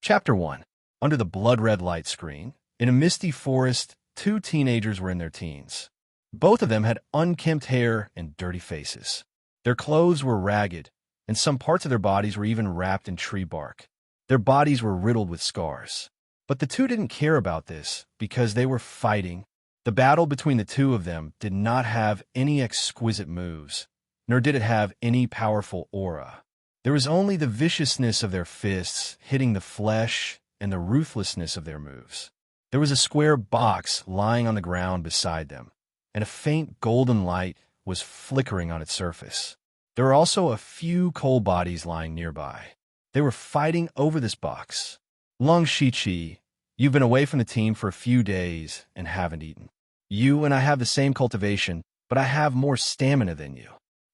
Chapter 1. Under the blood-red light screen, in a misty forest, two teenagers were in their teens. Both of them had unkempt hair and dirty faces. Their clothes were ragged, and some parts of their bodies were even wrapped in tree bark. Their bodies were riddled with scars. But the two didn't care about this because they were fighting. The battle between the two of them did not have any exquisite moves, nor did it have any powerful aura. There was only the viciousness of their fists hitting the flesh and the ruthlessness of their moves. There was a square box lying on the ground beside them, and a faint golden light was flickering on its surface. There were also a few cold bodies lying nearby. They were fighting over this box. Lung Shiqi, you've been away from the team for a few days and haven't eaten. You and I have the same cultivation, but I have more stamina than you.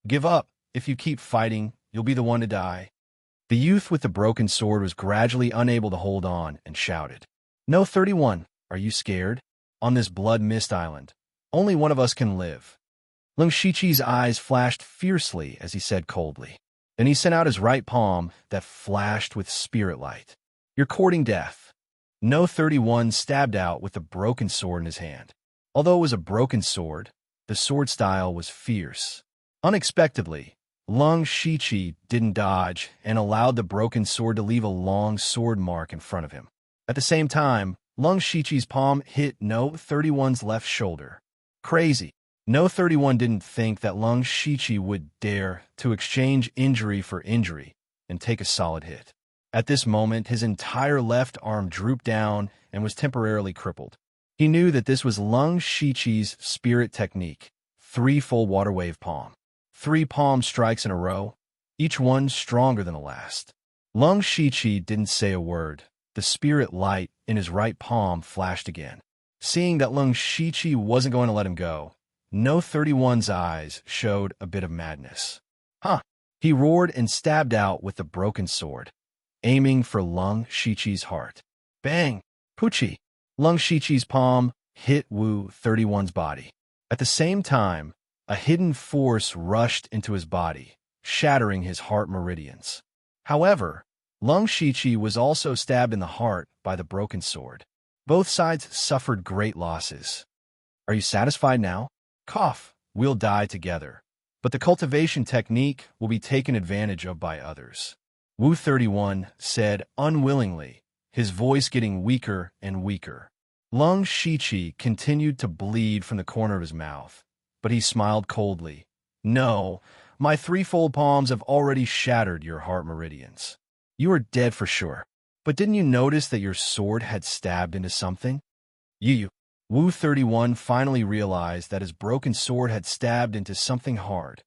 Give up. If you keep fighting, you'll be the one to die. The youth with the broken sword was gradually unable to hold on and shouted, No, 31, are you scared? On this blood mist island, only one of us can live. Lung Shiqi's eyes flashed fiercely as he said coldly. Then he sent out his right palm that flashed with spirit light. You're courting death. No 31 stabbed out with the broken sword in his hand. Although it was a broken sword, the sword style was fierce. Unexpectedly, Lung Shiqi didn't dodge and allowed the broken sword to leave a long sword mark in front of him. At the same time, Lung Shiqi's palm hit No 31's left shoulder. Crazy. No 31 didn't think that Lung Shiqi would dare to exchange injury for injury and take a solid hit. At this moment, his entire left arm drooped down and was temporarily crippled. He knew that this was Lung Shiqi's spirit technique, 3 full water wave palm. 3 palm strikes in a row, each one stronger than the last. Lung Shiqi didn't say a word. The spirit light in his right palm flashed again. Seeing that Lung Shiqi wasn't going to let him go, No 31's eyes showed a bit of madness. Huh! He roared and stabbed out with the broken sword, aiming for Lung Shiqi's heart. Bang! Poochie! Lung Shiqi's palm hit Wu 31's body. At the same time, a hidden force rushed into his body, shattering his heart meridians. However, Lung Shiqi was also stabbed in the heart by the broken sword. Both sides suffered great losses. Are you satisfied now? Cough, we'll die together. But the cultivation technique will be taken advantage of by others. Wu 31 said unwillingly, his voice getting weaker and weaker. Lung Shiqi continued to bleed from the corner of his mouth, but he smiled coldly. No, my 3-fold palms have already shattered your heart meridians. You are dead for sure. But didn't you notice that your sword had stabbed into something? You. Wu 31 finally realized that his broken sword had stabbed into something hard.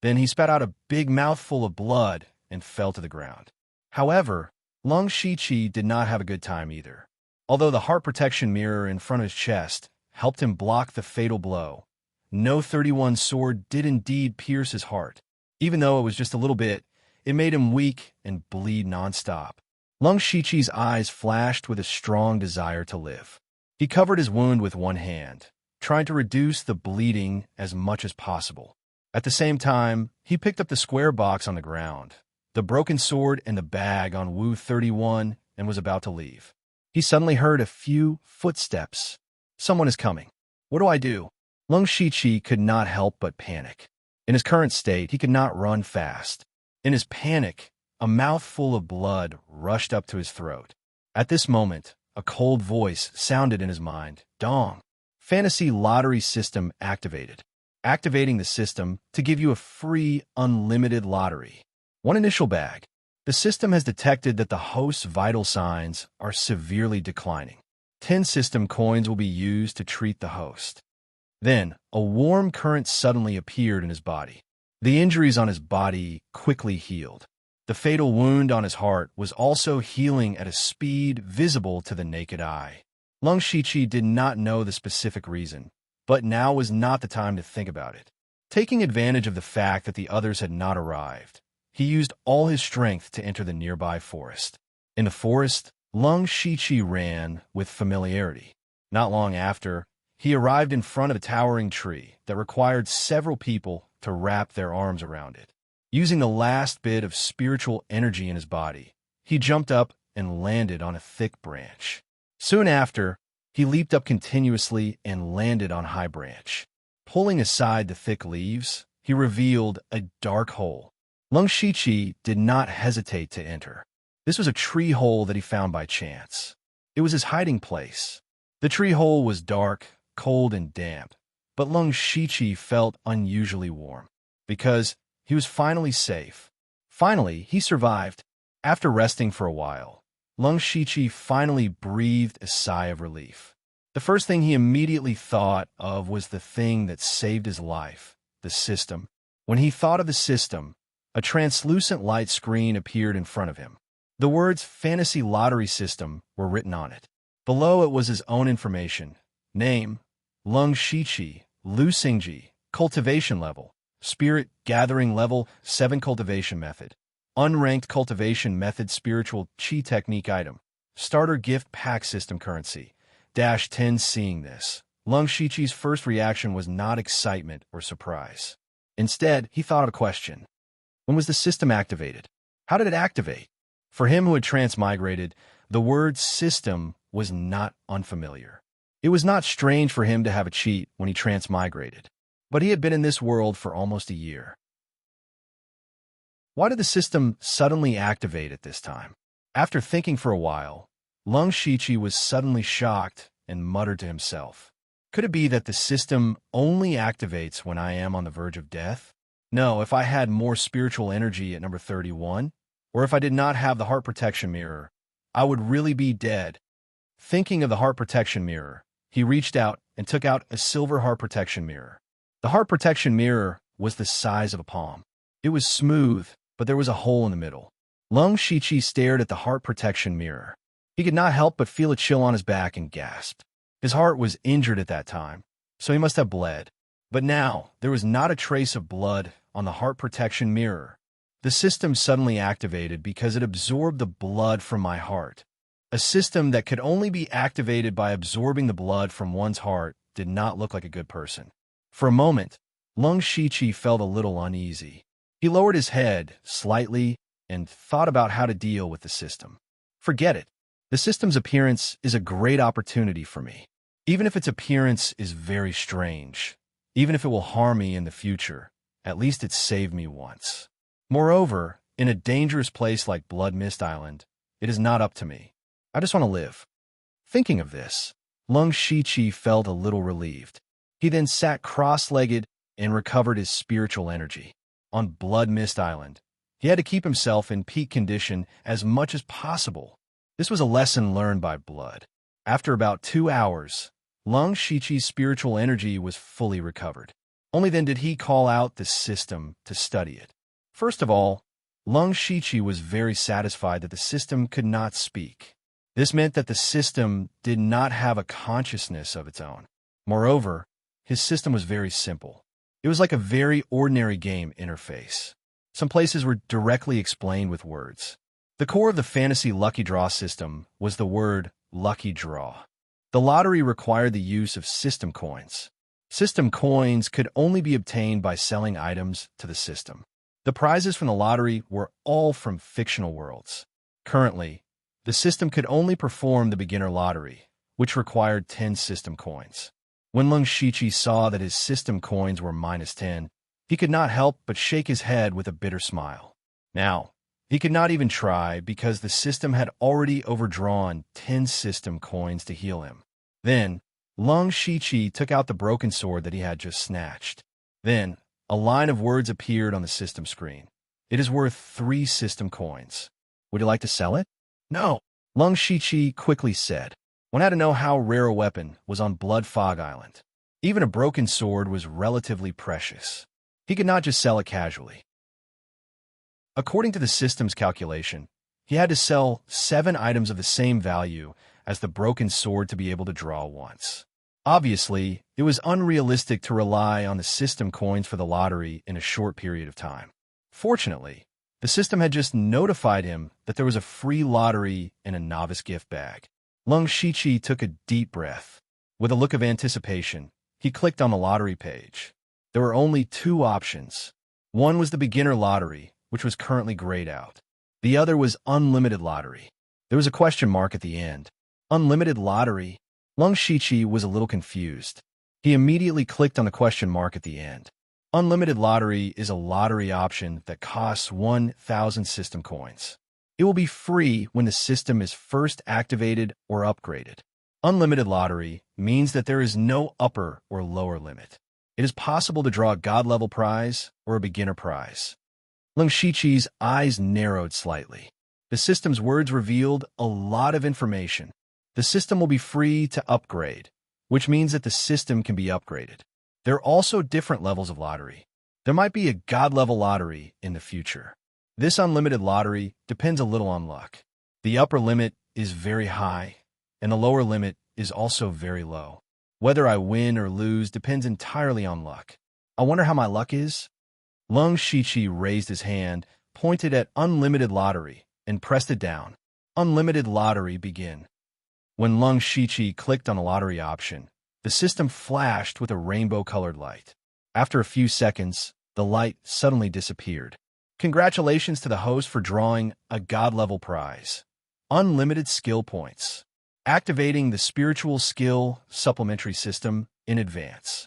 Then he spat out a big mouthful of blood and fell to the ground. However, Lung Shiqi did not have a good time either. Although the heart protection mirror in front of his chest helped him block the fatal blow, No 31's sword did indeed pierce his heart. Even though it was just a little bit, it made him weak and bleed nonstop. Lung Shiqi's eyes flashed with a strong desire to live. He covered his wound with one hand, trying to reduce the bleeding as much as possible. At the same time, he picked up the square box on the ground, the broken sword and the bag on Wu 31, and was about to leave. He suddenly heard a few footsteps. Someone is coming. What do I do? Lung Shiqi could not help but panic. In his current state, he could not run fast. In his panic, a mouthful of blood rushed up to his throat. At this moment, a cold voice sounded in his mind. Dong. Fantasy lottery system activated. Activating the system to give you a free, unlimited lottery. 1 initial bag. The system has detected that the host's vital signs are severely declining. 10 system coins will be used to treat the host. Then, a warm current suddenly appeared in his body. The injuries on his body quickly healed. The fatal wound on his heart was also healing at a speed visible to the naked eye. Lung Shiqi did not know the specific reason, but now was not the time to think about it. Taking advantage of the fact that the others had not arrived, he used all his strength to enter the nearby forest. In the forest, Lung Shiqi ran with familiarity. Not long after, he arrived in front of a towering tree that required several people to wrap their arms around it. Using the last bit of spiritual energy in his body, he jumped up and landed on a thick branch. Soon after, he leaped up continuously and landed on a high branch. Pulling aside the thick leaves, he revealed a dark hole. Lung Shiqi did not hesitate to enter. This was a tree hole that he found by chance. It was his hiding place. The tree hole was dark, cold, and damp, but Lung Shiqi felt unusually warm because he was finally safe. Finally, he survived. After resting for a while, Lung Shiqi finally breathed a sigh of relief. The first thing he immediately thought of was the thing that saved his life, the system. When he thought of the system, a translucent light screen appeared in front of him. The words Fantasy Lottery System were written on it. Below it was his own information. Name, Lung Shiqi, Lu Xingji, cultivation level, spirit gathering level 7 cultivation method, unranked cultivation method spiritual chi technique item, starter gift pack system currency, -10. Seeing this, Lung Shiqi's first reaction was not excitement or surprise. Instead, he thought of a question. When was the system activated? How did it activate? For him who had transmigrated, the word system was not unfamiliar. It was not strange for him to have a cheat when he transmigrated, but he had been in this world for almost a year. Why did the system suddenly activate at this time? After thinking for a while, Lung Shiqi was suddenly shocked and muttered to himself. Could it be that the system only activates when I am on the verge of death? No, if I had more spiritual energy at number 31, or if I did not have the heart protection mirror, I would really be dead. Thinking of the heart protection mirror, he reached out and took out a silver heart protection mirror. The heart protection mirror was the size of a palm. It was smooth, but there was a hole in the middle. Lung Shiqi stared at the heart protection mirror. He could not help but feel a chill on his back and gasped. His heart was injured at that time, so he must have bled. But now, there was not a trace of blood on the heart protection mirror. The system suddenly activated because it absorbed the blood from my heart. A system that could only be activated by absorbing the blood from one's heart did not look like a good person. For a moment, Lung Shiqi felt a little uneasy. He lowered his head slightly and thought about how to deal with the system. Forget it. The system's appearance is a great opportunity for me. Even if its appearance is very strange, even if it will harm me in the future, at least it saved me once. Moreover, in a dangerous place like Blood Mist Island, it is not up to me. I just want to live. Thinking of this, Lung Shiqi felt a little relieved. He then sat cross-legged and recovered his spiritual energy. On Blood Mist Island, he had to keep himself in peak condition as much as possible. This was a lesson learned by Blood. After about 2 hours, Lung Shiqi's spiritual energy was fully recovered. Only then did he call out the system to study it. First of all, Lung Shiqi was very satisfied that the system could not speak. This meant that the system did not have a consciousness of its own. Moreover, his system was very simple. It was like a very ordinary game interface. Some places were directly explained with words. The core of the fantasy lucky draw system was the word lucky draw. The lottery required the use of system coins. System coins could only be obtained by selling items to the system. The prizes from the lottery were all from fictional worlds. Currently, the system could only perform the beginner lottery, which required 10 system coins. When Lung Shiqi saw that his system coins were -10, he could not help but shake his head with a bitter smile. Now, he could not even try because the system had already overdrawn 10 system coins to heal him. Then, Lung Shiqi took out the broken sword that he had just snatched. Then, a line of words appeared on the system screen. It is worth 3 system coins. Would you like to sell it? No, Lung Shiqi quickly said. One had to know how rare a weapon was on Blood Fog Island. Even a broken sword was relatively precious. He could not just sell it casually. According to the system's calculation, he had to sell 7 items of the same value as the broken sword to be able to draw once. Obviously, it was unrealistic to rely on the system coins for the lottery in a short period of time. Fortunately, the system had just notified him that there was a free lottery in a novice gift bag. Lung Shiqi took a deep breath. With a look of anticipation, he clicked on the lottery page. There were only 2 options. One was the beginner lottery, which was currently grayed out. The other was unlimited lottery. There was a question mark at the end. Unlimited lottery? Lung Shiqi was a little confused. He immediately clicked on the question mark at the end. Unlimited lottery is a lottery option that costs 1,000 system coins. It will be free when the system is first activated or upgraded. Unlimited lottery means that there is no upper or lower limit. It is possible to draw a god-level prize or a beginner prize. Lung Shiqi's eyes narrowed slightly. The system's words revealed a lot of information. The system will be free to upgrade, which means that the system can be upgraded. There are also different levels of lottery. There might be a god-level lottery in the future. This unlimited lottery depends a little on luck. The upper limit is very high, and the lower limit is also very low. Whether I win or lose depends entirely on luck. I wonder how my luck is? Lung Shiqi raised his hand, pointed at unlimited lottery, and pressed it down. Unlimited lottery begin. When Lung Shiqi clicked on the lottery option, the system flashed with a rainbow-colored light. After a few seconds, the light suddenly disappeared. Congratulations to the host for drawing a god-level prize. Unlimited skill points. Activating the spiritual skill supplementary system in advance.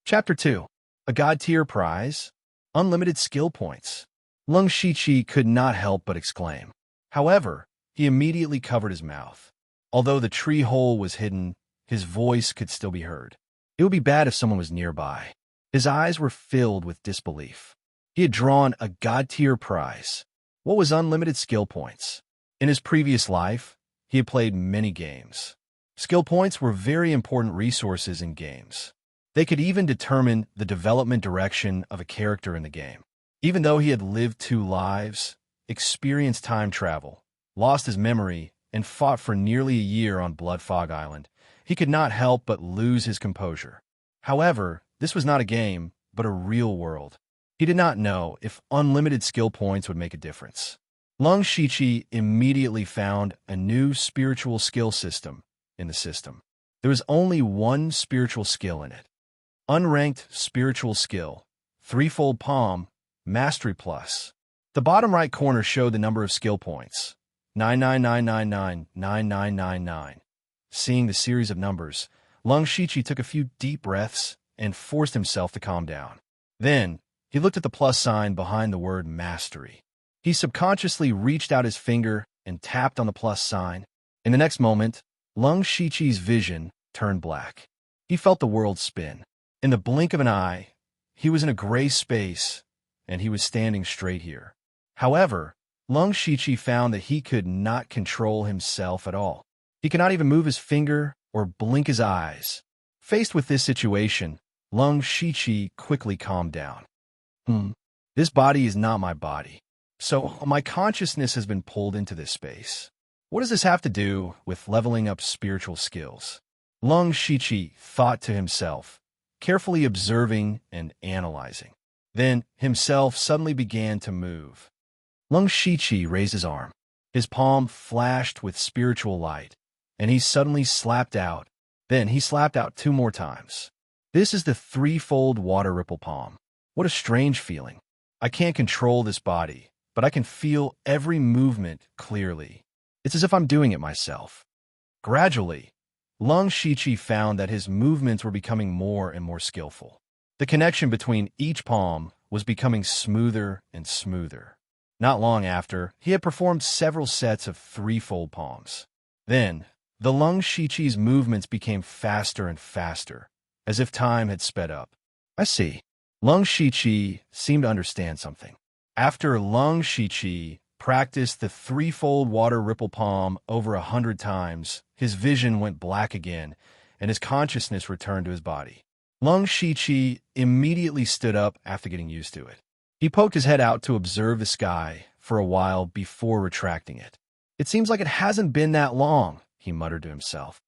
Chapter 2. A God Tier Prize. Unlimited skill points. Lung Shiqi could not help but exclaim. However, he immediately covered his mouth. Although the tree hole was hidden, his voice could still be heard. It would be bad if someone was nearby. His eyes were filled with disbelief. He had drawn a God-tier prize. What was unlimited skill points? In his previous life, he had played many games. Skill points were very important resources in games. They could even determine the development direction of a character in the game. Even though he had lived 2 lives, experienced time travel, lost his memory, and fought for nearly a year on Blood Fog Island, he could not help but lose his composure. However, this was not a game, but a real world. He did not know if unlimited skill points would make a difference. Lung Shiqi immediately found a new spiritual skill system in the system. There was only one spiritual skill in it. Unranked spiritual skill, threefold palm, mastery plus. The bottom right corner showed the number of skill points, 999999999. Seeing the series of numbers, Lung Shiqi took a few deep breaths and forced himself to calm down. Then, he looked at the plus sign behind the word mastery. He subconsciously reached out his finger and tapped on the plus sign. In the next moment, Lung Shiqi's vision turned black. He felt the world spin. In the blink of an eye, he was in a gray space, and he was standing straight here. However, Lung Shiqi found that he could not control himself at all. He could not even move his finger or blink his eyes. Faced with this situation, Lung Shiqi quickly calmed down. This body is not my body. So my consciousness has been pulled into this space. What does this have to do with leveling up spiritual skills? Lung Shiqi thought to himself, carefully observing and analyzing. Then himself suddenly began to move. Lung Shiqi raised his arm. His palm flashed with spiritual light, and he suddenly slapped out. Then he slapped out 2 more times. This is the threefold water ripple palm. What a strange feeling. I can't control this body, but I can feel every movement clearly. It's as if I'm doing it myself. Gradually, Lung Shiqi found that his movements were becoming more and more skillful. The connection between each palm was becoming smoother and smoother. Not long after, he had performed several sets of threefold palms. Then, the Lung Shiqi's movements became faster and faster, as if time had sped up. I see. Lung Shiqi seemed to understand something. After Lung Shiqi practiced the threefold water ripple palm over 100 times, his vision went black again, and his consciousness returned to his body. Lung Shiqi immediately stood up after getting used to it. He poked his head out to observe the sky for a while before retracting it. It seems like it hasn't been that long, he muttered to himself.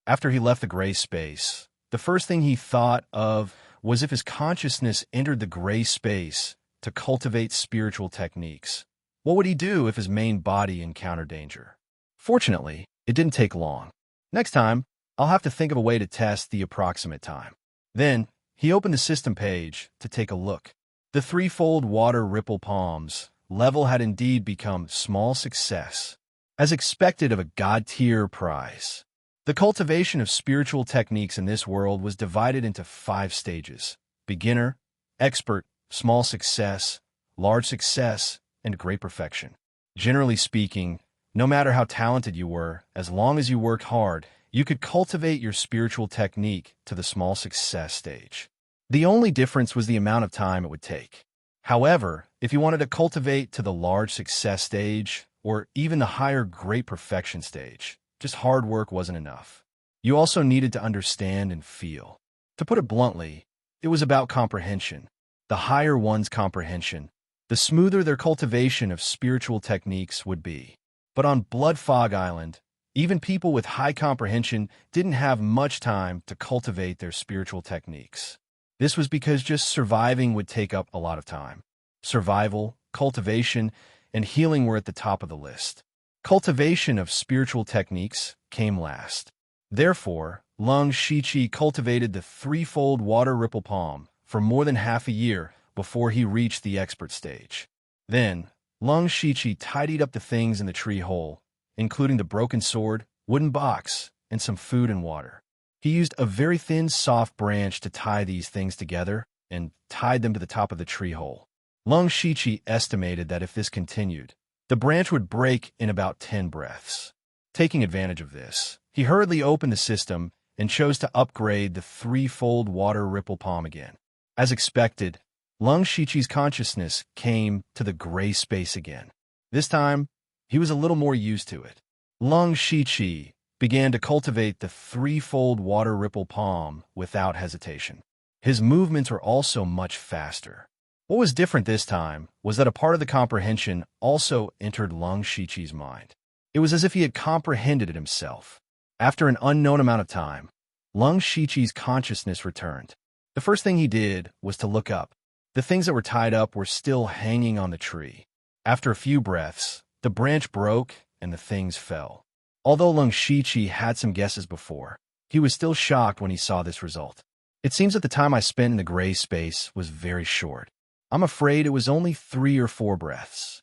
After he left the gray space, the first thing he thought of was if his consciousness entered the gray space to cultivate spiritual techniques. What would he do if his main body encountered danger? Fortunately, it didn't take long. Next time, I'll have to think of a way to test the approximate time. Then, he opened the system page to take a look. The threefold water ripple palms level had indeed become small success, as expected of a god-tier prize. The cultivation of spiritual techniques in this world was divided into 5 stages: beginner, expert, small success, large success, and great perfection. Generally speaking, no matter how talented you were, as long as you worked hard, you could cultivate your spiritual technique to the small success stage. The only difference was the amount of time it would take. However, if you wanted to cultivate to the large success stage, or even the higher great perfection stage, just hard work wasn't enough. You also needed to understand and feel. To put it bluntly, it was about comprehension. The higher one's comprehension, the smoother their cultivation of spiritual techniques would be. But on Blood Fog Island, even people with high comprehension didn't have much time to cultivate their spiritual techniques. This was because just surviving would take up a lot of time. Survival, cultivation, and healing were at the top of the list. Cultivation of spiritual techniques came last. Therefore, Lung Shichi cultivated the threefold water ripple palm for more than half a year before he reached the expert stage. Then, Lung Shichi tidied up the things in the tree hole, including the broken sword, wooden box, and some food and water. He used a very thin, soft branch to tie these things together and tied them to the top of the tree hole. Lung Shichi estimated that if this continued, the branch would break in about 10 breaths. Taking advantage of this, he hurriedly opened the system and chose to upgrade the threefold water ripple palm again. As expected, Lung Shichi's consciousness came to the gray space again. This time, he was a little more used to it. Lung Shichi began to cultivate the threefold water ripple palm without hesitation. His movements were also much faster. What was different this time was that a part of the comprehension also entered Lung Shichi's mind. It was as if he had comprehended it himself. After an unknown amount of time, Lung Shichi's consciousness returned. The first thing he did was to look up. The things that were tied up were still hanging on the tree. After a few breaths, the branch broke and the things fell. Although Lung Shichi had some guesses before, he was still shocked when he saw this result. It seems that the time I spent in the gray space was very short. I'm afraid it was only 3 or 4 breaths.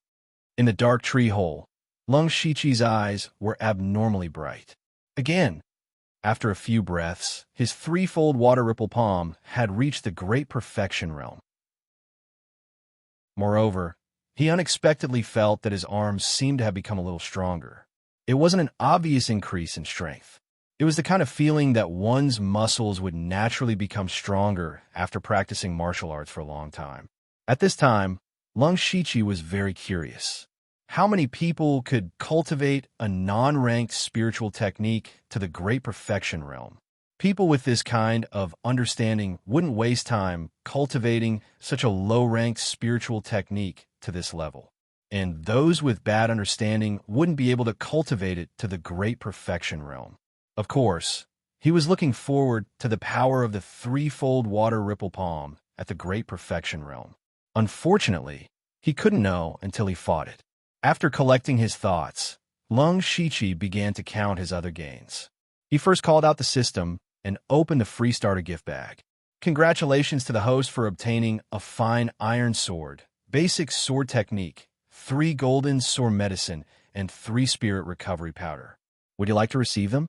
In the dark tree hole, Lung Shichi's eyes were abnormally bright. Again, after a few breaths, his threefold water ripple palm had reached the great perfection realm. Moreover, he unexpectedly felt that his arms seemed to have become a little stronger. It wasn't an obvious increase in strength. It was the kind of feeling that one's muscles would naturally become stronger after practicing martial arts for a long time. At this time, Lung Shichi was very curious. How many people could cultivate a non-ranked spiritual technique to the great perfection realm? People with this kind of understanding wouldn't waste time cultivating such a low-ranked spiritual technique to this level. And those with bad understanding wouldn't be able to cultivate it to the great perfection realm. Of course, he was looking forward to the power of the threefold water ripple palm at the great perfection realm. Unfortunately, he couldn't know until he fought it. After collecting his thoughts, Lung Shichi began to count his other gains. He first called out the system and opened the free starter gift bag. Congratulations to the host for obtaining a fine iron sword, basic sword technique, 3 golden sword medicine, and 3 spirit recovery powder. Would you like to receive them?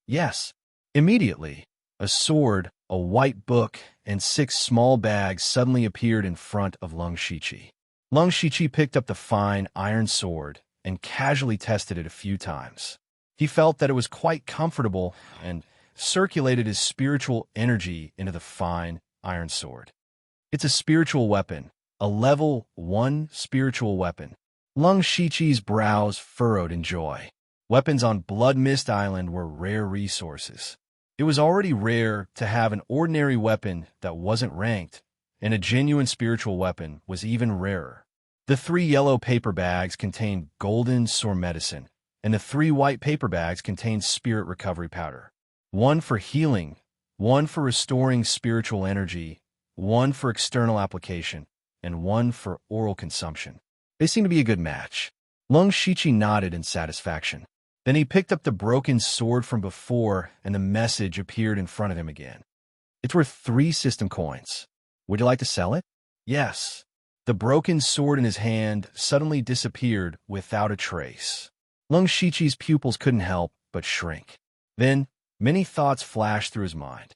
Yes. Immediately, a sword, a white book, and 6 small bags suddenly appeared in front of Lung Shichi. Lung Shichi picked up the fine iron sword and casually tested it a few times. He felt that it was quite comfortable and circulated his spiritual energy into the fine iron sword. It's a spiritual weapon, a level 1 spiritual weapon. Lung Shichi's brows furrowed in joy. Weapons on Blood Mist Island were rare resources. It was already rare to have an ordinary weapon that wasn't ranked, and a genuine spiritual weapon was even rarer. The 3 yellow paper bags contained golden sword medicine, and the 3 white paper bags contained spirit recovery powder. 1 for healing, 1 for restoring spiritual energy, 1 for external application, and 1 for oral consumption. They seemed to be a good match. Lung Shichi nodded in satisfaction. Then he picked up the broken sword from before, and the message appeared in front of him again. It's worth 3 system coins. Would you like to sell it? Yes. The broken sword in his hand suddenly disappeared without a trace. Lung Shiqi's pupils couldn't help but shrink. Then, many thoughts flashed through his mind.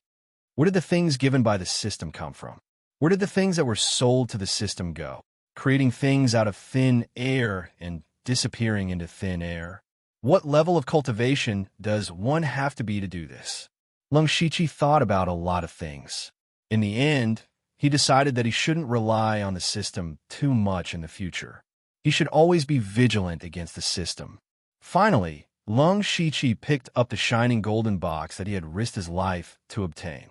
Where did the things given by the system come from? Where did the things that were sold to the system go? Creating things out of thin air and disappearing into thin air. What level of cultivation does one have to be to do this? Lung Shiqi thought about a lot of things. In the end, he decided that he shouldn't rely on the system too much in the future. He should always be vigilant against the system. Finally, Lung Shiqi picked up the shining golden box that he had risked his life to obtain.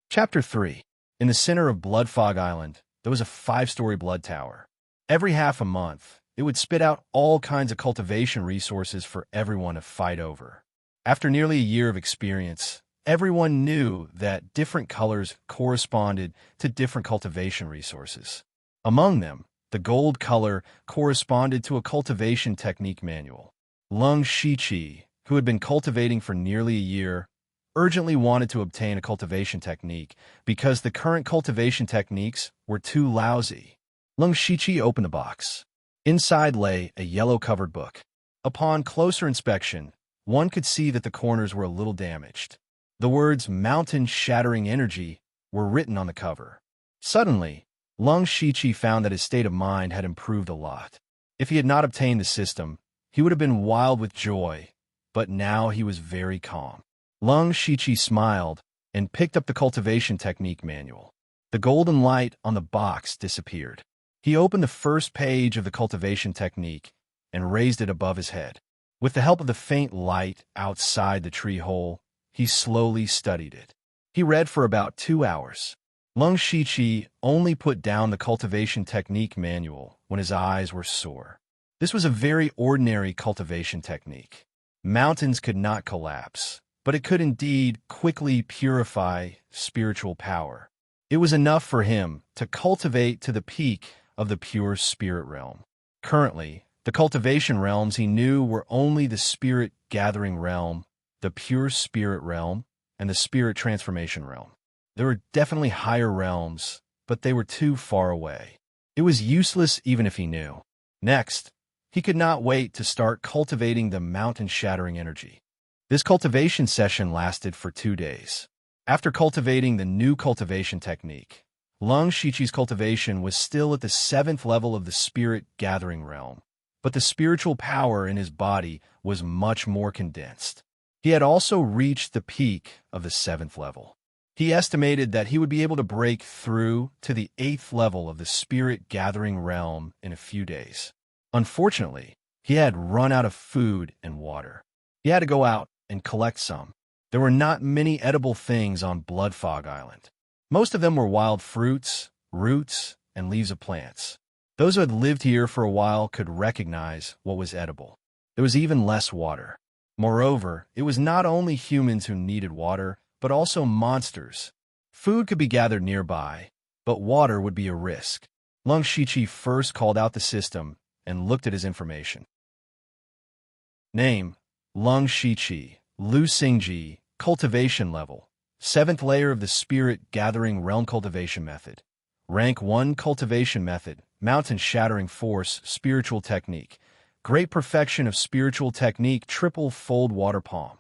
Chapter 3. In the center of Bloodfog Island, there was a 5-story blood tower. Every half a month, it would spit out all kinds of cultivation resources for everyone to fight over. After nearly a year of experience, everyone knew that different colors corresponded to different cultivation resources. Among them, the gold color corresponded to a cultivation technique manual. Lung Shiqi, who had been cultivating for nearly a year, urgently wanted to obtain a cultivation technique because the current cultivation techniques were too lousy. Lung Shiqi opened the box. Inside lay a yellow-covered book. Upon closer inspection, one could see that the corners were a little damaged. The words "mountain-shattering energy" were written on the cover. Suddenly, Lung Shiqi found that his state of mind had improved a lot. If he had not obtained the system, he would have been wild with joy, but now he was very calm. Lung Shiqi smiled and picked up the cultivation technique manual. The golden light on the box disappeared. He opened the first page of the cultivation technique and raised it above his head. With the help of the faint light outside the tree hole, he slowly studied it. He read for about 2 hours. Lung Shiqi only put down the cultivation technique manual when his eyes were sore. This was a very ordinary cultivation technique. Mountains could not collapse, but it could indeed quickly purify spiritual power. It was enough for him to cultivate to the peak of the pure spirit realm. Currently, the cultivation realms he knew were only the spirit gathering realm, the pure spirit realm, and the spirit transformation realm. There were definitely higher realms, but they were too far away. It was useless even if he knew. Next, he could not wait to start cultivating the mountain-shattering energy. This cultivation session lasted for 2 days. After cultivating the new cultivation technique, Lung Shiqi's cultivation was still at the 7th level of the spirit gathering realm, but the spiritual power in his body was much more condensed. He had also reached the peak of the 7th level. He estimated that he would be able to break through to the 8th level of the spirit gathering realm in a few days. Unfortunately, he had run out of food and water. He had to go out and collect some. There were not many edible things on Bloodfog Island. Most of them were wild fruits, roots, and leaves of plants. Those who had lived here for a while could recognize what was edible. There was even less water. Moreover, it was not only humans who needed water, but also monsters. Food could be gathered nearby, but water would be a risk. Lung Shiqi first called out the system and looked at his information. Name: Lung Shiqi, Lu Xingji, cultivation level, 7th layer of the spirit gathering realm cultivation method. Rank 1 cultivation method, mountain shattering force, spiritual technique. Great perfection of spiritual technique, triple fold water palm.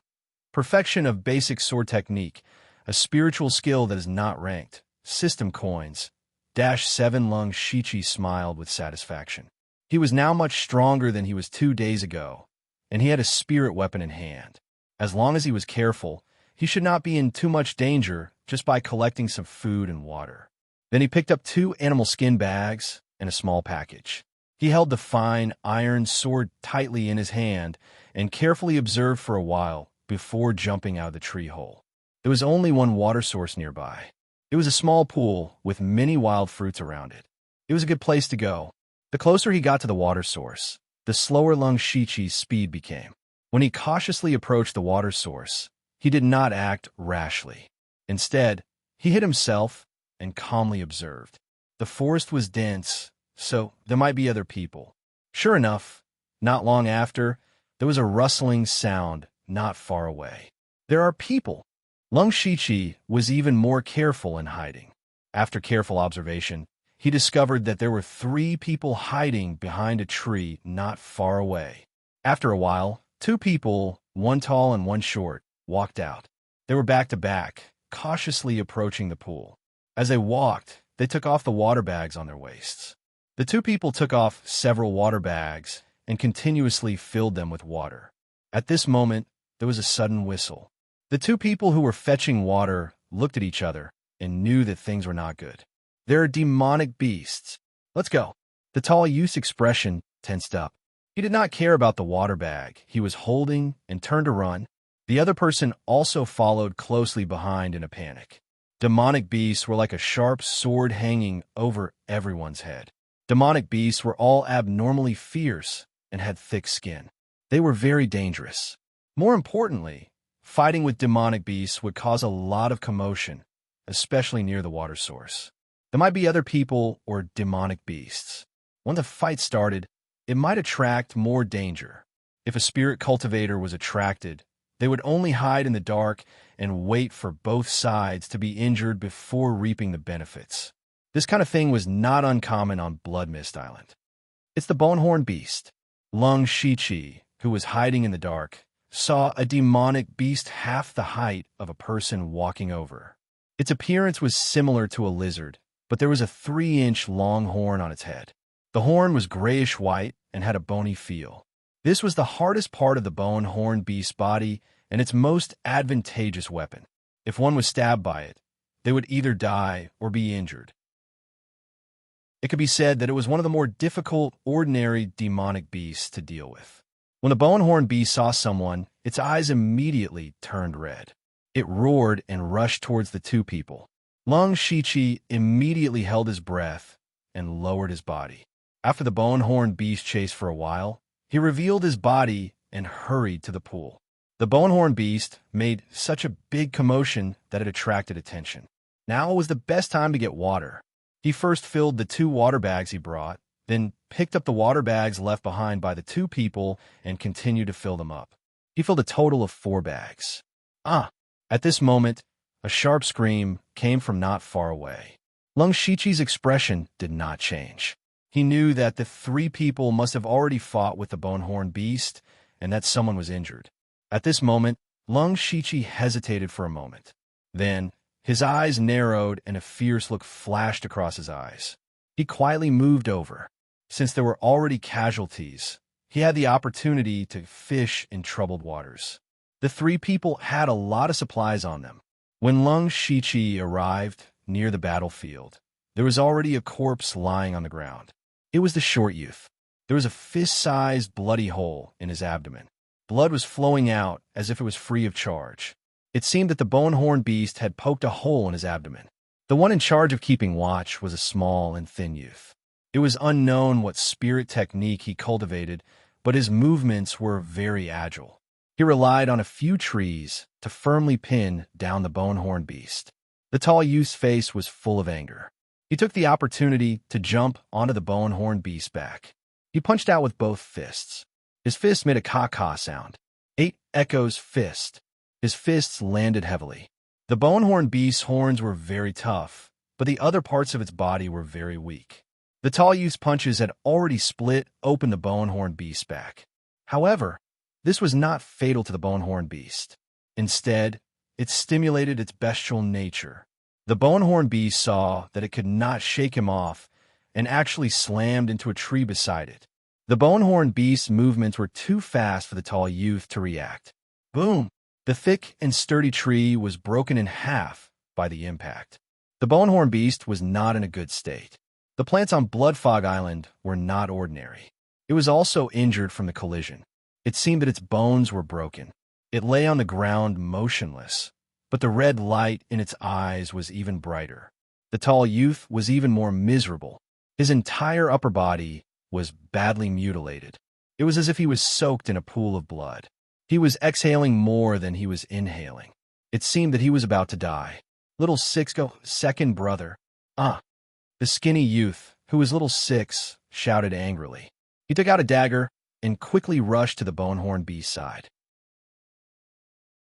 Perfection of basic sword technique, a spiritual skill that is not ranked. System coins. -7 Lung Shiqi smiled with satisfaction. He was now much stronger than he was 2 days ago, and he had a spirit weapon in hand. As long as he was careful, he should not be in too much danger just by collecting some food and water. Then he picked up 2 animal skin bags and a small package. He held the fine iron sword tightly in his hand and carefully observed for a while before jumping out of the tree hole. There was only one water source nearby. It was a small pool with many wild fruits around it. It was a good place to go. The closer he got to the water source, the slower Lung Shiqi's speed became. When he cautiously approached the water source, he did not act rashly. Instead, he hid himself and calmly observed. The forest was dense, so there might be other people. Sure enough, not long after, there was a rustling sound not far away. There are people. Lung Shiqi was even more careful in hiding. After careful observation, he discovered that there were 3 people hiding behind a tree not far away. After a while, 2 people, one tall and one short, walked out. They were back to back, cautiously approaching the pool. As they walked, they took off the water bags on their waists. The 2 people took off several water bags and continuously filled them with water. At this moment, there was a sudden whistle. The 2 people who were fetching water looked at each other and knew that things were not good. "They're demonic beasts. Let's go." The tall youth's expression tensed up. He did not care about the water bag he was holding and turned to run. The other person also followed closely behind in a panic. Demonic beasts were like a sharp sword hanging over everyone's head. Demonic beasts were all abnormally fierce and had thick skin. They were very dangerous. More importantly, fighting with demonic beasts would cause a lot of commotion, especially near the water source. There might be other people or demonic beasts. When the fight started, it might attract more danger. If a spirit cultivator was attracted, they would only hide in the dark and wait for both sides to be injured before reaping the benefits. This kind of thing was not uncommon on Blood Mist Island. It's the Bonehorn Beast. Lung Shiqi, who was hiding in the dark, saw a demonic beast half the height of a person walking over. Its appearance was similar to a lizard, but there was a 3-inch long horn on its head. The horn was grayish-white and had a bony feel. This was the hardest part of the Bonehorn Beast's body and its most advantageous weapon. If one was stabbed by it, they would either die or be injured. It could be said that it was one of the more difficult, ordinary demonic beasts to deal with. When the Bonehorn Beast saw someone, its eyes immediately turned red. It roared and rushed towards the 2 people. Lung Shiqi immediately held his breath and lowered his body. After the Bonehorn Beast chased for a while, he revealed his body and hurried to the pool. The Bonehorn Beast made such a big commotion that it attracted attention. Now was the best time to get water. He first filled the 2 water bags he brought, then picked up the water bags left behind by the 2 people and continued to fill them up. He filled a total of 4 bags. At this moment, a sharp scream came from not far away. Lung Shiqi's expression did not change. He knew that the 3 people must have already fought with the Bonehorn Beast and that someone was injured. At this moment, Lung Shiqi hesitated for a moment. Then, his eyes narrowed and a fierce look flashed across his eyes. He quietly moved over. Since there were already casualties, he had the opportunity to fish in troubled waters. The 3 people had a lot of supplies on them. When Lung Shiqi arrived near the battlefield, there was already a corpse lying on the ground. It was the short youth. There was a fist-sized bloody hole in his abdomen. Blood was flowing out as if it was free of charge. It seemed that the Bonehorn Beast had poked a hole in his abdomen. The one in charge of keeping watch was a small and thin youth. It was unknown what spirit technique he cultivated, but his movements were very agile. He relied on a few trees to firmly pin down the Bonehorn Beast. The tall youth's face was full of anger. He took the opportunity to jump onto the Bonehorn Beast's back. He punched out with both fists. His fist made a caw-caw sound. 8 echoes fist. His fists landed heavily. The Bonehorn Beast's horns were very tough, but the other parts of its body were very weak. The tall youth's punches had already split open the Bonehorn Beast's back. However, this was not fatal to the Bonehorn Beast. Instead, it stimulated its bestial nature. The Bonehorn Beast saw that it could not shake him off and actually slammed into a tree beside it. The Bonehorn Beast's movements were too fast for the tall youth to react. Boom! The thick and sturdy tree was broken in half by the impact. The Bonehorn Beast was not in a good state. The plants on Bloodfog Island were not ordinary. It was also injured from the collision. It seemed that its bones were broken. It lay on the ground motionless, but the red light in its eyes was even brighter. The tall youth was even more miserable. His entire upper body was badly mutilated. It was as if he was soaked in a pool of blood. He was exhaling more than he was inhaling. It seemed that he was about to die. Little second brother. The skinny youth, who was Little Six, shouted angrily. He took out a dagger and quickly rushed to the Bonehorn Beast's side.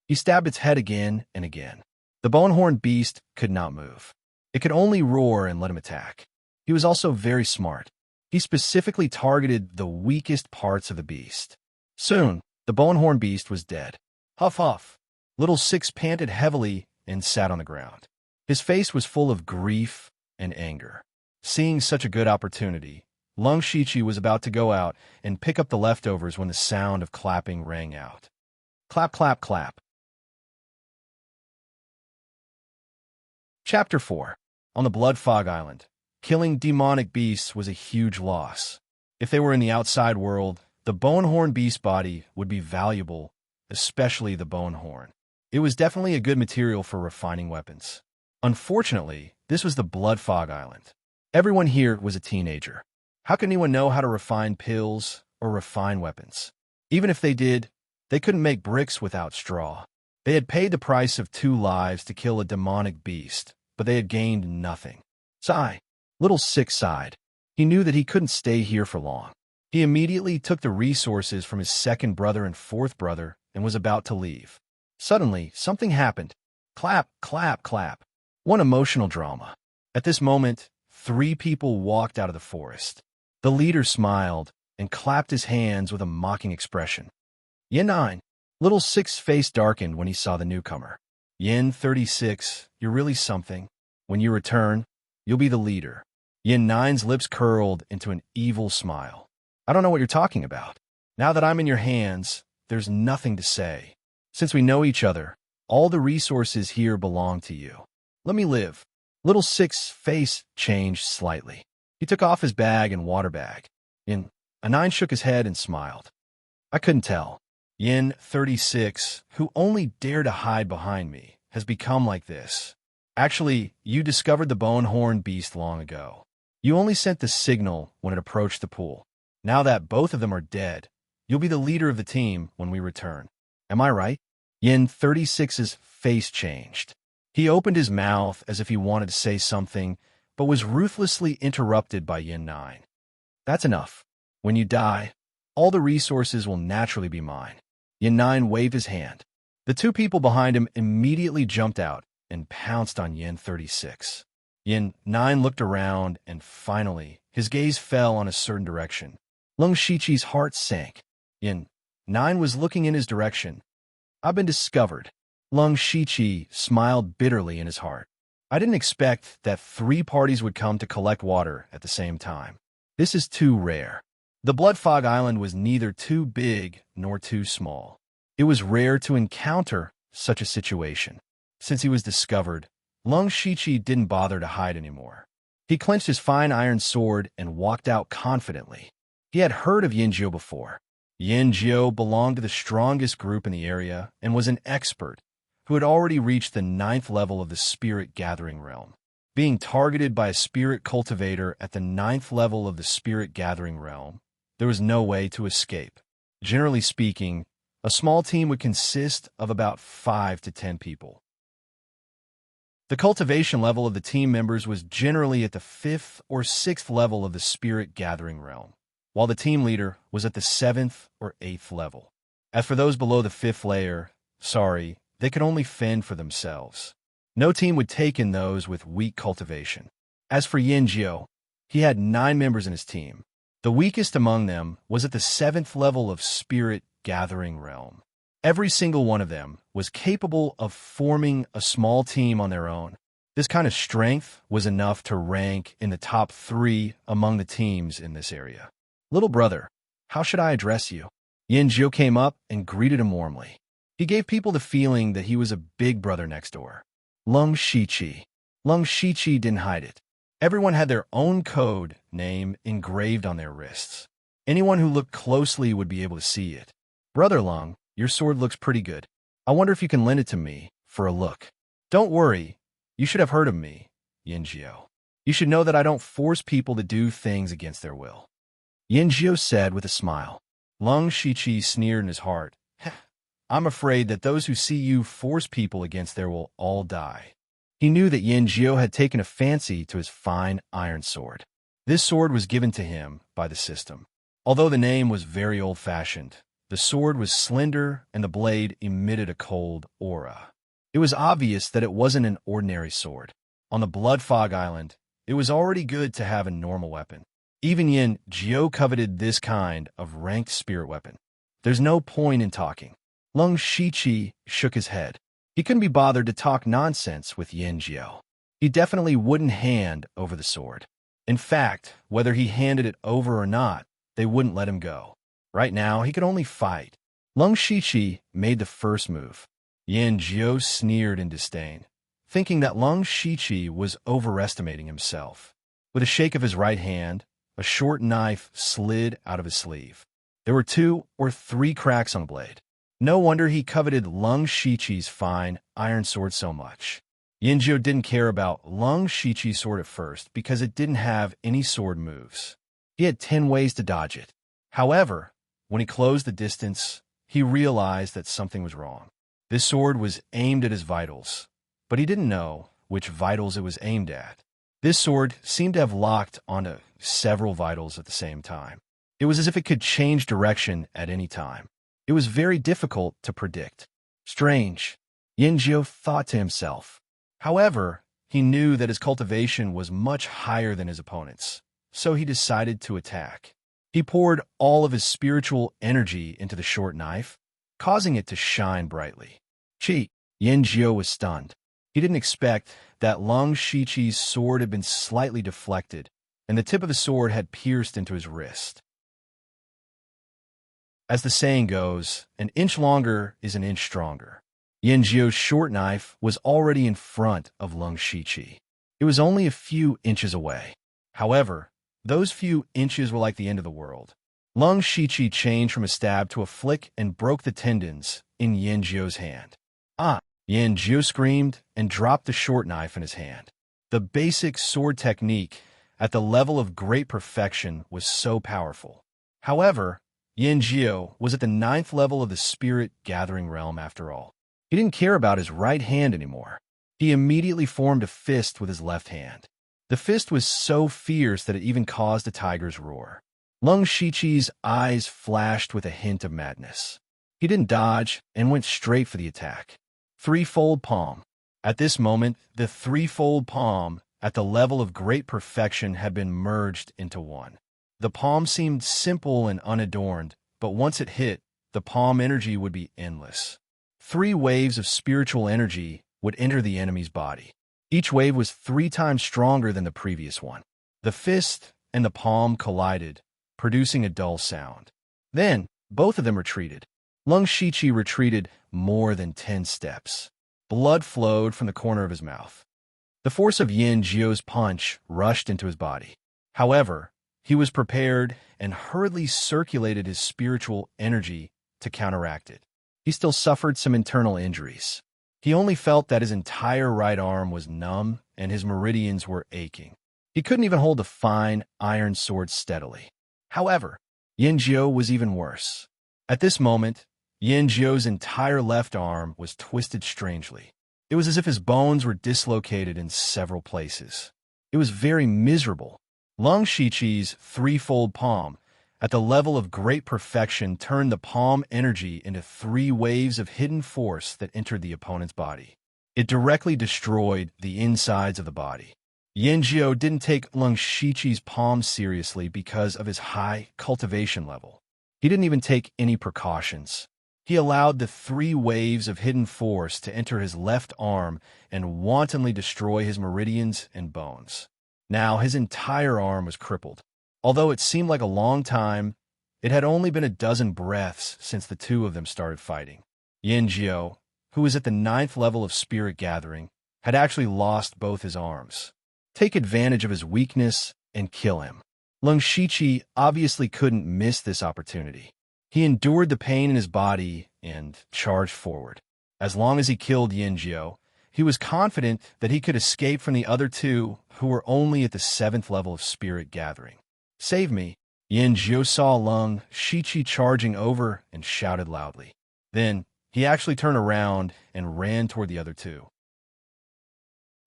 He stabbed its head again and again. The bone-horned beast could not move. It could only roar and let him attack. He was also very smart. He specifically targeted the weakest parts of the beast. Soon, the bone-horned beast was dead. Huff huff. Little Six panted heavily and sat on the ground. His face was full of grief and anger. Seeing such a good opportunity, Lung Shichi was about to go out and pick up the leftovers when the sound of clapping rang out. Clap, clap, clap. Chapter 4. On the Blood Fog Island. Killing demonic beasts was a huge loss. If they were in the outside world, the bone-horn beast body would be valuable, especially the bone horn. It was definitely a good material for refining weapons. Unfortunately, this was the Blood Fog Island. Everyone here was a teenager. How could anyone know how to refine pills or refine weapons? Even if they did, they couldn't make bricks without straw. They had paid the price of 2 lives to kill a demonic beast, but they had gained nothing. Sigh. Little Six sighed. He knew that he couldn't stay here for long. He immediately took the resources from his second brother and fourth brother and was about to leave. Suddenly, something happened. Clap, clap, clap. One emotional drama. At this moment, 3 people walked out of the forest. The leader smiled and clapped his hands with a mocking expression. Yin 9. Little Six's face darkened when he saw the newcomer. Yin 36, you're really something. When you return, you'll be the leader. Yin 9's lips curled into an evil smile. I don't know what you're talking about. Now that I'm in your hands, there's nothing to say. Since we know each other, all the resources here belong to you. Let me live. Little Six's face changed slightly. He took off his bag and water bag. Yin 9 shook his head and smiled. I couldn't tell. Yin 36, who only dared to hide behind me, has become like this. Actually, you discovered the bone-horned beast long ago. You only sent the signal when it approached the pool. Now that both of them are dead, you'll be the leader of the team when we return. Am I right? Yin 36's face changed. He opened his mouth as if he wanted to say something, but was ruthlessly interrupted by Yin 9. That's enough. When you die, all the resources will naturally be mine. Yin 9 waved his hand. The 2 people behind him immediately jumped out and pounced on Yin 36. Yin 9 looked around, and finally, his gaze fell on a certain direction. Lung Shichi's heart sank. Yin 9 was looking in his direction. I've been discovered. Lung Shichi smiled bitterly in his heart. I didn't expect that 3 parties would come to collect water at the same time. This is too rare. The Blood Fog Island was neither too big nor too small. It was rare to encounter such a situation. Since he was discovered, Lung Shichi didn't bother to hide anymore. He clenched his fine iron sword and walked out confidently. He had heard of Yinjiu before. Yinjiu belonged to the strongest group in the area and was an expert who had already reached the 9th level of the spirit gathering realm. Being targeted by a spirit cultivator at the 9th level of the spirit gathering realm, there was no way to escape. Generally speaking, a small team would consist of about 5 to 10 people. The cultivation level of the team members was generally at the 5th or 6th level of the spirit gathering realm, while the team leader was at the 7th or 8th level. As for those below the 5th layer, they could only fend for themselves. No team would take in those with weak cultivation. As for Yinjiu, he had 9 members in his team. The weakest among them was at the 7th level of spirit gathering realm. Every single one of them was capable of forming a small team on their own. This kind of strength was enough to rank in the top 3 among the teams in this area. Little brother, how should I address you? Yinjiu came up and greeted him warmly. He gave people the feeling that he was a big brother next door. Lung Shichi. Lung Shichi didn't hide it. Everyone had their own code name engraved on their wrists. Anyone who looked closely would be able to see it. Brother Lung, your sword looks pretty good. I wonder if you can lend it to me for a look. Don't worry. You should have heard of me, Yinjiu. You should know that I don't force people to do things against their will. Yinjiu said with a smile. Lung Shichi sneered in his heart. I'm afraid that those who see you force people against their will all die. He knew that Yinjiu had taken a fancy to his fine iron sword. This sword was given to him by the system. Although the name was very old-fashioned, the sword was slender and the blade emitted a cold aura. It was obvious that it wasn't an ordinary sword. On the Blood Fog Island, it was already good to have a normal weapon. Even Yin Jiao coveted this kind of ranked spirit weapon. There's no point in talking. Lung Shiqi shook his head. He couldn't be bothered to talk nonsense with Yin Jiao. He definitely wouldn't hand over the sword. In fact, whether he handed it over or not, they wouldn't let him go. Right now, he could only fight. Lung Shiqi made the first move. Yin Jiao sneered in disdain, thinking that Lung Shiqi was overestimating himself. With a shake of his right hand, a short knife slid out of his sleeve. There were 2 or 3 cracks on the blade. No wonder he coveted Lung Shiqi's fine iron sword so much. Yin Jiao didn't care about Lung Shiqi's sword at first because it didn't have any sword moves. He had 10 ways to dodge it. However, when he closed the distance, he realized that something was wrong. This sword was aimed at his vitals, but he didn't know which vitals it was aimed at. This sword seemed to have locked onto several vitals at the same time. It was as if it could change direction at any time. It was very difficult to predict. Strange, Yin Jiao thought to himself. However, he knew that his cultivation was much higher than his opponent's, so he decided to attack. He poured all of his spiritual energy into the short knife, causing it to shine brightly. Chi! Yin Jiao was stunned. He didn't expect that Lung Shiqi's sword had been slightly deflected, and the tip of the sword had pierced into his wrist. As the saying goes, an inch longer is an inch stronger. Yin Jiao's short knife was already in front of Lung Shiqi. It was only a few inches away. However, those few inches were like the end of the world. Lung Shiqi changed from a stab to a flick and broke the tendons in Yin Jiao's hand. Ah! Yin Jiao screamed and dropped the short knife in his hand. The basic sword technique at the level of great perfection was so powerful. However, Yin Jiao was at the 9th level of the spirit gathering realm after all. He didn't care about his right hand anymore. He immediately formed a fist with his left hand. The fist was so fierce that it even caused a tiger's roar. Lung Shiqi's eyes flashed with a hint of madness. He didn't dodge and went straight for the attack. Threefold palm. At this moment, the threefold palm at the level of great perfection had been merged into one. The palm seemed simple and unadorned, but once it hit, the palm energy would be endless. 3 waves of spiritual energy would enter the enemy's body. Each wave was 3 times stronger than the previous one. The fist and the palm collided, producing a dull sound. Then, both of them retreated. Lung Shiqi retreated more than 10 steps. Blood flowed from the corner of his mouth. The force of Yin Jiao's punch rushed into his body. However, he was prepared and hurriedly circulated his spiritual energy to counteract it. He still suffered some internal injuries. He only felt that his entire right arm was numb and his meridians were aching. He couldn't even hold the fine iron sword steadily. However, Yin Jiao was even worse. At this moment, Yin Jiao's entire left arm was twisted strangely. It was as if his bones were dislocated in several places. It was very miserable. Lung Shiqi's threefold palm, at the level of great perfection, turned the palm energy into 3 waves of hidden force that entered the opponent's body. It directly destroyed the insides of the body. Yin Jiao didn't take Lung Shiqi's palm seriously because of his high cultivation level. He didn't even take any precautions. He allowed the 3 waves of hidden force to enter his left arm and wantonly destroy his meridians and bones. Now his entire arm was crippled. Although it seemed like a long time, it had only been a dozen breaths since the 2 of them started fighting. Yin Jiao, who was at the 9th level of spirit gathering, had actually lost both his arms. Take advantage of his weakness and kill him. Lung Shiqi obviously couldn't miss this opportunity. He endured the pain in his body and charged forward. As long as he killed Yin Jiao, he was confident that he could escape from the other 2 who were only at the 7th level of spirit gathering. Save me! Yin Jiao saw Lung Shiqi charging over and shouted loudly. Then, he actually turned around and ran toward the other 2.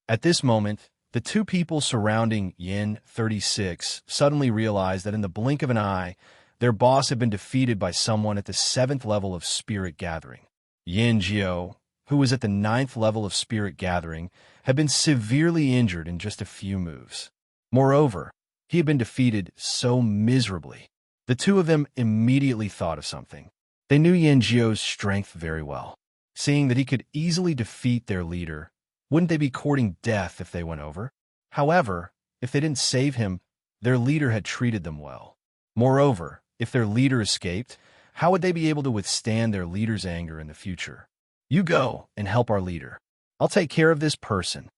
At this moment, the 2 people surrounding Yin 36 suddenly realized that in the blink of an eye, their boss had been defeated by someone at the 7th level of spirit gathering. Yin Jiao, who was at the 9th level of spirit gathering, had been severely injured in just a few moves. Moreover, he had been defeated so miserably. The two of them immediately thought of something. They knew Yin Jio's strength very well. Seeing that he could easily defeat their leader, wouldn't they be courting death if they went over? However, if they didn't save him, their leader had treated them well. Moreover, if their leader escaped, how would they be able to withstand their leader's anger in the future? You go and help our leader. I'll take care of this person.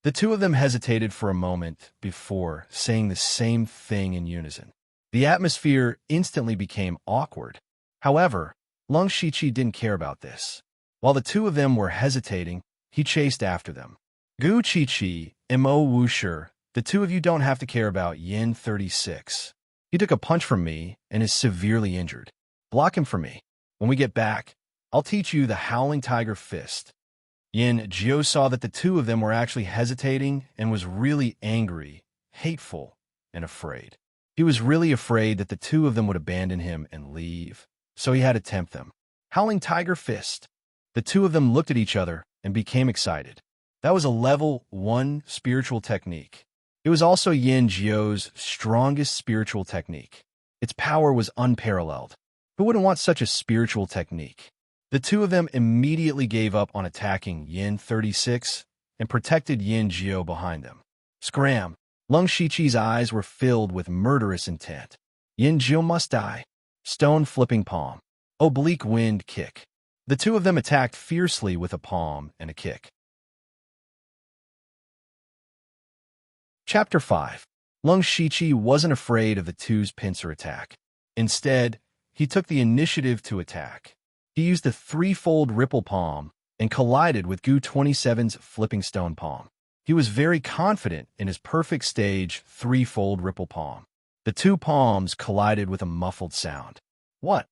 The two of them hesitated for a moment before saying the same thing in unison. The atmosphere instantly became awkward. However, Lung Shiqi didn't care about this. While the two of them were hesitating, he chased after them. Gu Qiqi, Mo Wusher, the two of you don't have to care about Yin 36. He took a punch from me and is severely injured. Block him for me. When we get back, I'll teach you the Howling Tiger Fist. Yin Jio saw that the two of them were actually hesitating and was really angry, hateful, and afraid. He was really afraid that the two of them would abandon him and leave, so he had to tempt them. Howling Tiger Fist. The two of them looked at each other and became excited. That was a level 1 spiritual technique. It was also Yin Jio's strongest spiritual technique. Its power was unparalleled. Who wouldn't want such a spiritual technique? The two of them immediately gave up on attacking Yin 36 and protected Yin Jio behind them. Scram! Lung Shiqi's eyes were filled with murderous intent. Yin Jio must die. Stone flipping palm. Oblique wind kick. The two of them attacked fiercely with a palm and a kick. Chapter 5. Lung Shiqi wasn't afraid of the two's pincer attack. Instead, he took the initiative to attack. He used a threefold ripple palm and collided with Gu 27's flipping stone palm. He was very confident in his perfect stage threefold ripple palm. The two palms collided with a muffled sound. What?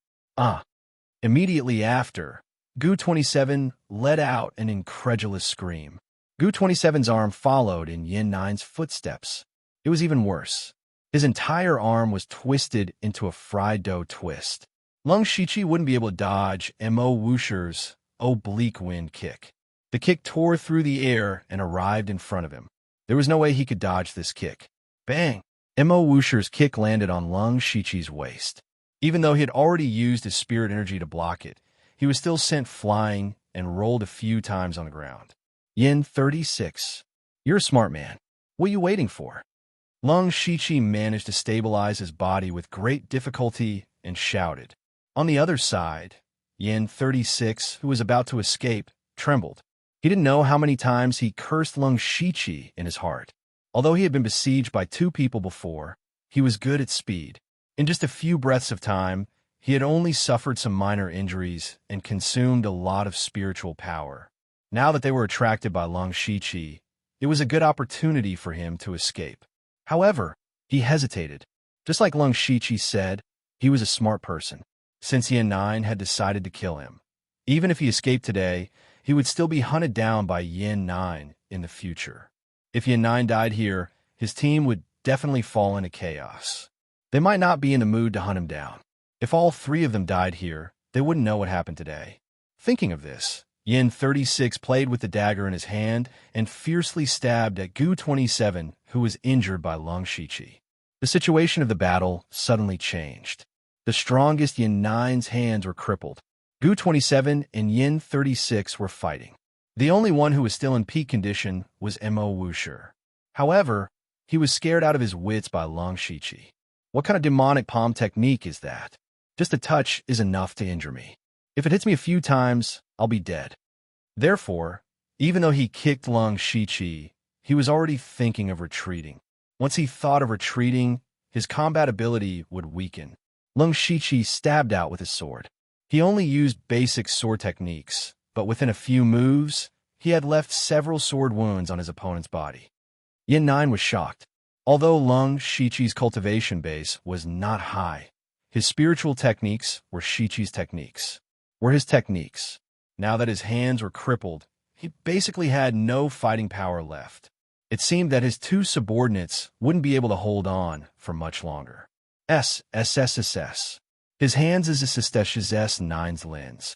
Immediately after, Gu 27 let out an incredulous scream. Gu 27's arm followed in Yin 9's footsteps. It was even worse. His entire arm was twisted into a fried dough twist. Lung Shiqi wouldn't be able to dodge Mo Wusher's oblique wind kick. The kick tore through the air and arrived in front of him. There was no way he could dodge this kick. Bang! Mo Wusher's kick landed on Lung Shiqi's waist. Even though he had already used his spirit energy to block it, he was still sent flying and rolled a few times on the ground. Yin 36. You're a smart man. What are you waiting for? Lung Shiqi managed to stabilize his body with great difficulty and shouted. On the other side, Yin 36, who was about to escape, trembled. He didn't know how many times he cursed Lung Shiqi in his heart. Although he had been besieged by two people before, he was good at speed. In just a few breaths of time, he had only suffered some minor injuries and consumed a lot of spiritual power. Now that they were attracted by Lung Shiqi, it was a good opportunity for him to escape. However, he hesitated. Just like Lung Shiqi said, he was a smart person. Since Yin 9 had decided to kill him, even if he escaped today, he would still be hunted down by Yin 9 in the future. If Yin 9 died here, his team would definitely fall into chaos. They might not be in the mood to hunt him down. If all three of them died here, they wouldn't know what happened today. Thinking of this, Yin 36 played with the dagger in his hand and fiercely stabbed at Gu 27, who was injured by Lung Shiqi. The situation of the battle suddenly changed. The strongest Yin 9's hands were crippled. Gu 27 and Yin 36 were fighting. The only one who was still in peak condition was Mo Wusher. However, he was scared out of his wits by Lung Shiqi. What kind of demonic palm technique is that? Just a touch is enough to injure me. If it hits me a few times, I'll be dead. Therefore, even though he kicked Lung Shiqi, he was already thinking of retreating. Once he thought of retreating, his combat ability would weaken. Lung Shiqi stabbed out with his sword. He only used basic sword techniques, but within a few moves, he had left several sword wounds on his opponent's body. Yin 9 was shocked. Although Lung Shiqi's cultivation base was not high, his spiritual techniques were Shiqi's techniques. Were his techniques. Now that his hands were crippled, he basically had no fighting power left. It seemed that his two subordinates wouldn't be able to hold on for much longer. SSSS. His hands is a S9's lens.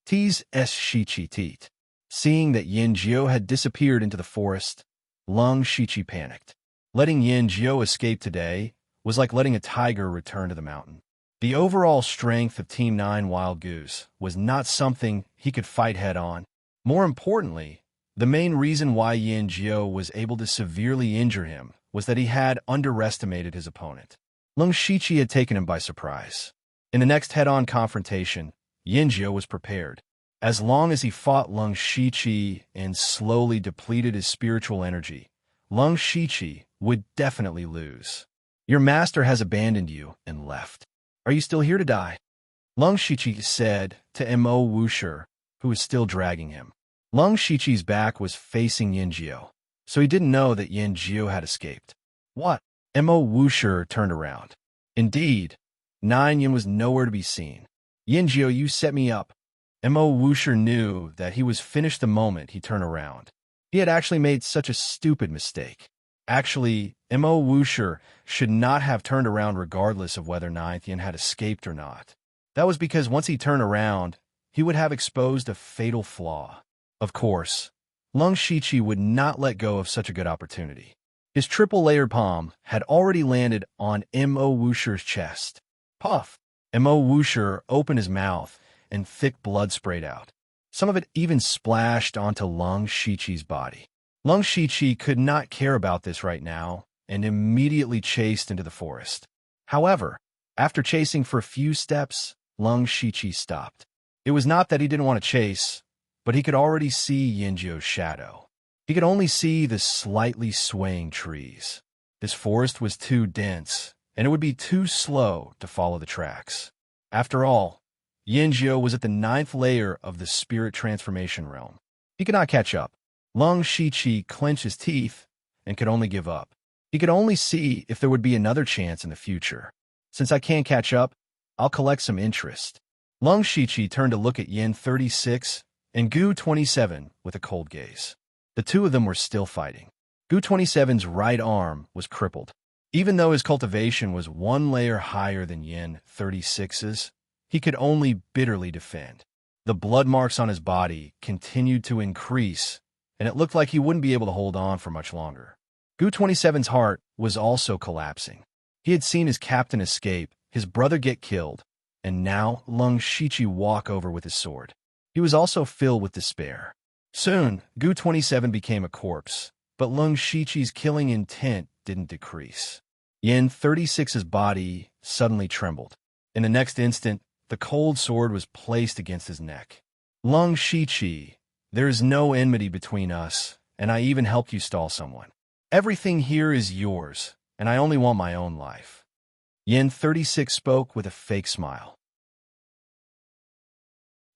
Ts Shichi teat. Seeing that Yin Jiao had disappeared into the forest, Lung Shichi panicked. Letting Yin Jiao escape today was like letting a tiger return to the mountain. The overall strength of Team 9 Wild Goose was not something he could fight head-on. More importantly, the main reason why Yin Jiao was able to severely injure him was that he had underestimated his opponent. Lung Shichi had taken him by surprise. In the next head-on confrontation, Yin Jiao was prepared. As long as he fought Lung Shichi and slowly depleted his spiritual energy, Lung Shichi would definitely lose. Your master has abandoned you and left. Are you still here to die? Lung Shichi said to Mo Wushi, who was still dragging him. Lung Shichi's back was facing Yin Jiao, so he didn't know that Yin Jiao had escaped. What? Mo Wushi turned around. Indeed, 9 Yin was nowhere to be seen. Yin Jiao, you set me up. Mo Wushi knew that he was finished the moment he turned around. He had actually made such a stupid mistake. Actually, Mo Wushi should not have turned around regardless of whether 9th Yin had escaped or not. That was because once he turned around, he would have exposed a fatal flaw. Of course, Lung Shichi would not let go of such a good opportunity. His triple-layered palm had already landed on Mo Wushi's chest. Puff! Mo Wushi opened his mouth, and thick blood sprayed out. Some of it even splashed onto Lung Shichi's body. Lung Shichi could not care about this right now and immediately chased into the forest. However, after chasing for a few steps, Lung Shichi stopped. It was not that he didn't want to chase, but he could already see Yin Jiao's shadow. He could only see the slightly swaying trees. This forest was too dense, and it would be too slow to follow the tracks. After all, Yin Jiao was at the 9th layer of the spirit transformation realm. He could not catch up. Lung Shichi clenched his teeth and could only give up. He could only see if there would be another chance in the future. Since I can't catch up, I'll collect some interest. Lung Shichi turned to look at Yin 36 and Gu 27 with a cold gaze. The two of them were still fighting. Gu 27's right arm was crippled. Even though his cultivation was 1 layer higher than Yin 36's, he could only bitterly defend. The blood marks on his body continued to increase, and it looked like he wouldn't be able to hold on for much longer. Gu 27's heart was also collapsing. He had seen his captain escape, his brother get killed, and now Lung Shichi walk over with his sword. He was also filled with despair. Soon, Gu 27 became a corpse, but Lung Shichi's killing intent didn't decrease. Yin 36's body suddenly trembled. In the next instant, the cold sword was placed against his neck. Lung Shichi, there is no enmity between us, and I even helped you stall someone. Everything here is yours, and I only want my own life. Yin 36 spoke with a fake smile.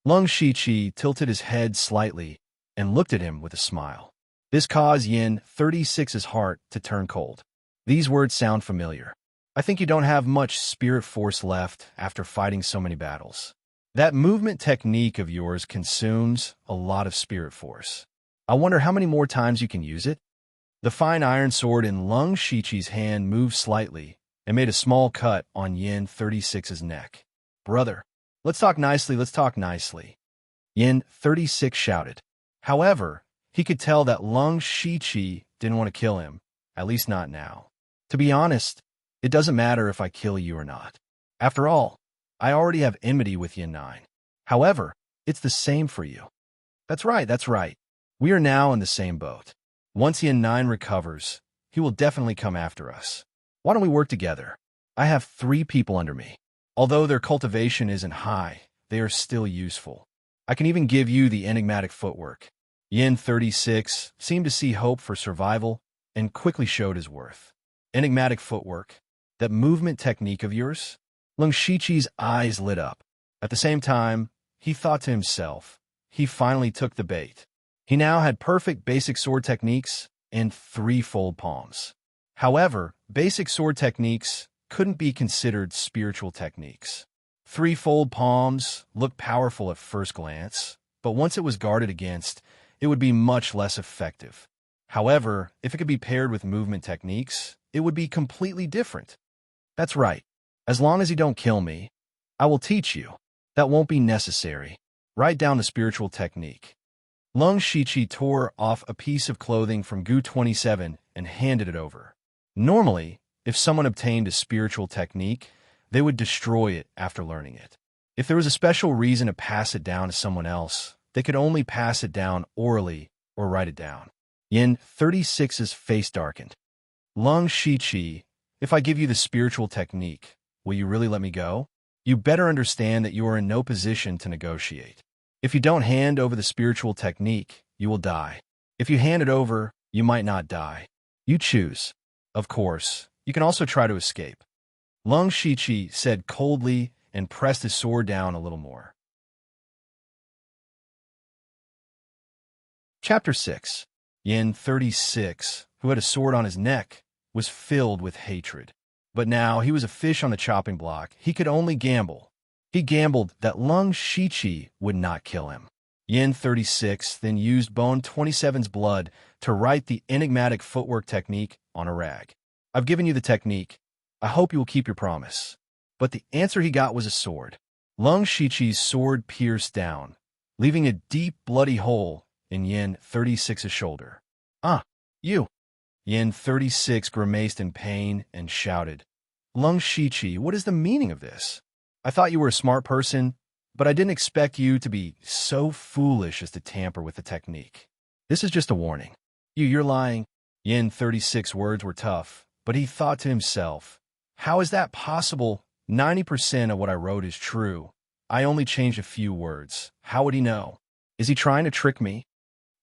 Lung Shichi tilted his head slightly and looked at him with a smile. This caused Yin 36's heart to turn cold. These words sound familiar. I think you don't have much spirit force left after fighting so many battles. That movement technique of yours consumes a lot of spirit force. I wonder how many more times you can use it? The fine iron sword in Lung Shichi's hand moved slightly and made a small cut on Yin 36's neck. Brother, let's talk nicely. Yin 36 shouted. However, he could tell that Lung Shichi didn't want to kill him, at least not now. To be honest, it doesn't matter if I kill you or not. After all, I already have enmity with Yin 9. However, it's the same for you. That's right. We are now in the same boat. Once Yin 9 recovers, he will definitely come after us. Why don't we work together? I have 3 people under me. Although their cultivation isn't high, they are still useful. I can even give you the enigmatic footwork. Yin 36 seemed to see hope for survival and quickly showed his worth. Enigmatic footwork? That movement technique of yours? Lung Shichi's eyes lit up. At the same time, he thought to himself, he finally took the bait. He now had perfect basic sword techniques and 3-fold palms. However, basic sword techniques couldn't be considered spiritual techniques. 3-fold palms looked powerful at first glance, but once it was guarded against, it would be much less effective. However, if it could be paired with movement techniques, it would be completely different. That's right. As long as you don't kill me, I will teach you. That won't be necessary. Write down the spiritual technique. Lung Shichi tore off a piece of clothing from Gu 27 and handed it over. Normally, if someone obtained a spiritual technique, they would destroy it after learning it. If there was a special reason to pass it down to someone else, they could only pass it down orally or write it down. Yin 36's face darkened. Lung Shichi, if I give you the spiritual technique, will you really let me go? You better understand that you are in no position to negotiate. If you don't hand over the spiritual technique, you will die. If you hand it over, you might not die. You choose. Of course, you can also try to escape. Lung Shichi said coldly and pressed his sword down a little more. Chapter 6. Yin 36, who had a sword on his neck, was filled with hatred. But now he was a fish on the chopping block. He could only gamble. He gambled that Lung Shichi would not kill him. Yin 36 then used Bone 27's blood to write the enigmatic footwork technique on a rag. I've given you the technique. I hope you will keep your promise. But the answer he got was a sword. Lung Shichi's sword pierced down, leaving a deep, bloody hole in Yin 36's shoulder. Ah, you! Yin 36 grimaced in pain and shouted, Lung Shichi, what is the meaning of this? I thought you were a smart person, but I didn't expect you to be so foolish as to tamper with the technique. This is just a warning. You're lying. Yin 36's words were tough, but he thought to himself, how is that possible? 90% of what I wrote is true. I only changed a few words. How would he know? Is he trying to trick me?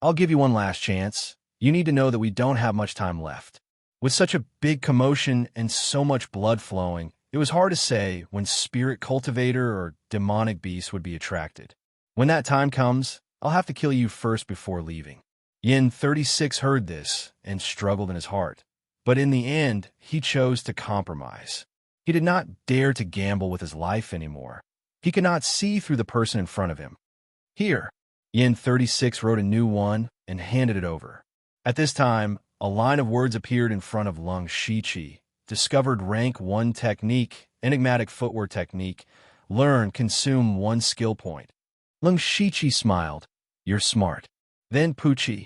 I'll give you one last chance. You need to know that we don't have much time left. With such a big commotion and so much blood flowing, it was hard to say when spirit cultivator or demonic beast would be attracted. When that time comes, I'll have to kill you first before leaving. Yin 36 heard this and struggled in his heart. But in the end, he chose to compromise. He did not dare to gamble with his life anymore. He could not see through the person in front of him. Here, Yin 36 wrote a new one and handed it over. At this time, a line of words appeared in front of Lung Shichi. Discovered rank 1 technique, enigmatic footwork technique. Learn, consume 1 skill point. Lung Shichi smiled. You're smart. Then Puchi.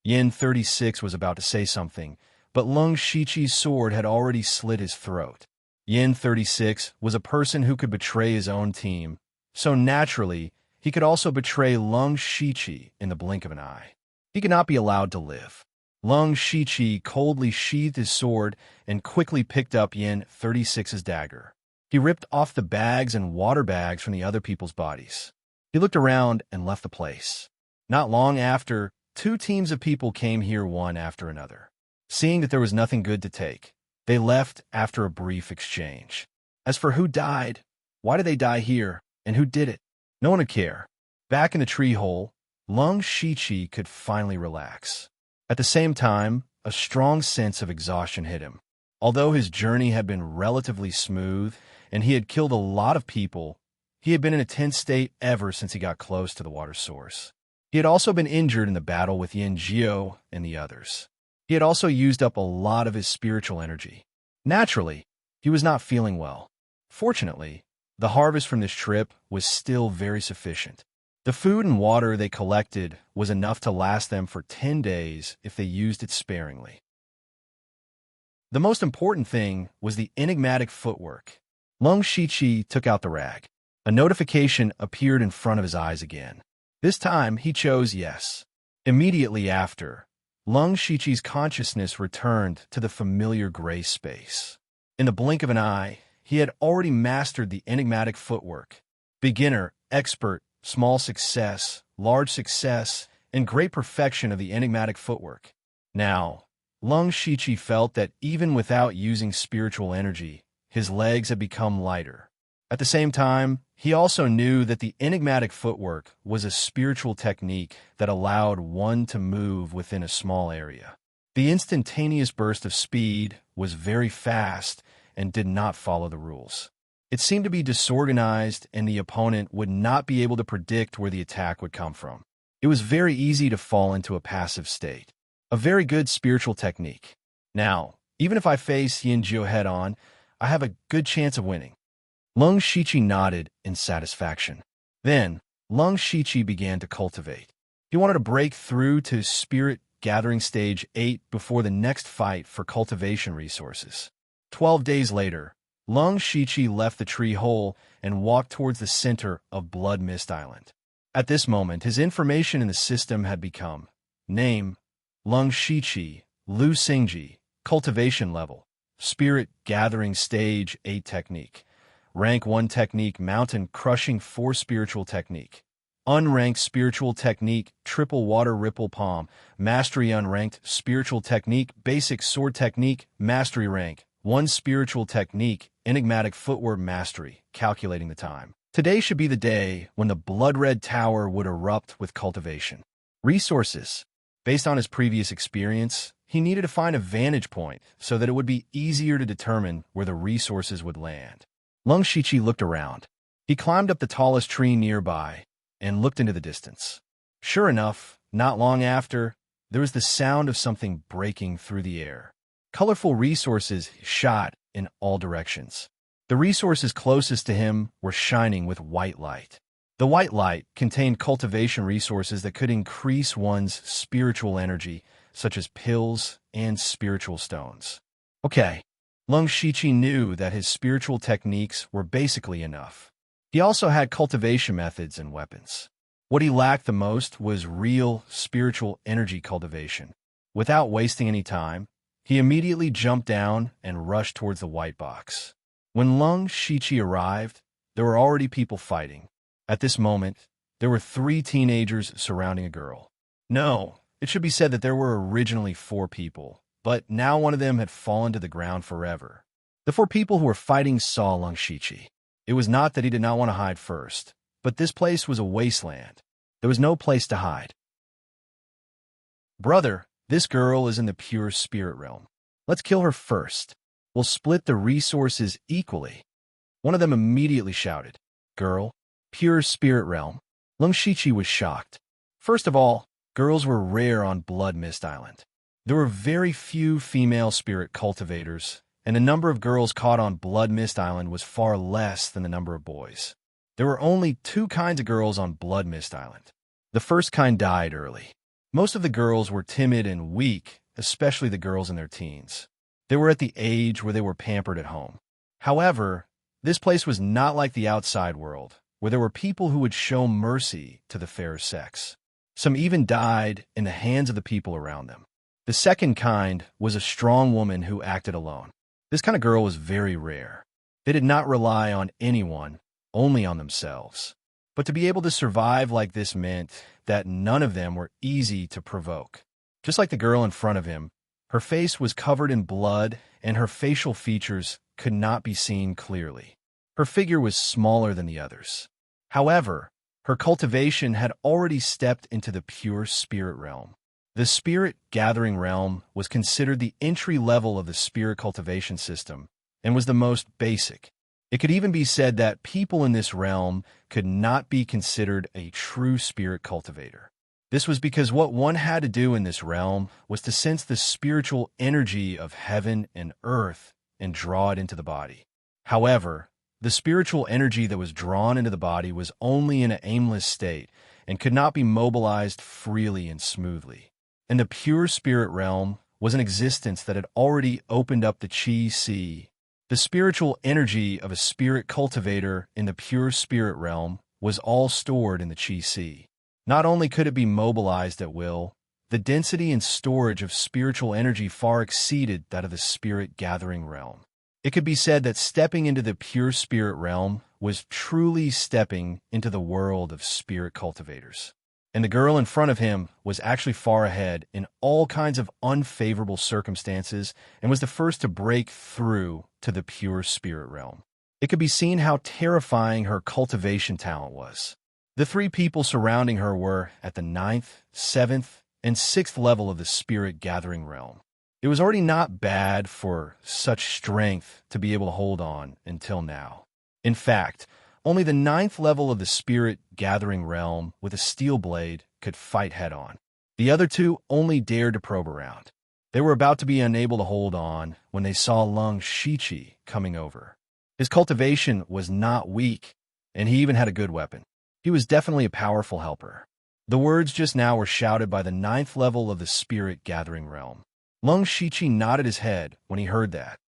Yin 36 was about to say something, but Lung Shichi's sword had already slit his throat. Yin 36 was a person who could betray his own team, so naturally, he could also betray Lung Shichi in the blink of an eye. He could not be allowed to live. Lung Shichi coldly sheathed his sword and quickly picked up Yin 36's dagger. He ripped off the bags and water bags from the other people's bodies. He looked around and left the place. Not long after, 2 teams of people came here one after another. Seeing that there was nothing good to take, they left after a brief exchange. As for who died, why did they die here, and who did it? No one would care. Back in the tree hole, Lung Shichi could finally relax. At the same time, a strong sense of exhaustion hit him. Although his journey had been relatively smooth and he had killed a lot of people, he had been in a tense state ever since he got close to the water source. He had also been injured in the battle with Yin Jiao and the others. He had also used up a lot of his spiritual energy. Naturally, he was not feeling well. Fortunately, the harvest from this trip was still very sufficient. The food and water they collected was enough to last them for 10 days if they used it sparingly. The most important thing was the enigmatic footwork. Lung Shichi took out the rag. A notification appeared in front of his eyes again. This time, he chose yes. Immediately after, Lung Shichi's consciousness returned to the familiar gray space. In the blink of an eye, he had already mastered the enigmatic footwork. Beginner, expert, small success, large success, and great perfection of the enigmatic footwork. Now, Lung Shichi felt that even without using spiritual energy, his legs had become lighter. At the same time, he also knew that the enigmatic footwork was a spiritual technique that allowed one to move within a small area. The instantaneous burst of speed was very fast and did not follow the rules. It seemed to be disorganized, and the opponent would not be able to predict where the attack would come from. It was very easy to fall into a passive state. A very good spiritual technique. Now, even if I face Yin Jiao head-on, I have a good chance of winning. Lung Shichi nodded in satisfaction. Then, Lung Shichi began to cultivate. He wanted to break through to Spirit Gathering Stage 8 before the next fight for cultivation resources. 12 days later, Lung Shichi left the tree hole and walked towards the center of Blood Mist Island. At this moment, his information in the system had become: name, Lung Shichi, Lu Xingji, cultivation level, Spirit Gathering Stage 8 technique, rank 1 technique, Mountain Crushing 4 spiritual technique, unranked spiritual technique, Triple Water Ripple Palm, mastery unranked spiritual technique, basic sword technique, mastery rank 1 spiritual technique, enigmatic footwork mastery, calculating the time. Today should be the day when the Blood Red Tower would erupt with cultivation. Resources. Based on his previous experience, he needed to find a vantage point so that it would be easier to determine where the resources would land. Lung Shichi looked around. He climbed up the tallest tree nearby and looked into the distance. Sure enough, not long after, there was the sound of something breaking through the air. Colorful resources shot in all directions. The resources closest to him were shining with white light. The white light contained cultivation resources that could increase one's spiritual energy, such as pills and spiritual stones. Okay, Lung Shichi knew that his spiritual techniques were basically enough. He also had cultivation methods and weapons. What he lacked the most was real spiritual energy cultivation. Without wasting any time, he immediately jumped down and rushed towards the white box. When Lung Shichi arrived, there were already people fighting. At this moment, there were 3 teenagers surrounding a girl. No, it should be said that there were originally 4 people, but now one of them had fallen to the ground forever. The 4 people who were fighting saw Lung Shichi. It was not that he did not want to hide first, but this place was a wasteland. There was no place to hide. Brother, this girl is in the pure spirit realm. Let's kill her first. We'll split the resources equally. One of them immediately shouted, Girl, pure spirit realm. Lung Shichi was shocked. First of all, girls were rare on Blood Mist Island. There were very few female spirit cultivators, and the number of girls caught on Blood Mist Island was far less than the number of boys. There were only 2 kinds of girls on Blood Mist Island. The first kind died early. Most of the girls were timid and weak, especially the girls in their teens. They were at the age where they were pampered at home. However, this place was not like the outside world, where there were people who would show mercy to the fairer sex. Some even died in the hands of the people around them. The second kind was a strong woman who acted alone. This kind of girl was very rare. They did not rely on anyone, only on themselves. But to be able to survive like this meant that none of them were easy to provoke. Just like the girl in front of him, her face was covered in blood and her facial features could not be seen clearly. Her figure was smaller than the others. However, her cultivation had already stepped into the pure spirit realm. The spirit gathering realm was considered the entry level of the spirit cultivation system and was the most basic. It could even be said that people in this realm could not be considered a true spirit cultivator. This was because what one had to do in this realm was to sense the spiritual energy of heaven and earth and draw it into the body. However, the spiritual energy that was drawn into the body was only in an aimless state and could not be mobilized freely and smoothly. And the pure spirit realm was an existence that had already opened up the Qi Sea. The spiritual energy of a spirit cultivator in the pure spirit realm was all stored in the Qi Sea. Not only could it be mobilized at will, the density and storage of spiritual energy far exceeded that of the spirit gathering realm. It could be said that stepping into the pure spirit realm was truly stepping into the world of spirit cultivators. And the girl in front of him was actually far ahead in all kinds of unfavorable circumstances and was the first to break through to the pure spirit realm. It could be seen how terrifying her cultivation talent was. The 3 people surrounding her were at the 9th, 7th, and 6th level of the spirit gathering realm. It was already not bad for such strength to be able to hold on until now. In fact, only the 9th level of the spirit gathering realm with a steel blade could fight head-on. The other 2 only dared to probe around. They were about to be unable to hold on when they saw Lung Shichi coming over. His cultivation was not weak, and he even had a good weapon. He was definitely a powerful helper. The words just now were shouted by the ninth level of the spirit gathering realm. Lung Shiqi nodded his head when he heard that.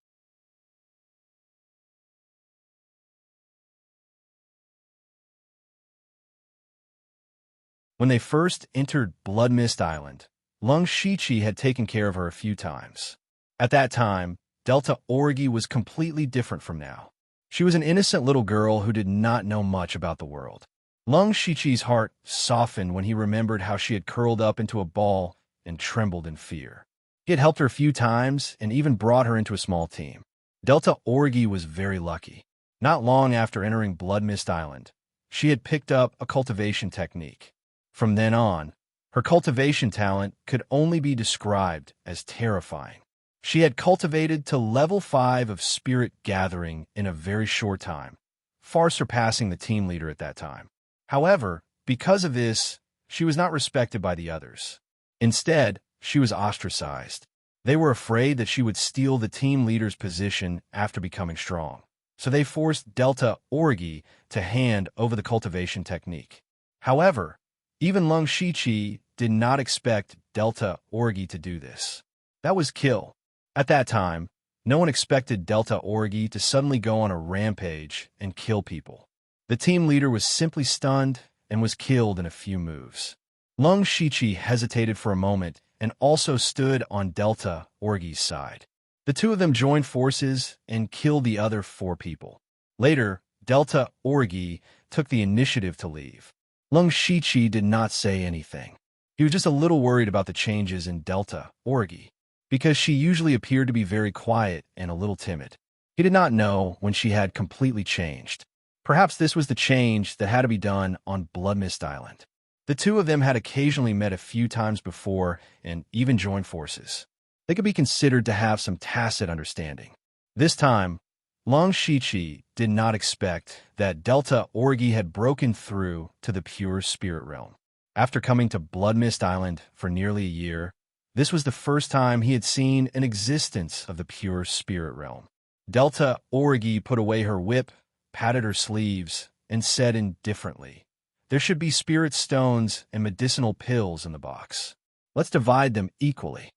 When they first entered Blood Mist Island, Lung Shiqi had taken care of her a few times. At that time, Delta Orgi was completely different from now. She was an innocent little girl who did not know much about the world. Lung Shiqi's heart softened when he remembered how she had curled up into a ball and trembled in fear. He had helped her a few times and even brought her into a small team. Delta Orgi was very lucky. Not long after entering Blood Mist Island, she had picked up a cultivation technique. From then on, her cultivation talent could only be described as terrifying. She had cultivated to level 5 of spirit gathering in a very short time, far surpassing the team leader at that time. However, because of this, she was not respected by the others. Instead, she was ostracized. They were afraid that she would steal the team leader's position after becoming strong, so they forced Delta Orgi to hand over the cultivation technique. However, even Lung Shiqi did not expect Delta Orgi to do this. That was kill. At that time, no one expected Delta Orgi to suddenly go on a rampage and kill people. The team leader was simply stunned and was killed in a few moves. Lung Shiqi hesitated for a moment and also stood on Delta Orgi's side. The two of them joined forces and killed the other 4 people. Later, Delta Orgi took the initiative to leave. Lung Shiqi did not say anything. He was just a little worried about the changes in Delta Orgi, because she usually appeared to be very quiet and a little timid. He did not know when she had completely changed. Perhaps this was the change that had to be done on Blood Mist Island. The two of them had occasionally met a few times before and even joined forces. They could be considered to have some tacit understanding. This time, Lung Shiqi did not expect that Delta Orgi had broken through to the pure spirit realm. After coming to Blood Mist Island for nearly a year, this was the first time he had seen an existence of the pure spirit realm. Delta Orgi put away her whip, patted her sleeves, and said indifferently, "There should be spirit stones and medicinal pills in the box. Let's divide them equally."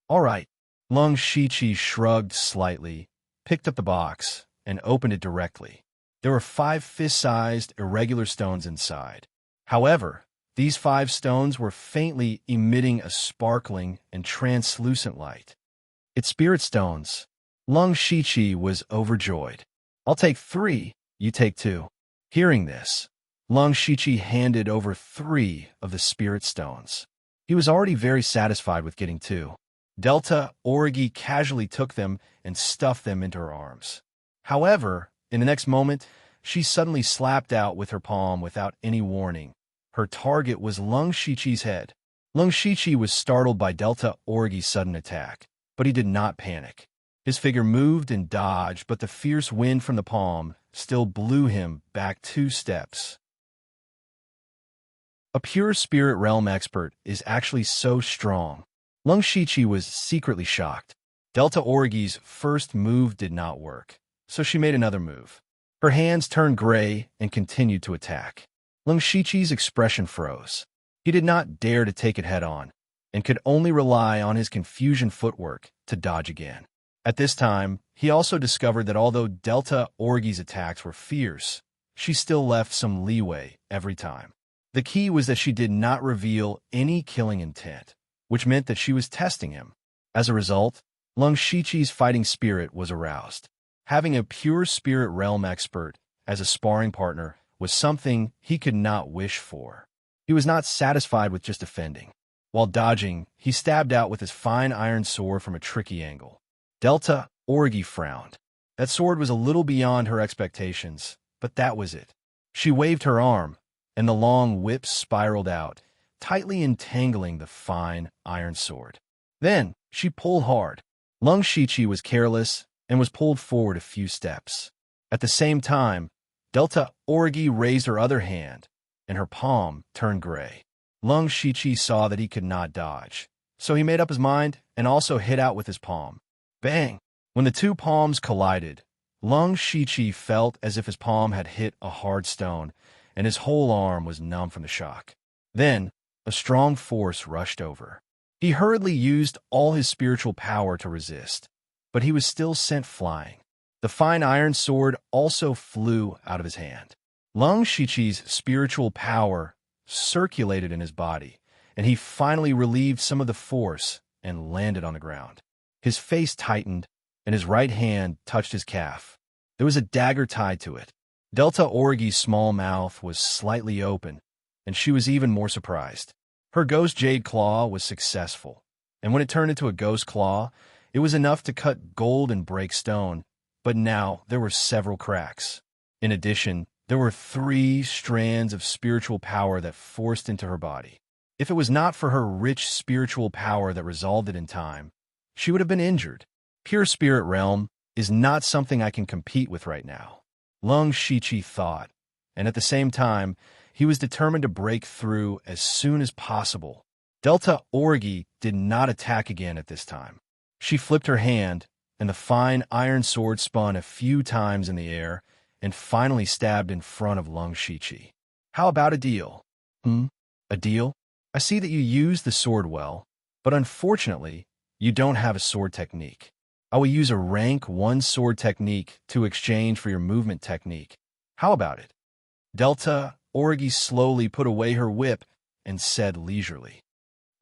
"All right." Lung Shiqi shrugged slightly, picked up the box, and opened it directly. There were 5 fist-sized, irregular stones inside. However, these 5 stones were faintly emitting a sparkling and translucent light. "It's spirit stones." Lung Shiqi was overjoyed. "I'll take 3, you take 2. Hearing this, Lung Shiqi handed over 3 of the spirit stones. He was already very satisfied with getting 2. Delta Orgi casually took them and stuffed them into her arms. However, in the next moment, she suddenly slapped out with her palm without any warning. Her target was Lung Shiqi's head. Lung Shiqi was startled by Delta Orgi's sudden attack, but he did not panic. His figure moved and dodged, but the fierce wind from the palm still blew him back 2 steps. A pure spirit realm expert is actually so strong. Lung Shiqi was secretly shocked. Delta Orgi's first move did not work, so she made another move. Her hands turned gray and continued to attack. Lung Shiqi's expression froze. He did not dare to take it head-on, and could only rely on his confusion footwork to dodge again. At this time, he also discovered that although Delta Orgi's attacks were fierce, she still left some leeway every time. The key was that she did not reveal any killing intent, which meant that she was testing him. As a result, Lung Shiqi's fighting spirit was aroused. Having a pure spirit realm expert as a sparring partner was something he could not wish for. He was not satisfied with just defending. While dodging, he stabbed out with his fine iron sword from a tricky angle. Delta Orgi frowned. That sword was a little beyond her expectations, but that was it. She waved her arm, and the long whip spiraled out, tightly entangling the fine iron sword. Then she pulled hard. Lung Shiqi was careless and was pulled forward a few steps. At the same time, Delta Orgi raised her other hand, and her palm turned gray. Lung Shiqi saw that he could not dodge, so he made up his mind and also hit out with his palm. Bang! When the 2 palms collided, Lung Shiqi felt as if his palm had hit a hard stone, and his whole arm was numb from the shock. Then, a strong force rushed over. He hurriedly used all his spiritual power to resist, but he was still sent flying. The fine iron sword also flew out of his hand. Lung Shiqi's spiritual power circulated in his body, and he finally relieved some of the force and landed on the ground. His face tightened, and his right hand touched his calf. There was a dagger tied to it. Delta Orgy's small mouth was slightly open, and she was even more surprised. Her ghost jade claw was successful, and when it turned into a ghost claw, it was enough to cut gold and break stone, but now there were several cracks. In addition, there were 3 strands of spiritual power that forced into her body. If it was not for her rich spiritual power that resolved it in time, she would have been injured. Pure spirit realm is not something I can compete with right now, Lung Shiqi thought, and at the same time, he was determined to break through as soon as possible. Delta Orgy did not attack again at this time. She flipped her hand, and the fine iron sword spun a few times in the air and finally stabbed in front of Lung Shiqi. How about a deal? A deal? I see that you use the sword well, but unfortunately, you don't have a sword technique. I will use a rank 1 sword technique to exchange for your movement technique. How about it? Delta Orgy slowly put away her whip and said leisurely.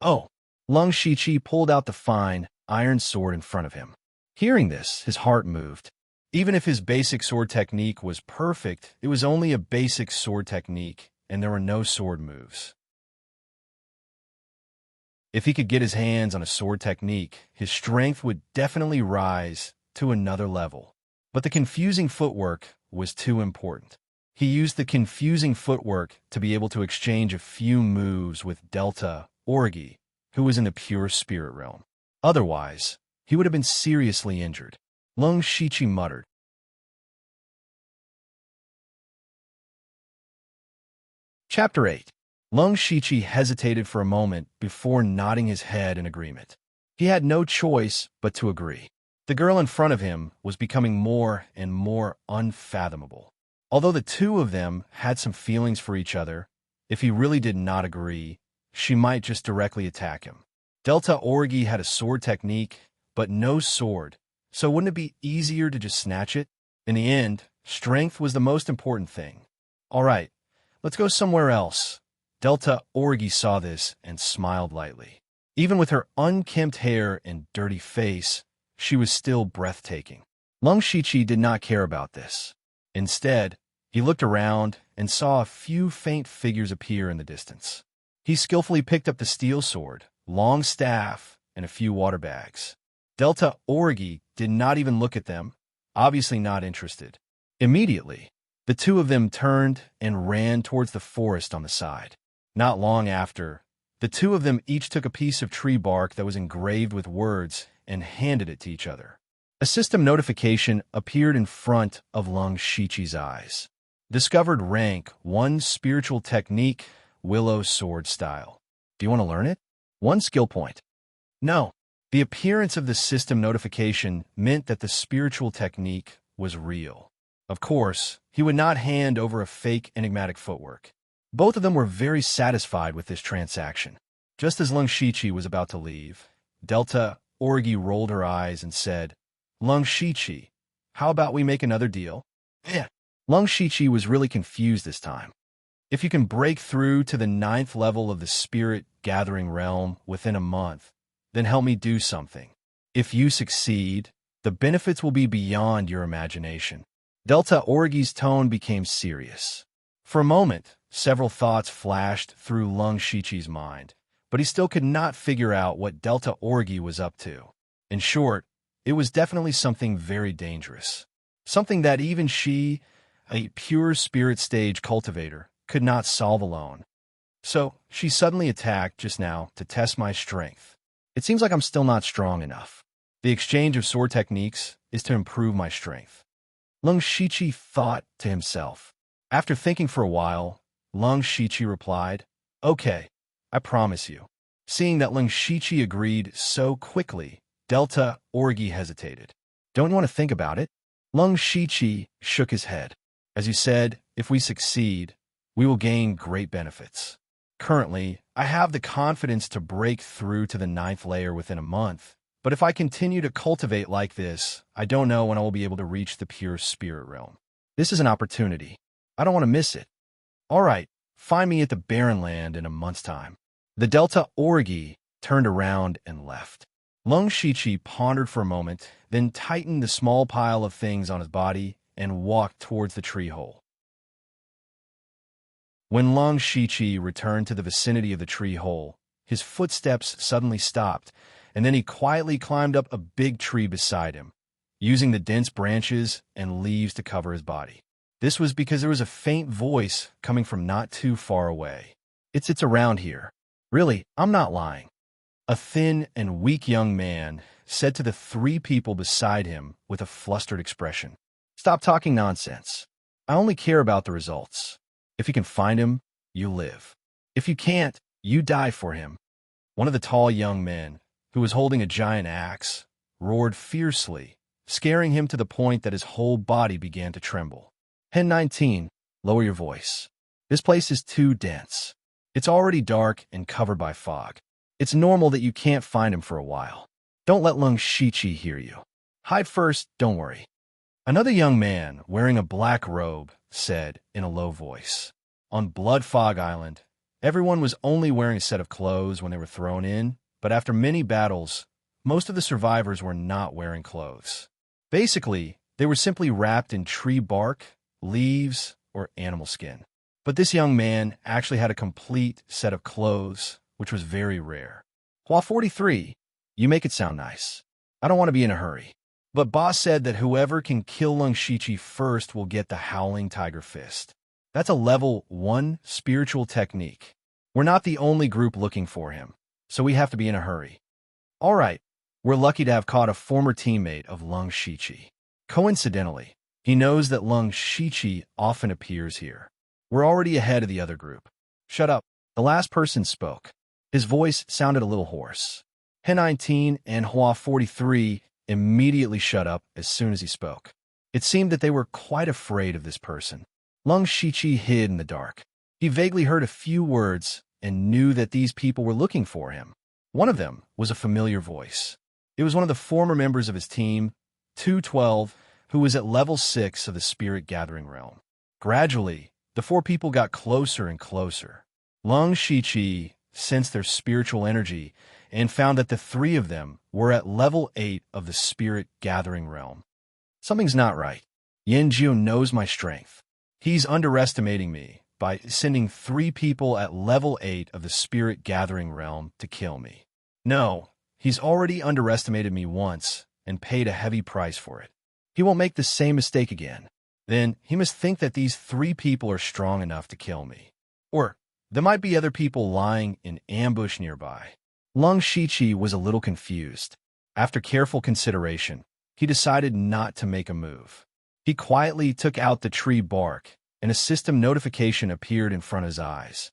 Oh, Lung Shiqi pulled out the fine iron sword in front of him. Hearing this, his heart moved. Even if his basic sword technique was perfect, it was only a basic sword technique, and there were no sword moves. If he could get his hands on a sword technique, his strength would definitely rise to another level. But the confusing footwork was too important. He used the confusing footwork to be able to exchange a few moves with Delta Orgy, who was in the pure spirit realm. Otherwise, he would have been seriously injured. Lung Shiqi muttered. Chapter 8. Lung Shiqi hesitated for a moment before nodding his head in agreement. He had no choice but to agree. The girl in front of him was becoming more and more unfathomable. Although the 2 of them had some feelings for each other, if he really did not agree, she might just directly attack him. Delta Orgy had a sword technique, but no sword, so wouldn't it be easier to just snatch it? In the end, strength was the most important thing. All right, let's go somewhere else. Delta Orgy saw this and smiled lightly. Even with her unkempt hair and dirty face, she was still breathtaking. Lung Shiqi did not care about this. Instead, he looked around and saw a few faint figures appear in the distance. He skillfully picked up the steel sword, long staff, and a few water bags. Delta Orgy did not even look at them, obviously not interested. Immediately, the 2 of them turned and ran towards the forest on the side. Not long after, the 2 of them each took a piece of tree bark that was engraved with words and handed it to each other. A system notification appeared in front of Lung Shiqi's eyes. Discovered rank 1 spiritual technique, Willow Sword Style. Do you want to learn it? 1 skill point. No. The appearance of the system notification meant that the spiritual technique was real. Of course, he would not hand over a fake enigmatic footwork. Both of them were very satisfied with this transaction. Just as Lung Shiqi was about to leave, Delta Orgy rolled her eyes and said, Lung Shiqi, how about we make another deal? Lung Shiqi was really confused this time. If you can break through to the 9th level of the spirit gathering realm within a month, then help me do something. If you succeed, the benefits will be beyond your imagination. Delta Orgy's tone became serious. For a moment, several thoughts flashed through Lung Shiqi's mind, but he still could not figure out what Delta Orgy was up to. In short, it was definitely something very dangerous. Something that even she, a pure spirit stage cultivator, could not solve alone. So, she suddenly attacked just now to test my strength. It seems like I'm still not strong enough. The exchange of sword techniques is to improve my strength. Lung Shiqi thought to himself. After thinking for a while, Lung Shiqi replied, Okay, I promise you. Seeing that Lung Shiqi agreed so quickly, Delta Orgy hesitated. Don't you want to think about it? Lung Shiqi shook his head. As you said, if we succeed, we will gain great benefits. Currently, I have the confidence to break through to the 9th layer within a month, but if I continue to cultivate like this, I don't know when I will be able to reach the pure spirit realm. This is an opportunity. I don't want to miss it. All right, find me at the Barren Land in a month's time. The Delta Orgi turned around and left. Lung Shichi pondered for a moment, then tightened the small pile of things on his body and walked towards the tree hole. When Lung Shichi returned to the vicinity of the tree hole, his footsteps suddenly stopped, and then he quietly climbed up a big tree beside him, using the dense branches and leaves to cover his body. This was because there was a faint voice coming from not too far away. It's around here. Really, I'm not lying. A thin and weak young man said to the 3 people beside him with a flustered expression. Stop talking nonsense. I only care about the results. If you can find him, you live. If you can't, you die for him. One of the tall young men, who was holding a giant axe, roared fiercely, scaring him to the point that his whole body began to tremble. Hen 19, lower your voice. This place is too dense. It's already dark and covered by fog. It's normal that you can't find him for a while. Don't let Lung Shichi hear you. Hide first, don't worry. Another young man, wearing a black robe, said in a low voice. On Blood Fog Island, everyone was only wearing a set of clothes when they were thrown in, but after many battles, most of the survivors were not wearing clothes. Basically, they were simply wrapped in tree bark, leaves, or animal skin. But this young man actually had a complete set of clothes, which was very rare. Hua 43, you make it sound nice. I don't want to be in a hurry. But Boss said that whoever can kill Lung Shichi first will get the Howling Tiger Fist. That's a level 1 spiritual technique. We're not the only group looking for him, so we have to be in a hurry. All right, we're lucky to have caught a former teammate of Lung Shichi. Coincidentally, he knows that Lung Shichi often appears here. We're already ahead of the other group. Shut up. The last person spoke. His voice sounded a little hoarse. Hen 19 and Hua 43 immediately shut up as soon as he spoke. It seemed that they were quite afraid of this person. Lung Shichi hid in the dark. He vaguely heard a few words and knew that these people were looking for him. One of them was a familiar voice. It was one of the former members of his team, 212, who was at level 6 of the Spirit Gathering Realm. Gradually, the 4 people got closer and closer. Lung Shichi sensed their spiritual energy and found that the 3 of them were at level 8 of the Spirit Gathering Realm. Something's not right. Yanjiu knows my strength. He's underestimating me by sending 3 people at level 8 of the Spirit Gathering Realm to kill me. No, he's already underestimated me once and paid a heavy price for it. He won't make the same mistake again. Then he must think that these 3 people are strong enough to kill me. Or there might be other people lying in ambush nearby. Lung Shichi was a little confused. After careful consideration, he decided not to make a move. He quietly took out the tree bark, and a system notification appeared in front of his eyes.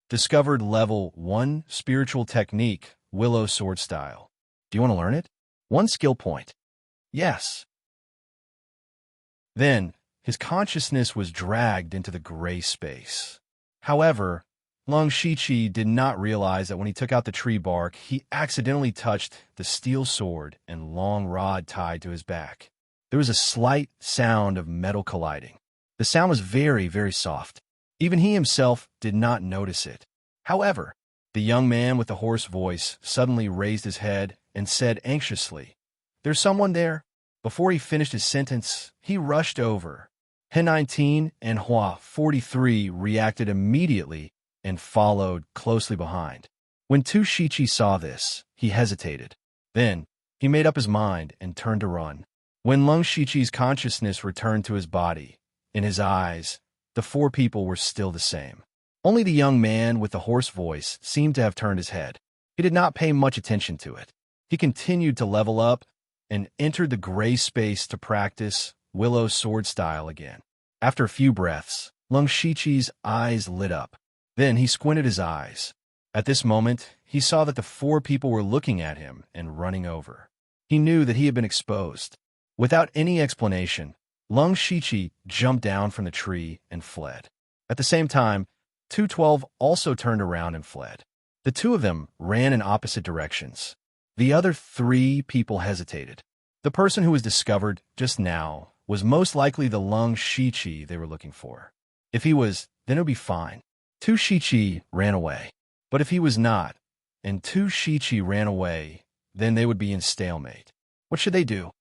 Discovered level 1 spiritual technique, Willow Sword Style. Do you want to learn it? 1 skill point. Yes. Then, his consciousness was dragged into the gray space. However, Lung Shichi did not realize that when he took out the tree bark, he accidentally touched the steel sword and long rod tied to his back. There was a slight sound of metal colliding. The sound was very, very soft. Even he himself did not notice it. However, the young man with the hoarse voice suddenly raised his head and said anxiously, "There's someone there." Before he finished his sentence, he rushed over. Hen 19 and Hua 43 reacted immediately and followed closely behind. When Tu Shichi saw this, he hesitated. Then, he made up his mind and turned to run. When Lung Shichi's consciousness returned to his body, in his eyes, the 4 people were still the same. Only the young man with the hoarse voice seemed to have turned his head. He did not pay much attention to it. He continued to level up and entered the gray space to practice Willow Sword Style again. After a few breaths, Lung Shichi's eyes lit up. Then he squinted his eyes. At this moment, he saw that the 4 people were looking at him and running over. He knew that he had been exposed. Without any explanation, Lung Shichi jumped down from the tree and fled. At the same time, 212 also turned around and fled. The two of them ran in opposite directions. The other three people hesitated. The person who was discovered just now was most likely the Lung Shichi they were looking for. If he was, then it would be fine. 2 Shichi ran away. But if he was not, and 2 Shichi ran away, then they would be in stalemate. What should they do?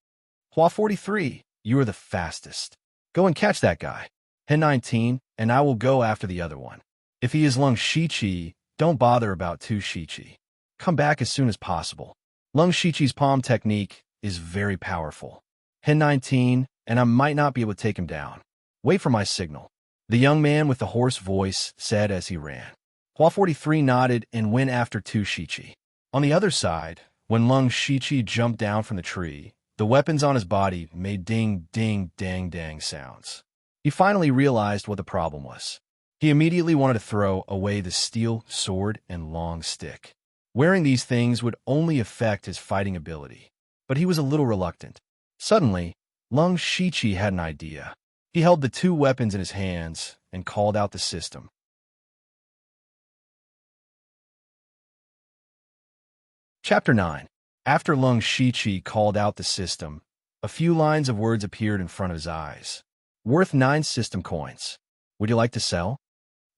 Hua 43, you are the fastest. Go and catch that guy. Hen 19, and I will go after the other one. If he is Lung Shichi, don't bother about 2 Shichi. Come back as soon as possible. Lung Shichi's palm technique is very powerful. Hen 19, and I might not be able to take him down. Wait for my signal. The young man with the hoarse voice said as he ran. Hua 43 nodded and went after 2 Shichi. On the other side, when Lung Shichi jumped down from the tree, the weapons on his body made ding, ding, dang, dang sounds. He finally realized what the problem was. He immediately wanted to throw away the steel sword and long stick. Wearing these things would only affect his fighting ability, but he was a little reluctant. Suddenly, Lung Shichi had an idea. He held the 2 weapons in his hands and called out the system. Chapter 9. After Lung Shichi called out the system, a few lines of words appeared in front of his eyes. Worth 9 system coins. Would you like to sell?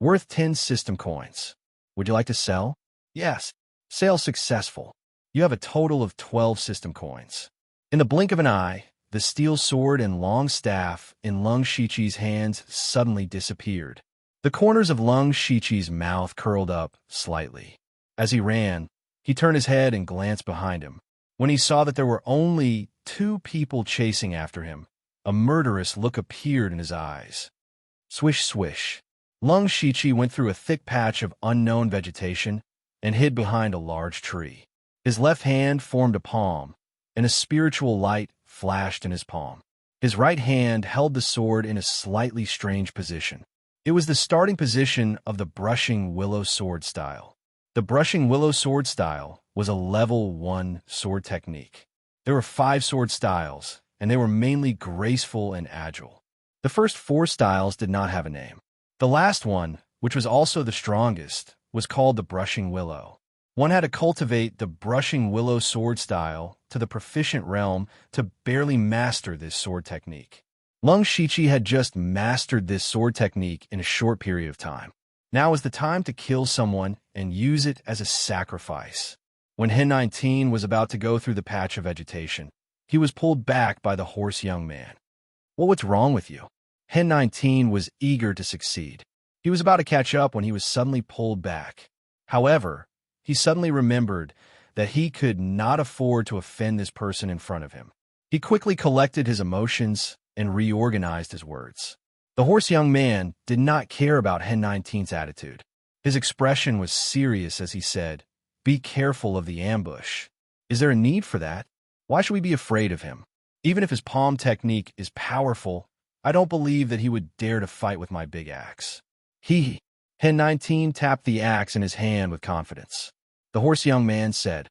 Worth 10 system coins. Would you like to sell? Yes. Sale successful. You have a total of 12 system coins. In the blink of an eye, the steel sword and long staff in Lung Shichi's hands suddenly disappeared. The corners of Lung Shichi's mouth curled up slightly. As he ran, he turned his head and glanced behind him. When he saw that there were only 2 people chasing after him, a murderous look appeared in his eyes. Swish, swish. Lung Shichi went through a thick patch of unknown vegetation and hid behind a large tree. His left hand formed a palm, and a spiritual light flashed in his palm. His right hand held the sword in a slightly strange position. It was the starting position of the brushing willow sword style. The brushing willow sword style was a level 1 sword technique. There were 5 sword styles, and they were mainly graceful and agile. The first 4 styles did not have a name. The last one, which was also the strongest, was called the brushing willow. One had to cultivate the brushing willow sword style to the proficient realm to barely master this sword technique. Lung Shichi had just mastered this sword technique in a short period of time. Now was the time to kill someone and use it as a sacrifice. When Hen 19 was about to go through the patch of vegetation, he was pulled back by the hoarse young man. Well, what's wrong with you? Hen 19 was eager to succeed. He was about to catch up when he was suddenly pulled back. However, he suddenly remembered that he could not afford to offend this person in front of him. He quickly collected his emotions and reorganized his words. The hoarse young man did not care about Hen 19's attitude. His expression was serious as he said, "Be careful of the ambush. Is there a need for that? Why should we be afraid of him? Even if his palm technique is powerful, I don't believe that he would dare to fight with my big axe." Hen 19 tapped the axe in his hand with confidence. The hoarse young man said,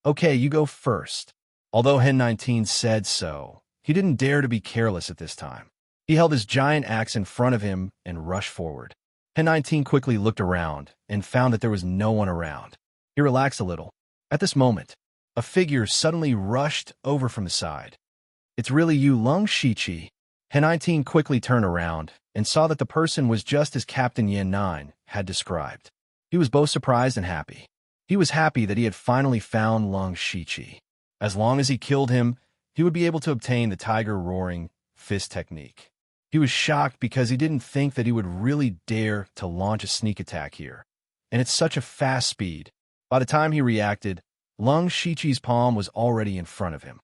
"Okay, you go first." Although Hen 19 said so, he didn't dare to be careless at this time. He held his giant axe in front of him and rushed forward. Hen 19 quickly looked around and found that there was no one around. He relaxed a little. At this moment, a figure suddenly rushed over from the side. "It's really you, Lung Shichi." Hen 19 quickly turned around and saw that the person was just as Captain Yin 9 had described. He was both surprised and happy. He was happy that he had finally found Lung Shichi. As long as he killed him, he would be able to obtain the Tiger Roaring Fist technique. He was shocked because he didn't think that he would really dare to launch a sneak attack here. And at such a fast speed, by the time he reacted, Lung Shichi's palm was already in front of him.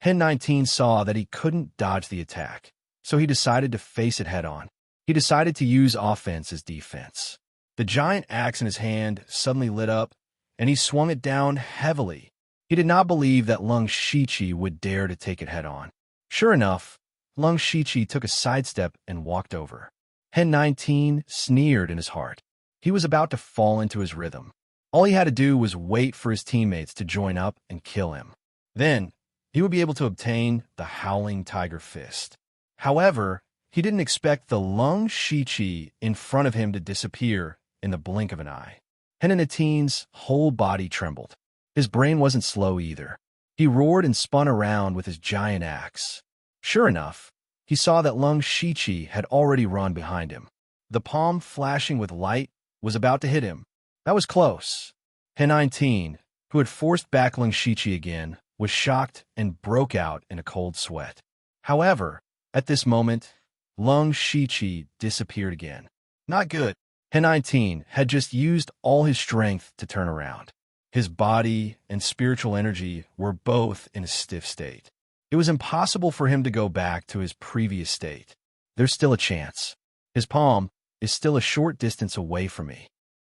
Hen 19 saw that he couldn't dodge the attack, so he decided to face it head-on. He decided to use offense as defense. The giant axe in his hand suddenly lit up, and he swung it down heavily. He did not believe that Lung Shichi would dare to take it head-on. Sure enough, Lung Shichi took a sidestep and walked over. Hen 19 sneered in his heart. He was about to fall into his rhythm. All he had to do was wait for his teammates to join up and kill him. Then, he would be able to obtain the Howling Tiger Fist. However, He didn't expect the Lung Shiqi in front of him to disappear in the blink of an eye. Henanatine's whole body trembled. His brain wasn't slow either. He roared and spun around with his giant axe. Sure enough, he saw that Lung Shiqi had already run behind him. The palm flashing with light was about to hit him. That was close. Henanatine, who had forced back Lung Shiqi again, was shocked and broke out in a cold sweat. However, at this moment, Lung Shiqi disappeared again. Not good. Henanatine had just used all his strength to turn around. His body and spiritual energy were both in a stiff state. It was impossible for him to go back to his previous state. There's still a chance. His palm is still a short distance away from me.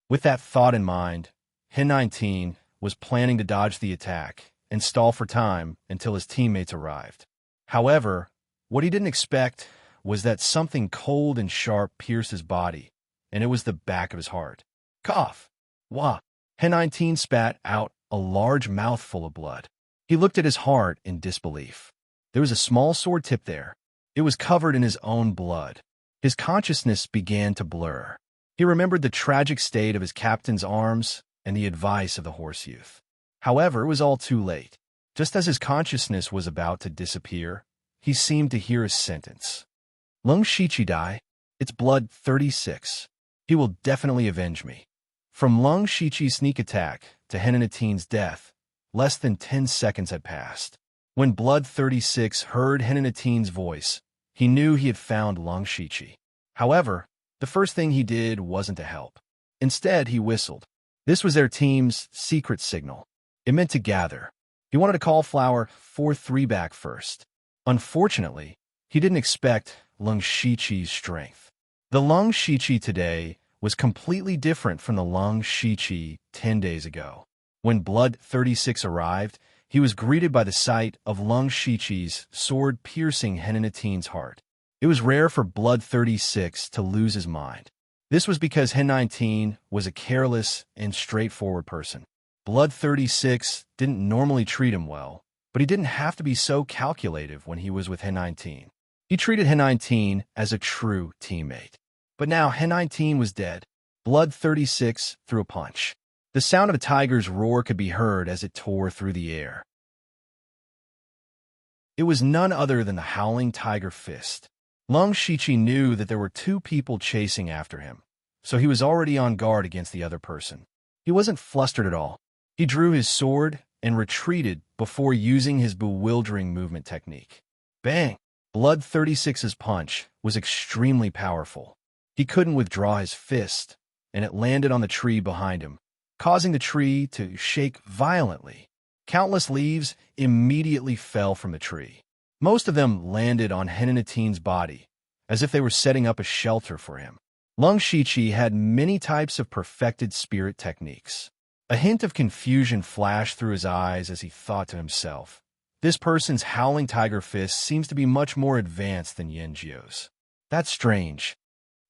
With that thought in mind, Henanatine was planning to dodge the attack and stall for time until his teammates arrived. However, what he didn't expect was that something cold and sharp pierced his body, and it was the back of his heart. Cough! Wah! Henanatine spat out a large mouthful of blood. He looked at his heart in disbelief. There was a small sword tip there. It was covered in his own blood. His consciousness began to blur. He remembered the tragic state of his captain's arms and the advice of the horse youth. However, it was all too late. Just as his consciousness was about to disappear, he seemed to hear a sentence. Lung Shiqi die. It's blood 36. He will definitely avenge me. From Lung Shiqi's sneak attack to Henanatine's death, less than 10 seconds had passed. When Blood 36 heard Henanatine's voice, he knew he had found Lung Shiqi. However, the first thing he did wasn't to help. Instead, he whistled. This was their team's secret signal. It meant to gather. He wanted to call Flower 4-3 back first. Unfortunately, he didn't expect Lung Shiqi's strength. The Lung Shiqi today was completely different from the Lung Shiqi 10 days ago. When Blood 36 arrived, he was greeted by the sight of Lung Shiqi's sword piercing Henanatine's heart. It was rare for Blood 36 to lose his mind. This was because Henanatine was a careless and straightforward person. Blood 36 didn't normally treat him well, but he didn't have to be so calculative when he was with Henanatine. He treated Henanatine as a true teammate. But now Henanatine was dead. Blood 36 threw a punch. The sound of a tiger's roar could be heard as it tore through the air. It was none other than the howling tiger fist. Lung Shiqi knew that there were two people chasing after him, so he was already on guard against the other person. He wasn't flustered at all. He drew his sword and retreated before using his bewildering movement technique. Bang! Blood 36's punch was extremely powerful. He couldn't withdraw his fist, and it landed on the tree behind him, causing the tree to shake violently. Countless leaves immediately fell from the tree. Most of them landed on Henanatine's body, as if they were setting up a shelter for him. Lung Shiqi had many types of perfected spirit techniques. A hint of confusion flashed through his eyes as he thought to himself, this person's howling tiger fist seems to be much more advanced than Yanjio's. That's strange.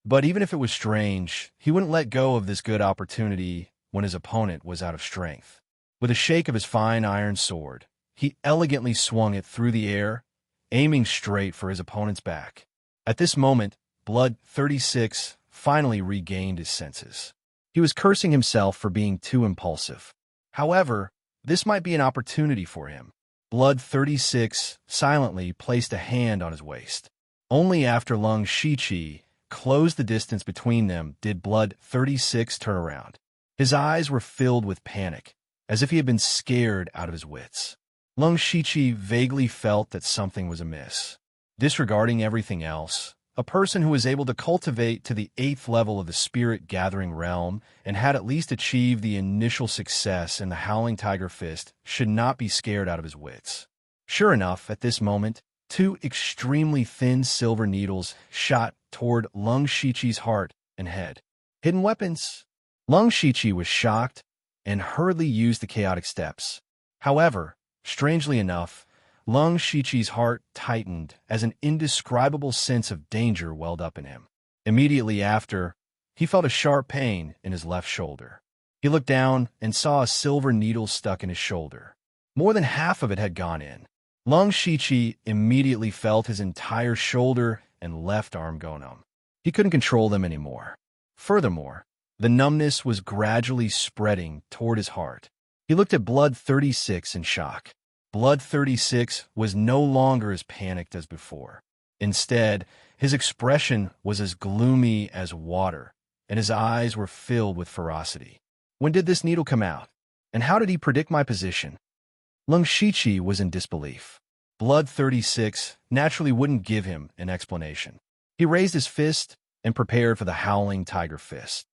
But even if it was strange, he wouldn't let go of this good opportunity when his opponent was out of strength. With a shake of his fine iron sword, he elegantly swung it through the air, aiming straight for his opponent's back. At this moment, Blood 36 finally regained his senses. He was cursing himself for being too impulsive. However, this might be an opportunity for him. Blood 36 silently placed a hand on his waist. Only after Lung Shiqi closed the distance between them did Blood 36 turn around. His eyes were filled with panic, as if he had been scared out of his wits. Lung Shiqi vaguely felt that something was amiss. Disregarding everything else, a person who was able to cultivate to the 8th level of the spirit-gathering realm and had at least achieved the initial success in the Howling Tiger Fist should not be scared out of his wits. Sure enough, at this moment, two extremely thin silver needles shot toward Lung Shiqi's heart and head. Hidden weapons! Lung Shiqi was shocked and hurriedly used the chaotic steps. However, strangely enough, Lung Shiqi's heart tightened as an indescribable sense of danger welled up in him. Immediately after, he felt a sharp pain in his left shoulder. He looked down and saw a silver needle stuck in his shoulder. More than half of it had gone in. Lung Shiqi immediately felt his entire shoulder and left arm go numb. He couldn't control them anymore. Furthermore, the numbness was gradually spreading toward his heart. He looked at Blood 36 in shock. Blood 36 was no longer as panicked as before. Instead, his expression was as gloomy as water, and his eyes were filled with ferocity. When did this needle come out? And how did he predict my position? Lung Shiqi was in disbelief. Blood 36 naturally wouldn't give him an explanation. He raised his fist and prepared for the howling tiger fist.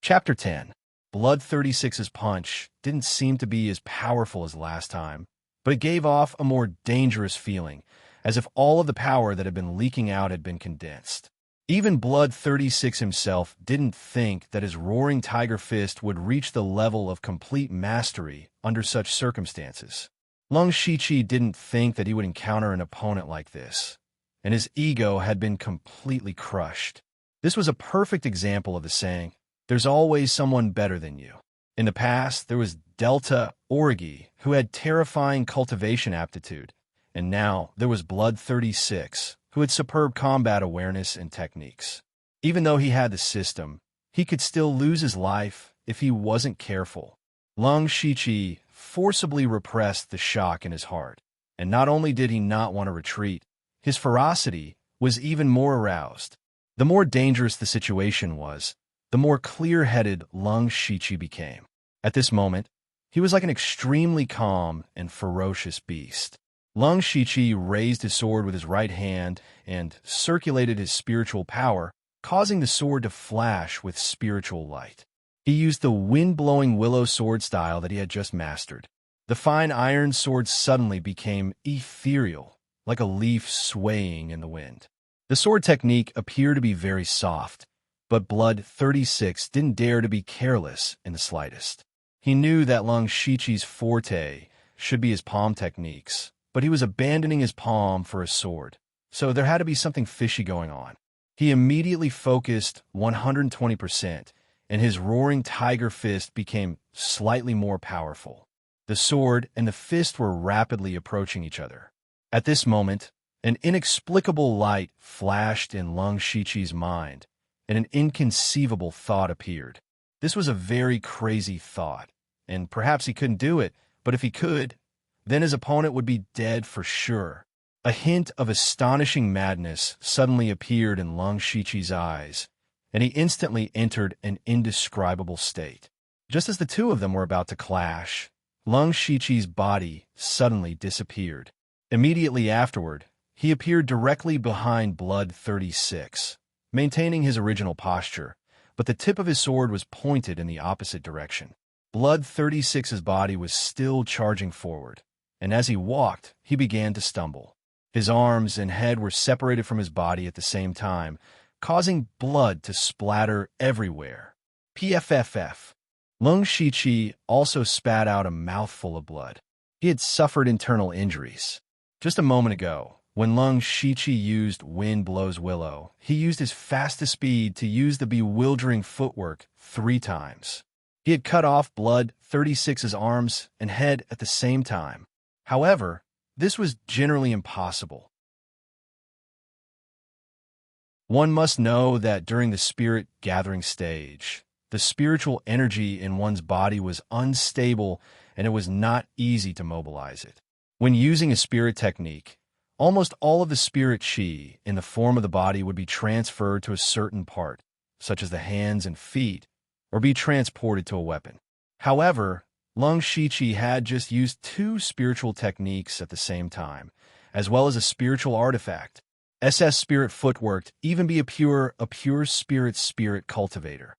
Chapter 10. Blood 36's punch didn't seem to be as powerful as last time, but it gave off a more dangerous feeling, as if all of the power that had been leaking out had been condensed. Even Blood 36 himself didn't think that his roaring tiger fist would reach the level of complete mastery under such circumstances. Lung Shiqi didn't think that he would encounter an opponent like this, and his ego had been completely crushed. This was a perfect example of the saying, "There's always someone better than you." In the past, there was Delta Origi, who had terrifying cultivation aptitude, and now there was Blood 36, who had superb combat awareness and techniques. Even though he had the system, he could still lose his life if he wasn't careful. Lung Shiqi forcibly repressed the shock in his heart, and not only did he not want to retreat, his ferocity was even more aroused. The more dangerous the situation was, the more clear-headed Lung Shiqi became. At this moment, he was like an extremely calm and ferocious beast. Lung Shiqi raised his sword with his right hand and circulated his spiritual power, causing the sword to flash with spiritual light. He used the wind-blowing willow sword style that he had just mastered. The fine iron sword suddenly became ethereal, like a leaf swaying in the wind. The sword technique appeared to be very soft, but Blood 36 didn't dare to be careless in the slightest. He knew that Lung Shiqi's forte should be his palm techniques, but he was abandoning his palm for a sword, so there had to be something fishy going on. He immediately focused 120%, and his roaring tiger fist became slightly more powerful. The sword and the fist were rapidly approaching each other. At this moment, an inexplicable light flashed in Lung Shiqi's mind, and an inconceivable thought appeared. This was a very crazy thought, and perhaps he couldn't do it, but if he could, then his opponent would be dead for sure. A hint of astonishing madness suddenly appeared in Lung Shiqi's eyes, and he instantly entered an indescribable state. Just as the two of them were about to clash, Lung Shiqi's body suddenly disappeared. Immediately afterward, he appeared directly behind Blood 36, maintaining his original posture, but the tip of his sword was pointed in the opposite direction. Blood 36's body was still charging forward, and as he walked, he began to stumble. His arms and head were separated from his body at the same time, causing blood to splatter everywhere. PFFF. Lung Shiqi also spat out a mouthful of blood. He had suffered internal injuries. Just a moment ago, when Lung Shiqi used Wind Blows Willow, he used his fastest speed to use the bewildering footwork 3 times. He had cut off Blood 36's arms and head at the same time. However, this was generally impossible. One must know that during the spirit gathering stage, the spiritual energy in one's body was unstable and it was not easy to mobilize it. When using a spirit technique, almost all of the spirit chi in the form of the body would be transferred to a certain part, such as the hands and feet, or be transported to a weapon. However, Lung Shiqi had just used 2 spiritual techniques at the same time, as well as a spiritual artifact. SS Spirit Footwork even be a pure spirit cultivator.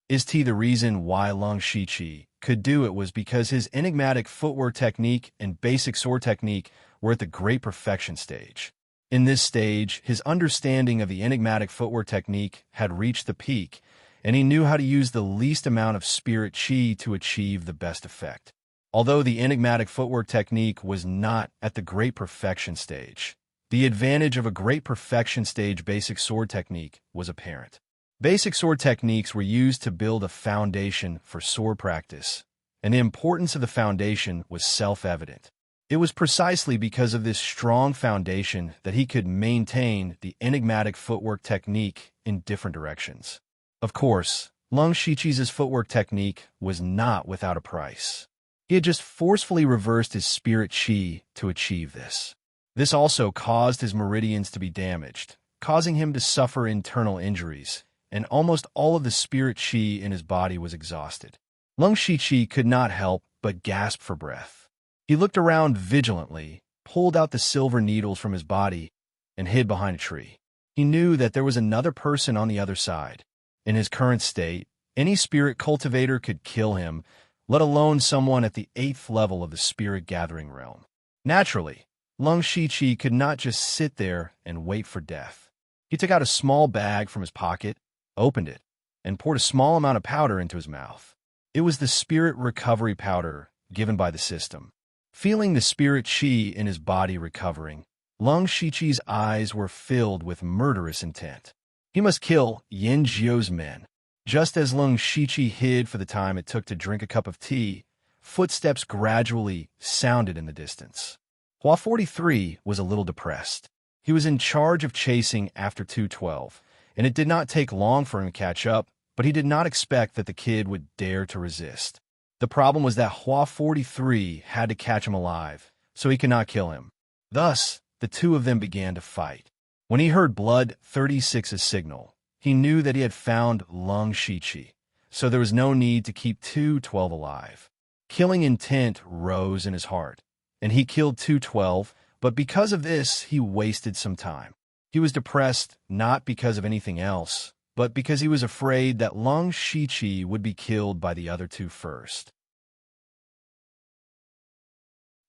Is the reason why Lung Shiqi could do it was because his enigmatic footwork technique and basic sword technique were at the great perfection stage. In this stage, his understanding of the enigmatic footwork technique had reached the peak, and he knew how to use the least amount of spirit chi to achieve the best effect. Although the enigmatic footwork technique was not at the great perfection stage, the advantage of a great perfection stage basic sword technique was apparent. Basic sword techniques were used to build a foundation for sword practice, and the importance of the foundation was self-evident. It was precisely because of this strong foundation that he could maintain the enigmatic footwork technique in different directions. Of course, Lung Shiqi's footwork technique was not without a price. He had just forcefully reversed his spirit chi to achieve this. This also caused his meridians to be damaged, causing him to suffer internal injuries, and almost all of the spirit chi in his body was exhausted. Lung Shiqi could not help but gasp for breath. He looked around vigilantly, pulled out the silver needles from his body, and hid behind a tree. He knew that there was another person on the other side. In his current state, any spirit cultivator could kill him, let alone someone at the 8th level of the spirit gathering realm. Naturally, Lung Shiqi could not just sit there and wait for death. He took out a small bag from his pocket, opened it, and poured a small amount of powder into his mouth. It was the spirit recovery powder given by the system. Feeling the spirit chi in his body recovering, Lung Shiqi's eyes were filled with murderous intent. He must kill Yin Jiu's men. Just as Lung Shiqi hid for the time it took to drink a cup of tea, footsteps gradually sounded in the distance. Hua 43 was a little depressed. He was in charge of chasing after 212, and it did not take long for him to catch up, but he did not expect that the kid would dare to resist. The problem was that Hua 43 had to catch him alive, so he could not kill him. Thus, the two of them began to fight. When he heard Blood 36's signal, he knew that he had found Lung Shiqi, so there was no need to keep 212 alive. Killing intent rose in his heart, and he killed 212, but because of this, he wasted some time. He was depressed not because of anything else, but because he was afraid that Lung Shiqi would be killed by the other two first.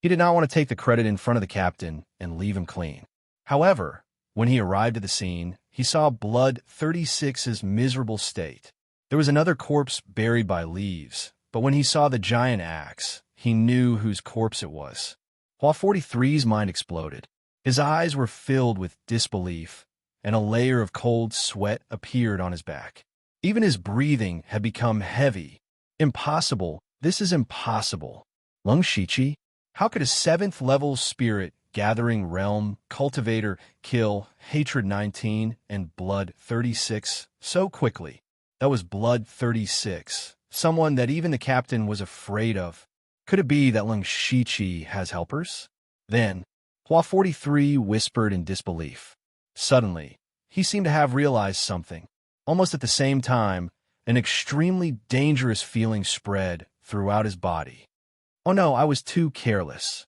He did not want to take the credit in front of the captain and leave him clean. However, when he arrived at the scene, he saw Blood 36's miserable state. There was another corpse buried by leaves, but when he saw the giant axe, he knew whose corpse it was. Hua 43's mind exploded. His eyes were filled with disbelief, and a layer of cold sweat appeared on his back. Even his breathing had become heavy. Impossible. This is impossible. Lung Shiqi? How could a 7th-level spirit gathering realm cultivator kill Hatred 19 and Blood 36 so quickly? That was Blood 36, someone that even the captain was afraid of. Could it be that Lung Shiqi has helpers? Then, Hua 43 whispered in disbelief. Suddenly, he seemed to have realized something. Almost at the same time, an extremely dangerous feeling spread throughout his body. Oh no, I was too careless.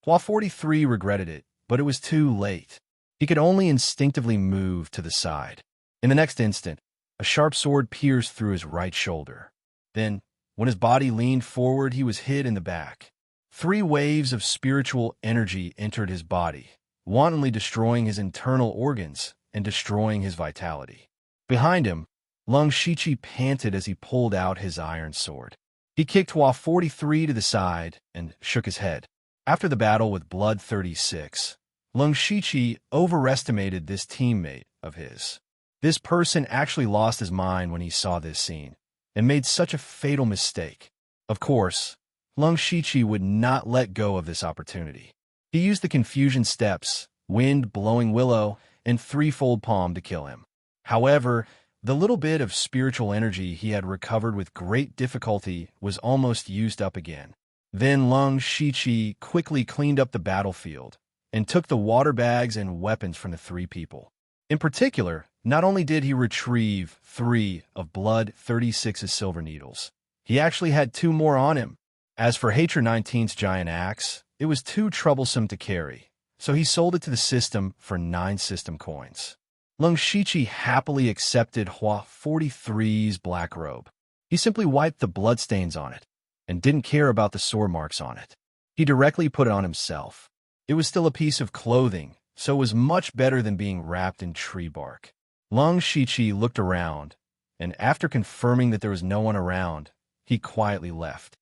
Hua 43 regretted it, but it was too late. He could only instinctively move to the side. In the next instant, a sharp sword pierced through his right shoulder. Then, when his body leaned forward, he was hit in the back. 3 waves of spiritual energy entered his body, wantonly destroying his internal organs and destroying his vitality. Behind him, Lung Shiqi panted as he pulled out his iron sword. He kicked Hua 43 to the side and shook his head. After the battle with Blood 36, Lung Shiqi overestimated this teammate of his. This person actually lost his mind when he saw this scene, and made such a fatal mistake. Of course, Lung Shiqi would not let go of this opportunity. He used the confusion steps, wind, blowing willow, and threefold palm to kill him. However, the little bit of spiritual energy he had recovered with great difficulty was almost used up again. Then Lung Shiqi quickly cleaned up the battlefield and took the water bags and weapons from the 3 people. In particular, not only did he retrieve 3 of Blood 36's silver needles, he actually had 2 more on him. As for Hatred 19's giant axe, it was too troublesome to carry, so he sold it to the system for 9 system coins. Lung Shiqi happily accepted Hua 43's black robe. He simply wiped the bloodstains on it, and didn't care about the sore marks on it. He directly put it on himself. It was still a piece of clothing, so it was much better than being wrapped in tree bark. Lung Shiqi looked around, and after confirming that there was no one around, he quietly left.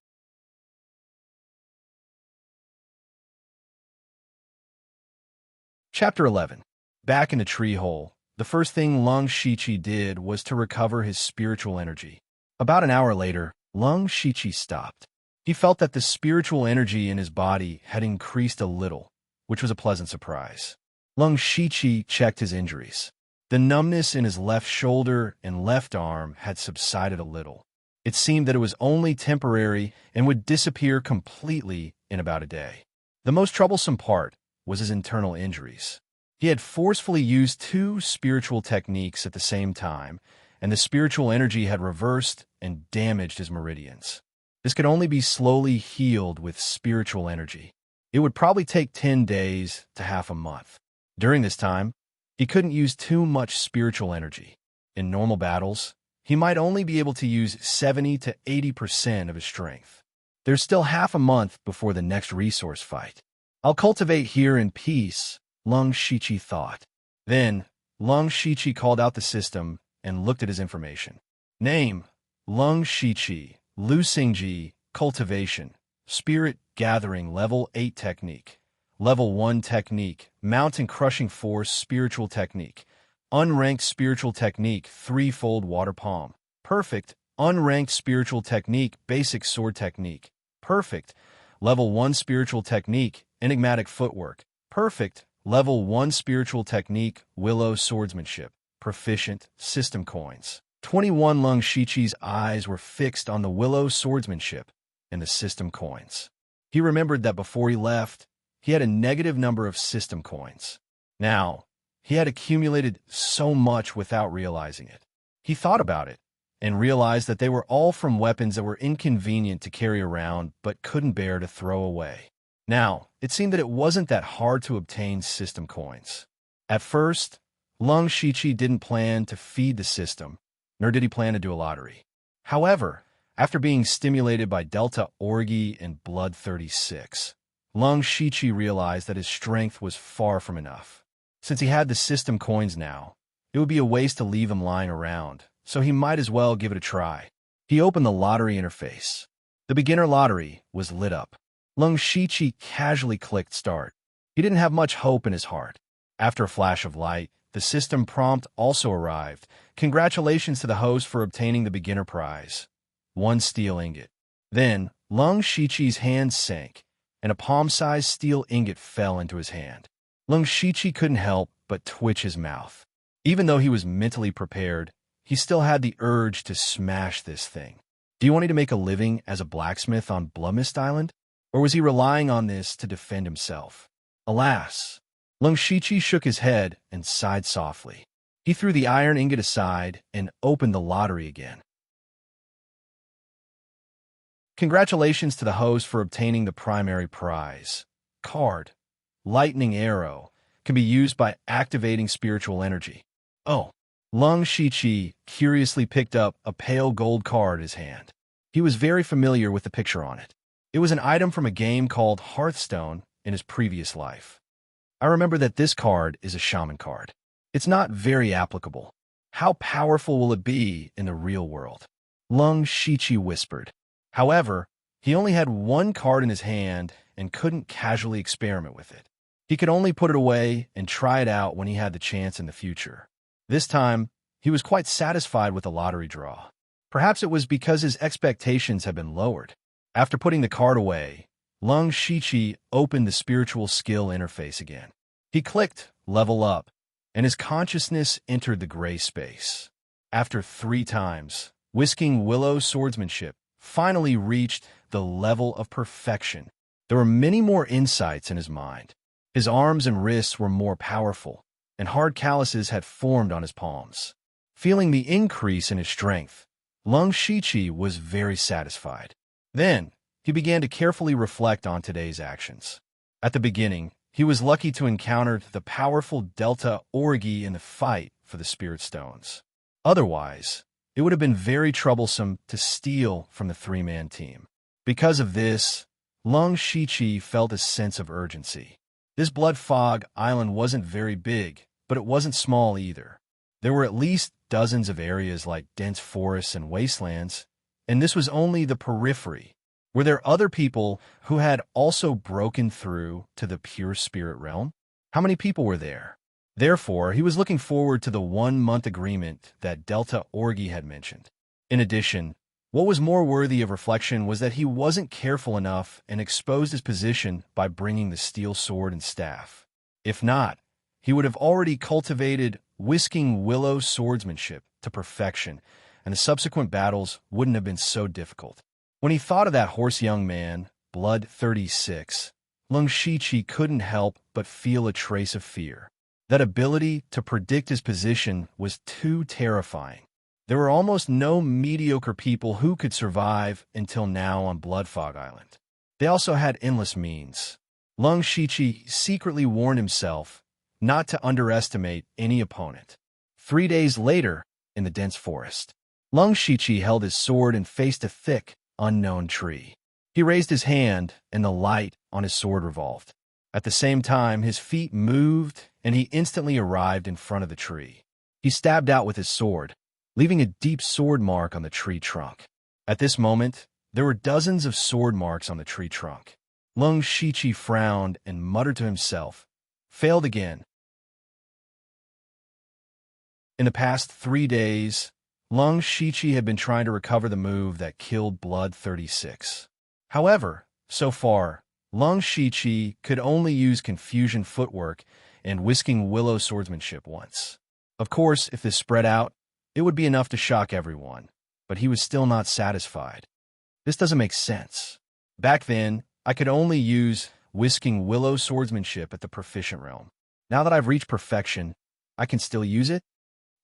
Chapter 11. Back in the tree hole, the first thing Lung Shiqi did was to recover his spiritual energy. About an hour later, Lung Shiqi stopped. He felt that the spiritual energy in his body had increased a little, which was a pleasant surprise. Lung Shiqi checked his injuries. The numbness in his left shoulder and left arm had subsided a little. It seemed that it was only temporary and would disappear completely in about a day. The most troublesome part was his internal injuries. He had forcefully used 2 spiritual techniques at the same time, and the spiritual energy had reversed and damaged his meridians. This could only be slowly healed with spiritual energy. It would probably take 10 days to half a month. During this time, he couldn't use too much spiritual energy. In normal battles, he might only be able to use 70 to 80% of his strength. There's still half a month before the next resource fight. I'll cultivate here in peace, Lung Shiqi thought. Then, Lung Shiqi called out the system and looked at his information. Name, Lung Shiqi, Lu Xingji, Cultivation, Spirit Gathering Level 8 Technique, Level 1 Technique, Mountain Crushing Force Spiritual Technique, Unranked Spiritual Technique, Threefold Water Palm, Perfect, Unranked Spiritual Technique, Basic Sword Technique, Perfect, Level 1 Spiritual Technique, Enigmatic Footwork, Perfect, Level 1 Spiritual Technique, Willow Swordsmanship, Proficient, System Coins. 21 Lung Shiqi's eyes were fixed on the Willow Swordsmanship and the system coins. He remembered that before he left, he had a negative number of system coins. Now, he had accumulated so much without realizing it. He thought about it and realized that they were all from weapons that were inconvenient to carry around but couldn't bear to throw away. Now, it seemed that it wasn't that hard to obtain system coins. At first, Lung Shiqi didn't plan to feed the system, nor did he plan to do a lottery. However, after being stimulated by Delta Orgi and Blood 36, Lung Shiqi realized that his strength was far from enough. Since he had the system coins now, it would be a waste to leave them lying around, so he might as well give it a try. He opened the lottery interface. The beginner lottery was lit up. Lung Shiqi casually clicked start. He didn't have much hope in his heart. After a flash of light, the system prompt also arrived. Congratulations to the host for obtaining the beginner prize. 1 steel ingot. Then, Lung Shiqi's hand sank, and a palm-sized steel ingot fell into his hand. Lung Shiqi couldn't help but twitch his mouth. Even though he was mentally prepared, he still had the urge to smash this thing. Do you want me to make a living as a blacksmith on Bloodmist Island? Or was he relying on this to defend himself? Alas! Lung Shiqi shook his head and sighed softly. He threw the iron ingot aside and opened the lottery again. Congratulations to the host for obtaining the primary prize. Card, Lightning Arrow, can be used by activating spiritual energy. Oh, Lung Shiqi curiously picked up a pale gold card in his hand. He was very familiar with the picture on it. It was an item from a game called Hearthstone in his previous life. I remember that this card is a shaman card. It's not very applicable. How powerful will it be in the real world? Lung Shiqi whispered. However, he only had 1 card in his hand and couldn't casually experiment with it. He could only put it away and try it out when he had the chance in the future. This time, he was quite satisfied with the lottery draw. Perhaps it was because his expectations had been lowered. After putting the card away, Lung Shiqi opened the spiritual skill interface again. He clicked Level Up, and his consciousness entered the gray space. After 3 times, Whisking Willow Swordsmanship finally reached the level of perfection. There were many more insights in his mind. His arms and wrists were more powerful, and hard calluses had formed on his palms. Feeling the increase in his strength, Lung Shiqi was very satisfied. Then, he began to carefully reflect on today's actions. At the beginning, he was lucky to encounter the powerful Delta Orgi in the fight for the Spirit Stones. Otherwise, it would have been very troublesome to steal from the 3-man team. Because of this, Lung Shiqi felt a sense of urgency. This Blood Fog Island wasn't very big, but it wasn't small either. There were at least dozens of areas like dense forests and wastelands, and this was only the periphery. Were there other people who had also broken through to the pure spirit realm? How many people were there? Therefore, he was looking forward to the 1-month agreement that Delta Orgi had mentioned. In addition, What was more worthy of reflection was that he wasn't careful enough and exposed his position by bringing the steel sword and staff. If not, he would have already cultivated whisking willow swordsmanship to perfection, and the subsequent battles wouldn't have been so difficult. When he thought of that hoarse young man, Blood 36, Lung Shiqi couldn't help but feel a trace of fear. That ability to predict his position was too terrifying. There were almost no mediocre people who could survive until now on Bloodfog Island. They also had endless means. Lung Shiqi secretly warned himself not to underestimate any opponent. 3 days later, in the dense forest, Lung Shiqi held his sword and faced a thick, unknown tree. He raised his hand, and the light on his sword revolved. At the same time, his feet moved, and he instantly arrived in front of the tree. He stabbed out with his sword, leaving a deep sword mark on the tree trunk. At this moment, there were dozens of sword marks on the tree trunk. Lung Shiqi frowned and muttered to himself, "Failed again." In the past 3 days, Lung Shiqi had been trying to recover the move that killed Blood 36. However, so far, Lung Shiqi could only use confusion footwork and whisking willow swordsmanship once. Of course, if this spread out, it would be enough to shock everyone, but he was still not satisfied. This doesn't make sense. Back then, I could only use whisking willow swordsmanship at the proficient realm. Now that I've reached perfection, I can still use it?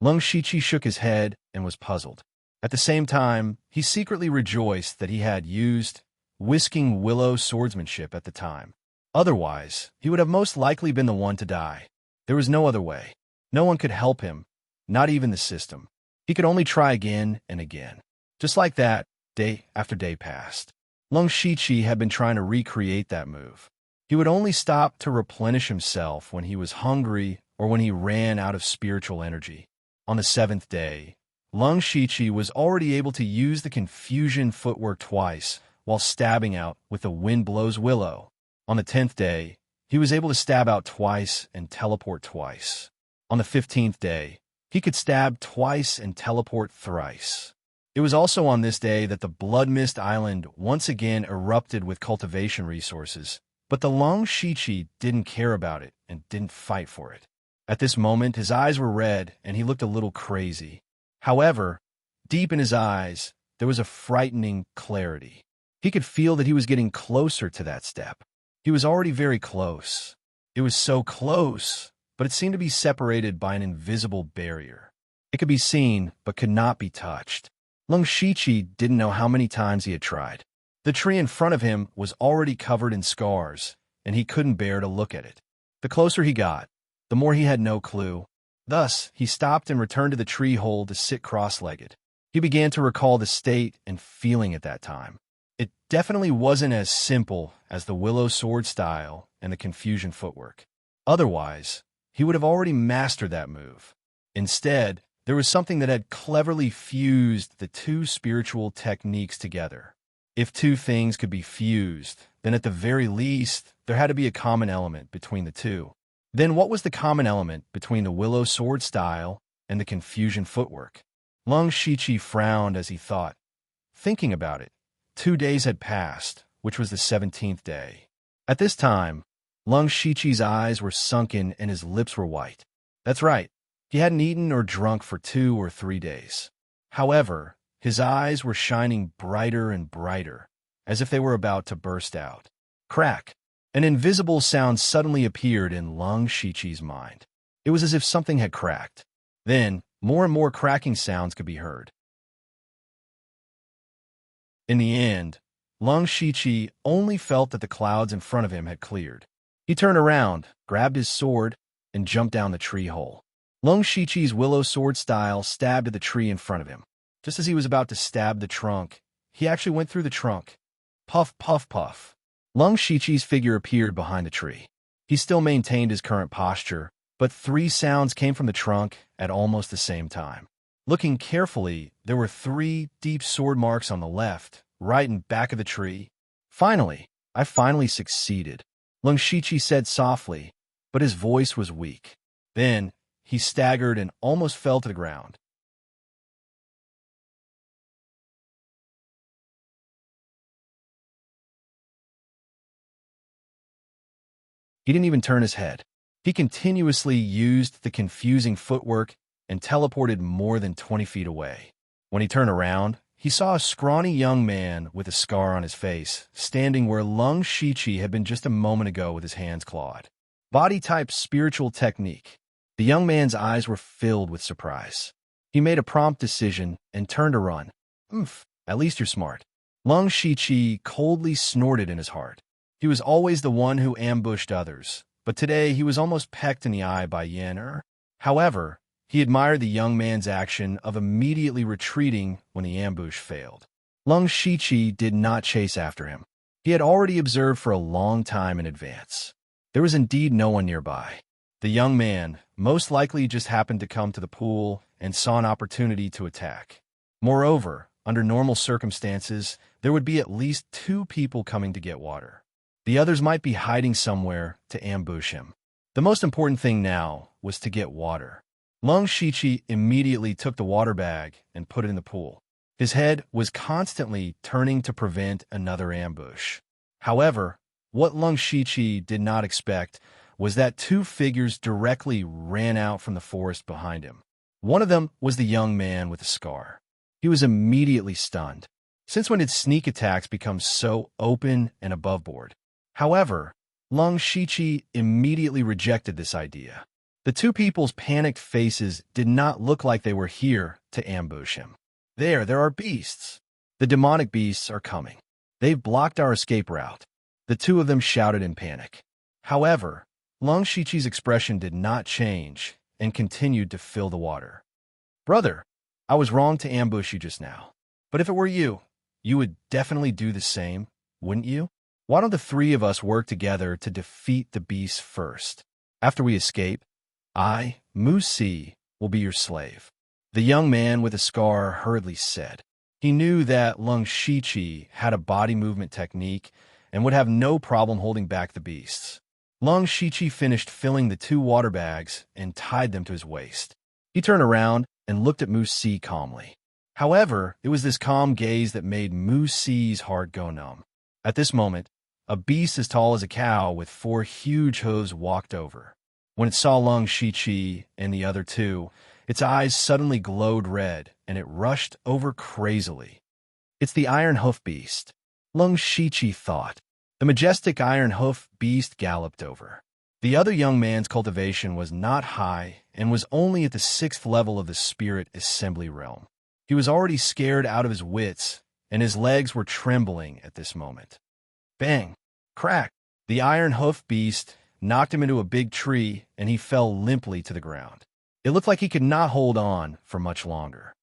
Lung Shiqi shook his head and was puzzled. At the same time, he secretly rejoiced that he had used whisking willow swordsmanship at the time. Otherwise, he would have most likely been the one to die. There was no other way. No one could help him, not even the system. He could only try again and again. Just like that, day after day passed. Lung Shiqi had been trying to recreate that move. He would only stop to replenish himself when he was hungry or when he ran out of spiritual energy. On the 7th day, Lung Shiqi was already able to use the confusion footwork twice while stabbing out with the Wind Blows Willow. On the 10th day, he was able to stab out twice and teleport twice. On the 15th day, he could stab twice and teleport thrice. It was also on this day that the Blood Mist Island once again erupted with cultivation resources, but the Lung Shiqi didn't care about it and didn't fight for it. At this moment, his eyes were red and he looked a little crazy. However, deep in his eyes, there was a frightening clarity. He could feel that he was getting closer to that step. He was already very close. It was so close, but it seemed to be separated by an invisible barrier. It could be seen, but could not be touched. Lung Shiqi didn't know how many times he had tried. The tree in front of him was already covered in scars, and he couldn't bear to look at it. The closer he got, the more he had no clue. Thus, he stopped and returned to the tree hole to sit cross-legged. He began to recall the state and feeling at that time. It definitely wasn't as simple as the willow sword style and the confusion footwork. Otherwise, he would have already mastered that move. Instead, there was something that had cleverly fused the two spiritual techniques together. If two things could be fused, then at the very least, there had to be a common element between the two. Then what was the common element between the willow sword style and the confusion footwork? Lung Shiqi frowned as he thought. Thinking about it, 2 days had passed, which was the 17th day. At this time, Lung Shiqi's eyes were sunken and his lips were white. That's right, he hadn't eaten or drunk for 2 or 3 days. However, his eyes were shining brighter and brighter, as if they were about to burst out. Crack! An invisible sound suddenly appeared in Lung Shiqi's mind. It was as if something had cracked. Then, more and more cracking sounds could be heard. In the end, Lung Shiqi only felt that the clouds in front of him had cleared. He turned around, grabbed his sword, and jumped down the tree hole. Lung Shiqi's willow sword style stabbed at the tree in front of him. Just as he was about to stab the trunk, he actually went through the trunk. Puff, puff, puff. Lung Shiqi's figure appeared behind the tree. He still maintained his current posture, but 3 sounds came from the trunk at almost the same time. Looking carefully, there were 3 deep sword marks on the left, right and back of the tree. I finally succeeded, Lung Shiqi said softly, but his voice was weak. Then, he staggered and almost fell to the ground. He didn't even turn his head. He continuously used the confusing footwork and teleported more than 20 feet away. When he turned around, he saw a scrawny young man with a scar on his face, standing where Lung Shichi had been just a moment ago with his hands clawed. Body type spiritual technique. The young man's eyes were filled with surprise. He made a prompt decision and turned to run. At least you're smart. Lung Shichi coldly snorted in his heart. He was always the one who ambushed others, but today he was almost pecked in the eye by Yan. However, he admired the young man's action of immediately retreating when the ambush failed. Lung Shichi did not chase after him. He had already observed for a long time in advance. There was indeed no one nearby. The young man most likely just happened to come to the pool and saw an opportunity to attack. Moreover, under normal circumstances, there would be at least 2 people coming to get water. The others might be hiding somewhere to ambush him. The most important thing now was to get water. Lung Shichi immediately took the water bag and put it in the pool. His head was constantly turning to prevent another ambush. However, what Lung Shichi did not expect was that 2 figures directly ran out from the forest behind him. One of them was the young man with the scar. He was immediately stunned. Since when did sneak attacks become so open and above board? However, Lung Shichi immediately rejected this idea. The 2 people's panicked faces did not look like they were here to ambush him. There are beasts. The demonic beasts are coming. They've blocked our escape route. The 2 of them shouted in panic. However, Lung Shichi's expression did not change and continued to fill the water. Brother, I was wrong to ambush you just now. But if it were you, you would definitely do the same, wouldn't you? Why don't the 3 of us work together to defeat the beasts first? After we escape, I, Mu Si, will be your slave. The young man with a scar hurriedly said. He knew that Lung Shichi had a body movement technique and would have no problem holding back the beasts. Lung Shichi finished filling the 2 water bags and tied them to his waist. He turned around and looked at Mu Si calmly. However, it was this calm gaze that made Mu Si's heart go numb. At this moment, a beast as tall as a cow with 4 huge hooves walked over. When it saw Lung Shichi and the other 2, its eyes suddenly glowed red, and it rushed over crazily. It's the Iron Hoof Beast, Lung Shichi thought. The majestic Iron Hoof Beast galloped over. The other young man's cultivation was not high and was only at the 6th level of the Spirit Assembly realm. He was already scared out of his wits, and his legs were trembling at this moment. Bang! Crack! The Iron Hoof Beast knocked him into a big tree, and he fell limply to the ground. It looked like he could not hold on for much longer.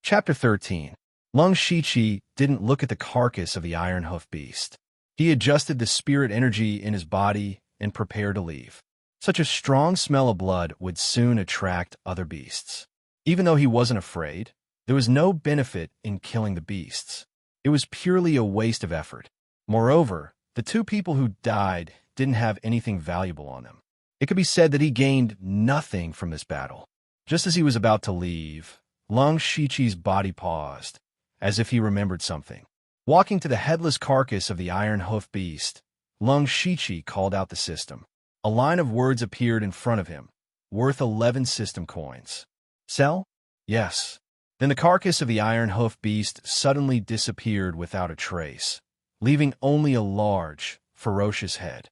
Chapter 13. Lung Shichi didn't look at the carcass of the Iron Hoof Beast. He adjusted the spirit energy in his body and prepared to leave. Such a strong smell of blood would soon attract other beasts. Even though he wasn't afraid, there was no benefit in killing the beasts. It was purely a waste of effort. Moreover, the 2 people who died didn't have anything valuable on them. It could be said that he gained nothing from this battle. Just as he was about to leave, Lung Shichi's body paused, as if he remembered something. Walking to the headless carcass of the Iron Hoof Beast, Lung Shichi called out the system. A line of words appeared in front of him, worth 11 system coins. Sell? Yes. Then the carcass of the Iron Hoof Beast suddenly disappeared without a trace, leaving only a large, ferocious head.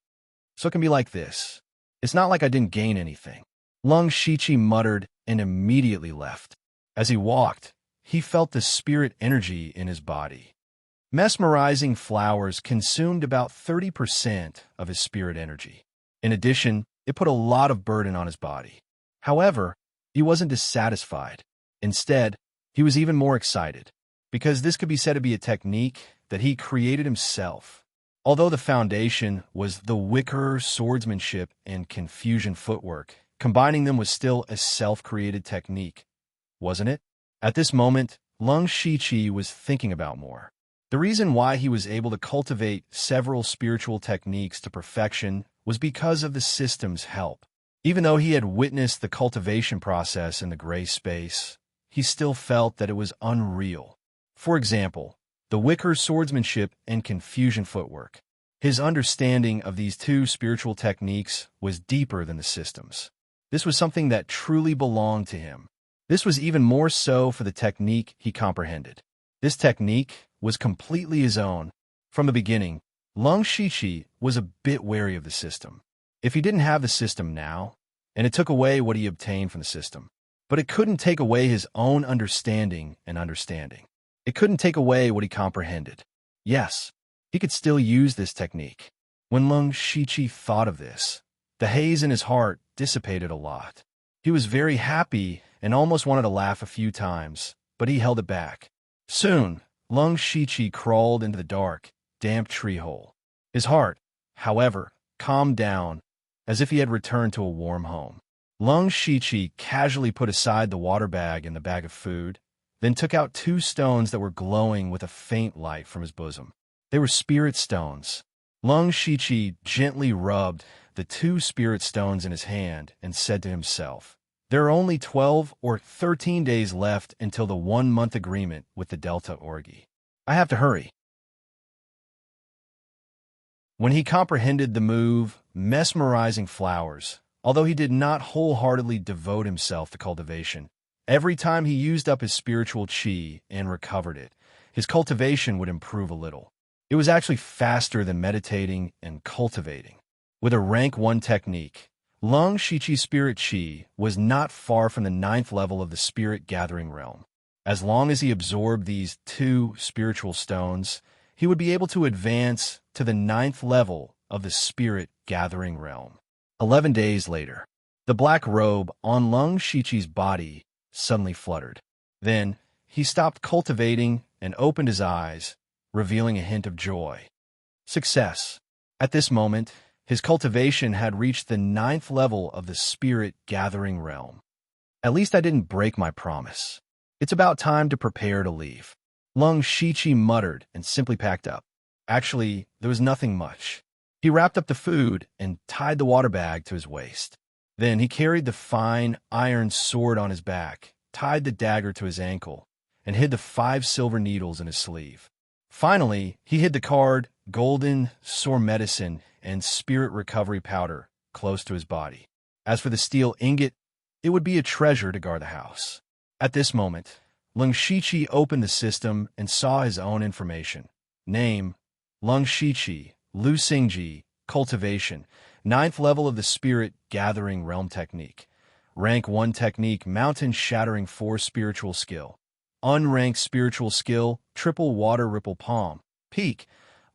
So it can be like this. It's not like I didn't gain anything. Lung Shichi muttered and immediately left. As he walked, he felt the spirit energy in his body. Mesmerizing flowers consumed about 30% of his spirit energy. In addition, it put a lot of burden on his body. However, he wasn't dissatisfied. Instead, he was even more excited, because this could be said to be a technique that he created himself. Although the foundation was the wicker swordsmanship and confusion footwork, combining them was still a self-created technique, wasn't it? At this moment, Lung Shichi was thinking about more. The reason why he was able to cultivate several spiritual techniques to perfection was because of the system's help. Even though he had witnessed the cultivation process in the gray space, he still felt that it was unreal. For example, the wicker swordsmanship and confusion footwork. His understanding of these two spiritual techniques was deeper than the systems. This was something that truly belonged to him. This was even more so for the technique he comprehended. This technique was completely his own. From the beginning, Lung Shiqi was a bit wary of the system. If he didn't have the system now, and it took away what he obtained from the system, but it couldn't take away his own understanding and understanding. It couldn't take away what he comprehended. Yes, he could still use this technique. When Lung Shiqi thought of this, the haze in his heart dissipated a lot. He was very happy and almost wanted to laugh a few times, but he held it back. Soon, Lung Shiqi crawled into the dark, damp tree hole. His heart, however, calmed down, as if he had returned to a warm home. Lung Shiqi casually put aside the water bag and the bag of food, then took out 2 stones that were glowing with a faint light from his bosom. They were spirit stones. Lung Shiqi gently rubbed the 2 spirit stones in his hand and said to himself, "There are only 12 or 13 days left until the 1-month agreement with the Delta Orgy. I have to hurry." When he comprehended the move, mesmerizing flowers, although he did not wholeheartedly devote himself to cultivation, every time he used up his spiritual chi and recovered it, his cultivation would improve a little. It was actually faster than meditating and cultivating. With a rank 1 technique, Lung Shiqi's spirit chi was not far from the 9th level of the spirit gathering realm. As long as he absorbed these 2 spiritual stones, he would be able to advance to the 9th level of the spirit gathering realm. 11 days later, the black robe on Lung Shiqi's body suddenly fluttered. Then, he stopped cultivating and opened his eyes, revealing a hint of joy. Success. At this moment, his cultivation had reached the 9th level of the spirit gathering realm. At least I didn't break my promise. It's about time to prepare to leave. Lung Shiqi muttered and simply packed up. Actually, there was nothing much. He wrapped up the food and tied the water bag to his waist. Then he carried the fine iron sword on his back, tied the dagger to his ankle, and hid the 5 silver needles in his sleeve. Finally, he hid the card, golden sore medicine, and spirit recovery powder close to his body. As for the steel ingot, it would be a treasure to guard the house. At this moment, Lung Shiqi opened the system and saw his own information. Name, Lung Shiqi, Lu Xingji, cultivation, 9th level of the spirit gathering realm technique. Rank 1 technique, mountain shattering 4 spiritual skill. Unranked spiritual skill, triple water ripple palm. Peak.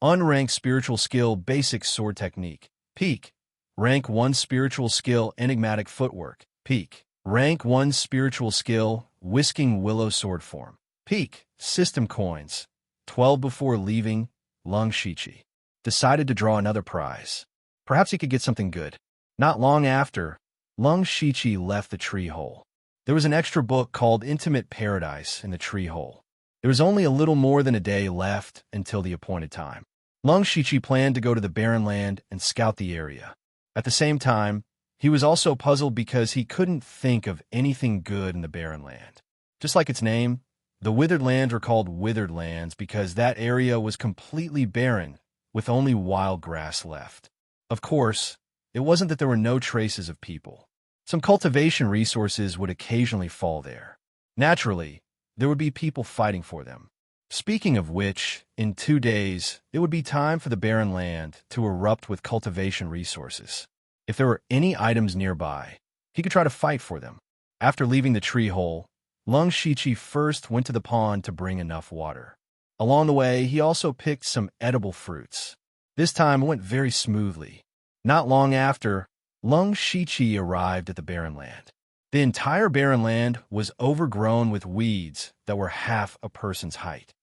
Unranked spiritual skill, basic sword technique. Peak. Rank 1 spiritual skill, enigmatic footwork. Peak. Rank 1 spiritual skill, whisking willow sword form. Peak. System coins. 12 before leaving, Lung Shiqi decided to draw another prize. Perhaps he could get something good. Not long after, Lung Shiqi left the tree hole. There was an extra book called Intimate Paradise in the tree hole. There was only a little more than a day left until the appointed time. Lung Shiqi planned to go to the barren land and scout the area. At the same time, he was also puzzled because he couldn't think of anything good in the barren land. Just like its name, the withered lands were called withered lands because that area was completely barren, with only wild grass left. Of course, it wasn't that there were no traces of people. Some cultivation resources would occasionally fall there. Naturally, there would be people fighting for them. Speaking of which, in 2 days, it would be time for the barren land to erupt with cultivation resources. If there were any items nearby, he could try to fight for them. After leaving the tree hole, Lung Shiqi first went to the pond to bring enough water. Along the way, he also picked some edible fruits. This time it went very smoothly. Not long after, Lung Shiqi arrived at the barren land. The entire barren land was overgrown with weeds that were half a person's height.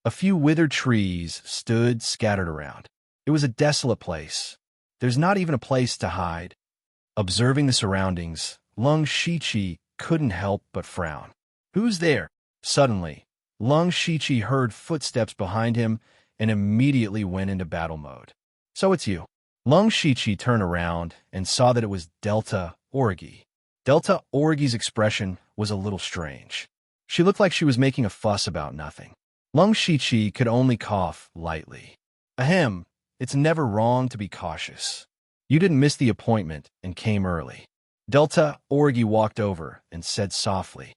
A few withered trees stood scattered around. It was a desolate place. There's not even a place to hide. Observing the surroundings, Lung Shiqi couldn't help but frown. Who's there? Suddenly, Lung Shiqi heard footsteps behind him and immediately went into battle mode. So it's you. Lung Shiqi turned around and saw that it was Delta Orgy. Delta Orgy's expression was a little strange. She looked like she was making a fuss about nothing. Lung Shichi could only cough lightly. Ahem, it's never wrong to be cautious. You didn't miss the appointment and came early. Delta Orgy walked over and said softly,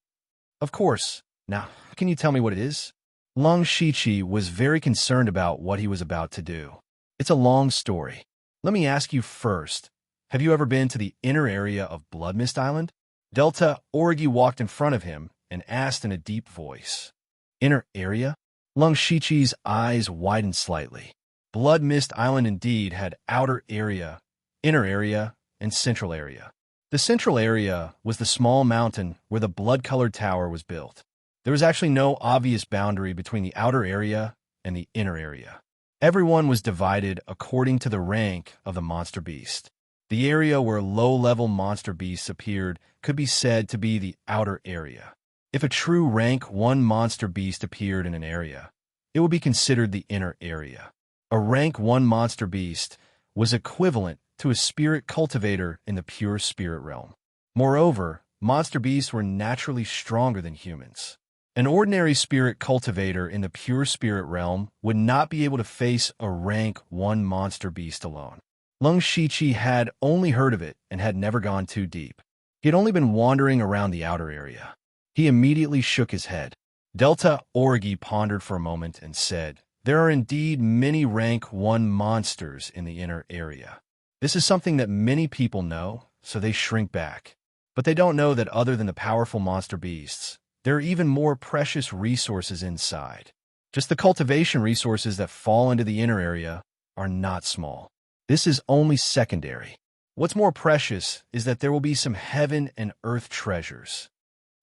"Of course. Now, can you tell me what it is?" Lung Shichi was very concerned about what he was about to do. "It's a long story. Let me ask you first, have you ever been to the inner area of Blood Mist Island?" Delta Orgy walked in front of him and asked in a deep voice. "Inner area?" Lung Shichi's eyes widened slightly. Blood Mist Island indeed had outer area, inner area, and central area. The central area was the small mountain where the blood-colored tower was built. There was actually no obvious boundary between the outer area and the inner area. Everyone was divided according to the rank of the monster beast. The area where low-level monster beasts appeared could be said to be the outer area. If a true rank 1 monster beast appeared in an area, it would be considered the inner area. A rank 1 monster beast was equivalent to a spirit cultivator in the pure spirit realm. Moreover, monster beasts were naturally stronger than humans. An ordinary spirit cultivator in the pure spirit realm would not be able to face a rank 1 monster beast alone. Lung Shichi had only heard of it and had never gone too deep. He had only been wandering around the outer area. He immediately shook his head. Delta Orgy pondered for a moment and said, "There are indeed many rank 1 monsters in the inner area. This is something that many people know, so they shrink back. But they don't know that other than the powerful monster beasts, there are even more precious resources inside. Just the cultivation resources that fall into the inner area are not small. This is only secondary. What's more precious is that there will be some heaven and earth treasures."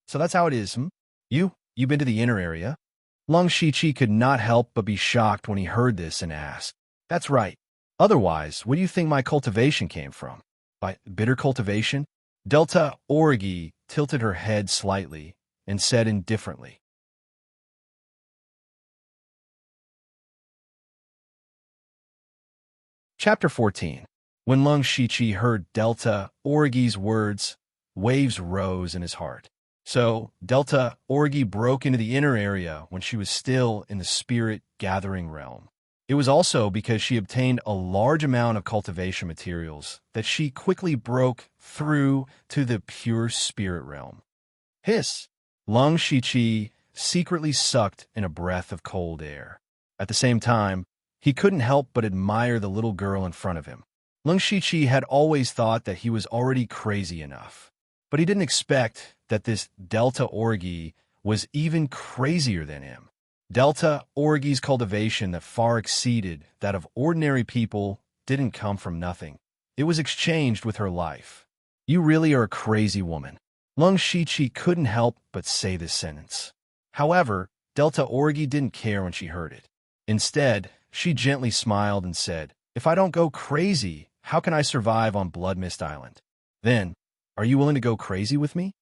So that's how it is, You've been to the inner area? Lung Shichi could not help but be shocked when he heard this and asked, "That's right. Otherwise, where do you think my cultivation came from? By bitter cultivation?" Delta Orgy tilted her head slightly and said indifferently, Chapter 14. When Lung Shichi heard Delta Orgy's words, waves rose in his heart. So, Delta Orgy broke into the inner area when she was still in the spirit-gathering realm. It was also because she obtained a large amount of cultivation materials that she quickly broke through to the pure spirit realm. Hiss! Lung Shichi secretly sucked in a breath of cold air. At the same time, he couldn't help but admire the little girl in front of him. Lung Shichi had always thought that he was already crazy enough, but he didn't expect that this Delta Orgy was even crazier than him. Delta Orgy's cultivation that far exceeded that of ordinary people didn't come from nothing. It was exchanged with her life. "You really are a crazy woman." Lung Shichi couldn't help but say this sentence. However, Delta Orgy didn't care when she heard it. Instead, she gently smiled and said, "If I don't go crazy, how can I survive on Blood Mist Island? Then, are you willing to go crazy with me?"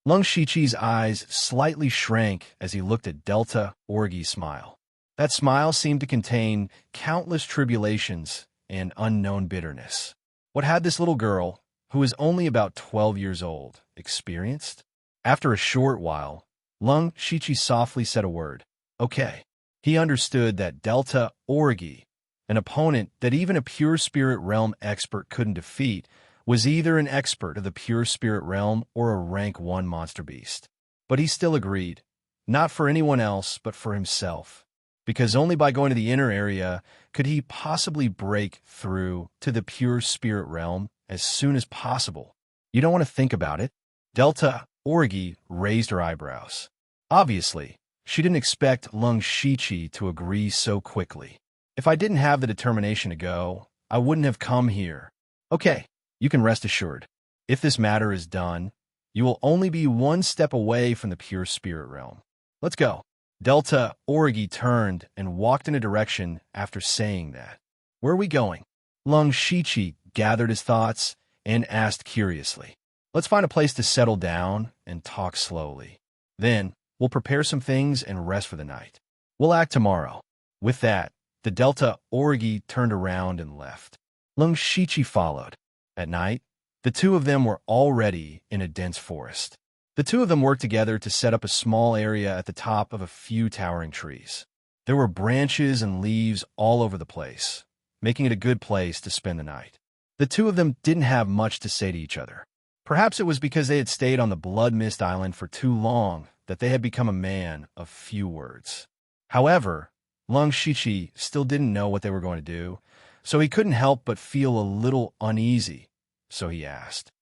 Lung Shichi's eyes slightly shrank as he looked at Delta Orgy's smile. That smile seemed to contain countless tribulations and unknown bitterness. What had this little girl, who was only about 12 years old, experienced? After a short while, Lung Shichi softly said a word, "Okay." He understood that Delta Orgy, an opponent that even a pure spirit realm expert couldn't defeat, was either an expert of the pure spirit realm or a rank 1 monster beast. But he still agreed, not for anyone else, but for himself, because only by going to the inner area could he possibly break through to the pure spirit realm as soon as possible. "You don't want to think about it?" Delta Orgy raised her eyebrows. Obviously, she didn't expect Lung Shichi to agree so quickly. "If I didn't have the determination to go, I wouldn't have come here." "Okay. You can rest assured. If this matter is done, you will only be 1 step away from the pure spirit realm. Let's go." Delta Orgy turned and walked in a direction after saying that. "Where are we going?" Lung Shichi gathered his thoughts and asked curiously. "Let's find a place to settle down and talk slowly. Then, we'll prepare some things and rest for the night. We'll act tomorrow." With that, the Delta Orgy turned around and left. Lung Shichi followed. At night, The two of them were already in a dense forest. The two of them worked together to set up a small area at the top of a few towering trees. There were branches and leaves all over the place, making it a good place to spend the night. The two of them didn't have much to say to each other. Perhaps it was because they had stayed on the Blood Mist Island for too long that they had become a man of few words. However, Lung Shichi still didn't know what they were going to do, so he couldn't help but feel a little uneasy, so he asked,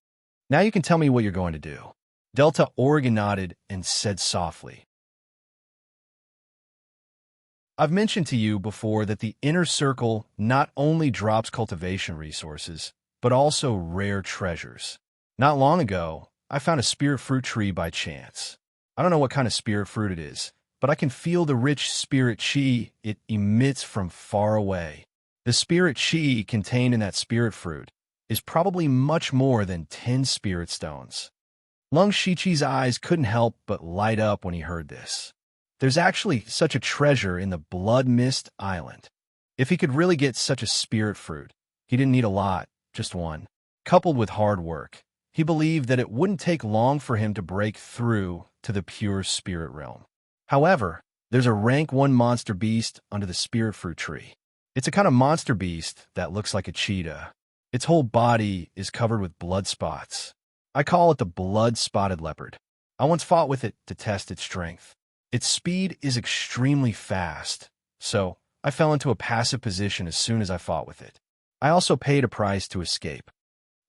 "Now you can tell me what you're going to do." Delta Oregon nodded and said softly, "I've mentioned to you before that the inner circle not only drops cultivation resources, but also rare treasures. Not long ago, I found a spirit fruit tree by chance. I don't know what kind of spirit fruit it is, but I can feel the rich spirit chi it emits from far away. The spirit chi contained in that spirit fruit is probably much more than 10 spirit stones." Lung Shichi's eyes couldn't help but light up when he heard this. There's actually such a treasure in the Blood Mist Island. If he could really get such a spirit fruit, he didn't need a lot, just one. Coupled with hard work, he believed that it wouldn't take long for him to break through to the pure spirit realm. However, there's a rank 1 monster beast under the spirit fruit tree. It's a kind of monster beast that looks like a cheetah. Its whole body is covered with blood spots. I call it the blood-spotted leopard. I once fought with it to test its strength. Its speed is extremely fast, so I fell into a passive position as soon as I fought with it. I also paid a price to escape."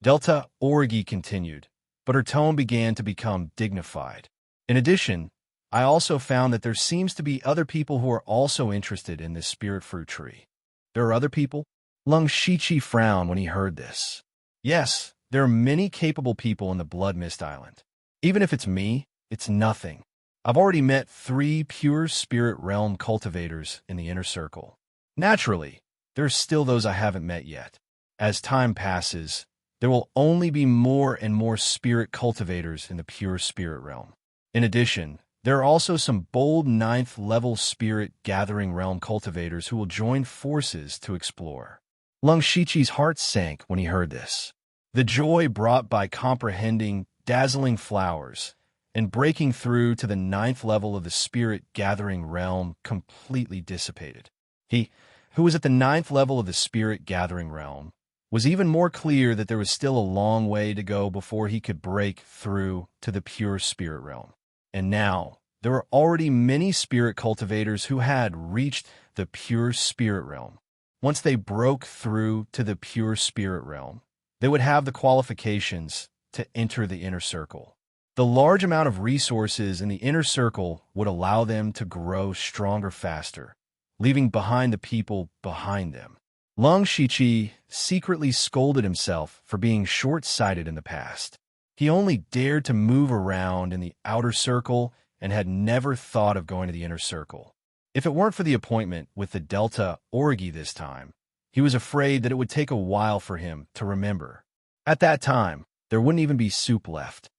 Delta Orgi continued, but her tone began to become dignified. "In addition, I also found that there seems to be other people who are also interested in this spirit fruit tree." "There are other people?" Lung Shichi frowned when he heard this. "Yes, there are many capable people in the Blood Mist Island. Even if it's me, it's nothing. I've already met 3 pure spirit realm cultivators in the inner circle. Naturally, there's still those I haven't met yet. As time passes, there will only be more and more spirit cultivators in the pure spirit realm. In addition, there are also some bold 9th level spirit gathering realm cultivators who will join forces to explore." Lung Shichi's heart sank when he heard this. The joy brought by comprehending dazzling flowers and breaking through to the 9th level of the spirit gathering realm completely dissipated. He, who was at the 9th level of the spirit gathering realm, was even more clear that there was still a long way to go before he could break through to the pure spirit realm. And now, there were already many spirit cultivators who had reached the pure spirit realm. Once they broke through to the pure spirit realm, they would have the qualifications to enter the inner circle. The large amount of resources in the inner circle would allow them to grow stronger faster, leaving behind the people behind them. Lung Shichi secretly scolded himself for being short-sighted in the past. He only dared to move around in the outer circle and had never thought of going to the inner circle. If it weren't for the appointment with the Delta Orgi this time, he was afraid that it would take a while for him to remember. At that time, there wouldn't even be soup left.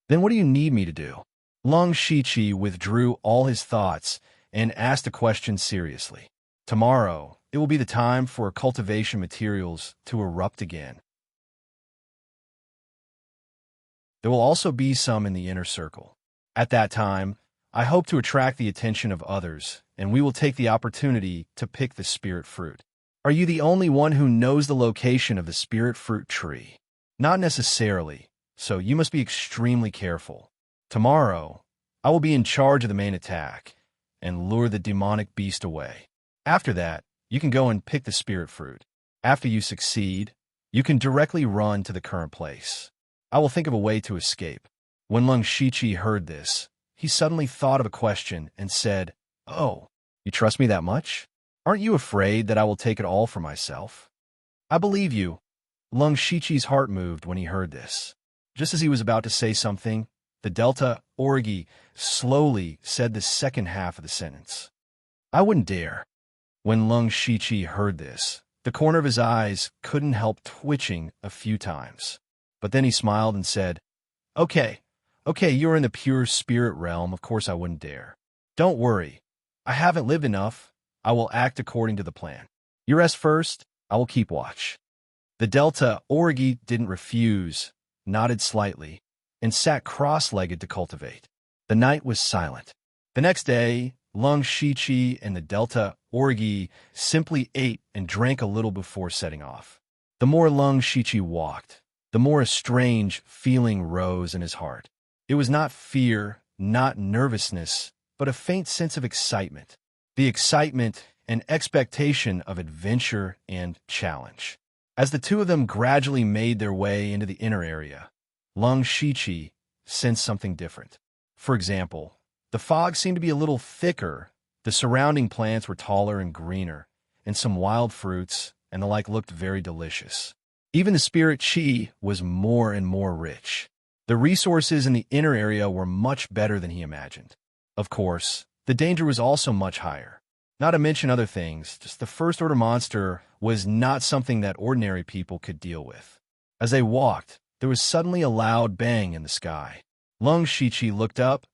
"Then what do you need me to do?" Lung Shichi withdrew all his thoughts and asked a question seriously. "Tomorrow, it will be the time for cultivation materials to erupt again. There will also be some in the inner circle. At that time, I hope to attract the attention of others, and we will take the opportunity to pick the spirit fruit. Are you the only one who knows the location of the spirit fruit tree?" "Not necessarily, so you must be extremely careful. Tomorrow, I will be in charge of the main attack and lure the demonic beast away. After that, you can go and pick the spirit fruit. After you succeed, you can directly run to the current place. I will think of a way to escape." When Lung Shichi heard this, he suddenly thought of a question and said, "Oh, you trust me that much? Aren't you afraid that I will take it all for myself?" "I believe you." Lung Shichi's heart moved when he heard this. Just as he was about to say something, the Delta Orgi slowly said the second half of the sentence. "I wouldn't dare." When Lung Shichi heard this, the corner of his eyes couldn't help twitching a few times. But then he smiled and said, Okay, you're in the pure spirit realm, of course I wouldn't dare. Don't worry, I haven't lived enough. I will act according to the plan. You rest first, I will keep watch." The Delta Orgi didn't refuse, nodded slightly, and sat cross-legged to cultivate. The night was silent. The next day, Lung Shichi and the Delta Orgi simply ate and drank a little before setting off. The more Lung Shichi walked, the more a strange feeling rose in his heart. It was not fear, not nervousness, but a faint sense of excitement. The excitement and expectation of adventure and challenge. As the two of them gradually made their way into the inner area, Lung Shichi sensed something different. For example, the fog seemed to be a little thicker, the surrounding plants were taller and greener, and some wild fruits and the like looked very delicious. Even the spirit chi was more and more rich. The resources in the inner area were much better than he imagined. Of course, the danger was also much higher. Not to mention other things, just the First Order monster was not something that ordinary people could deal with. As they walked, there was suddenly a loud bang in the sky. Lung Shichi looked up,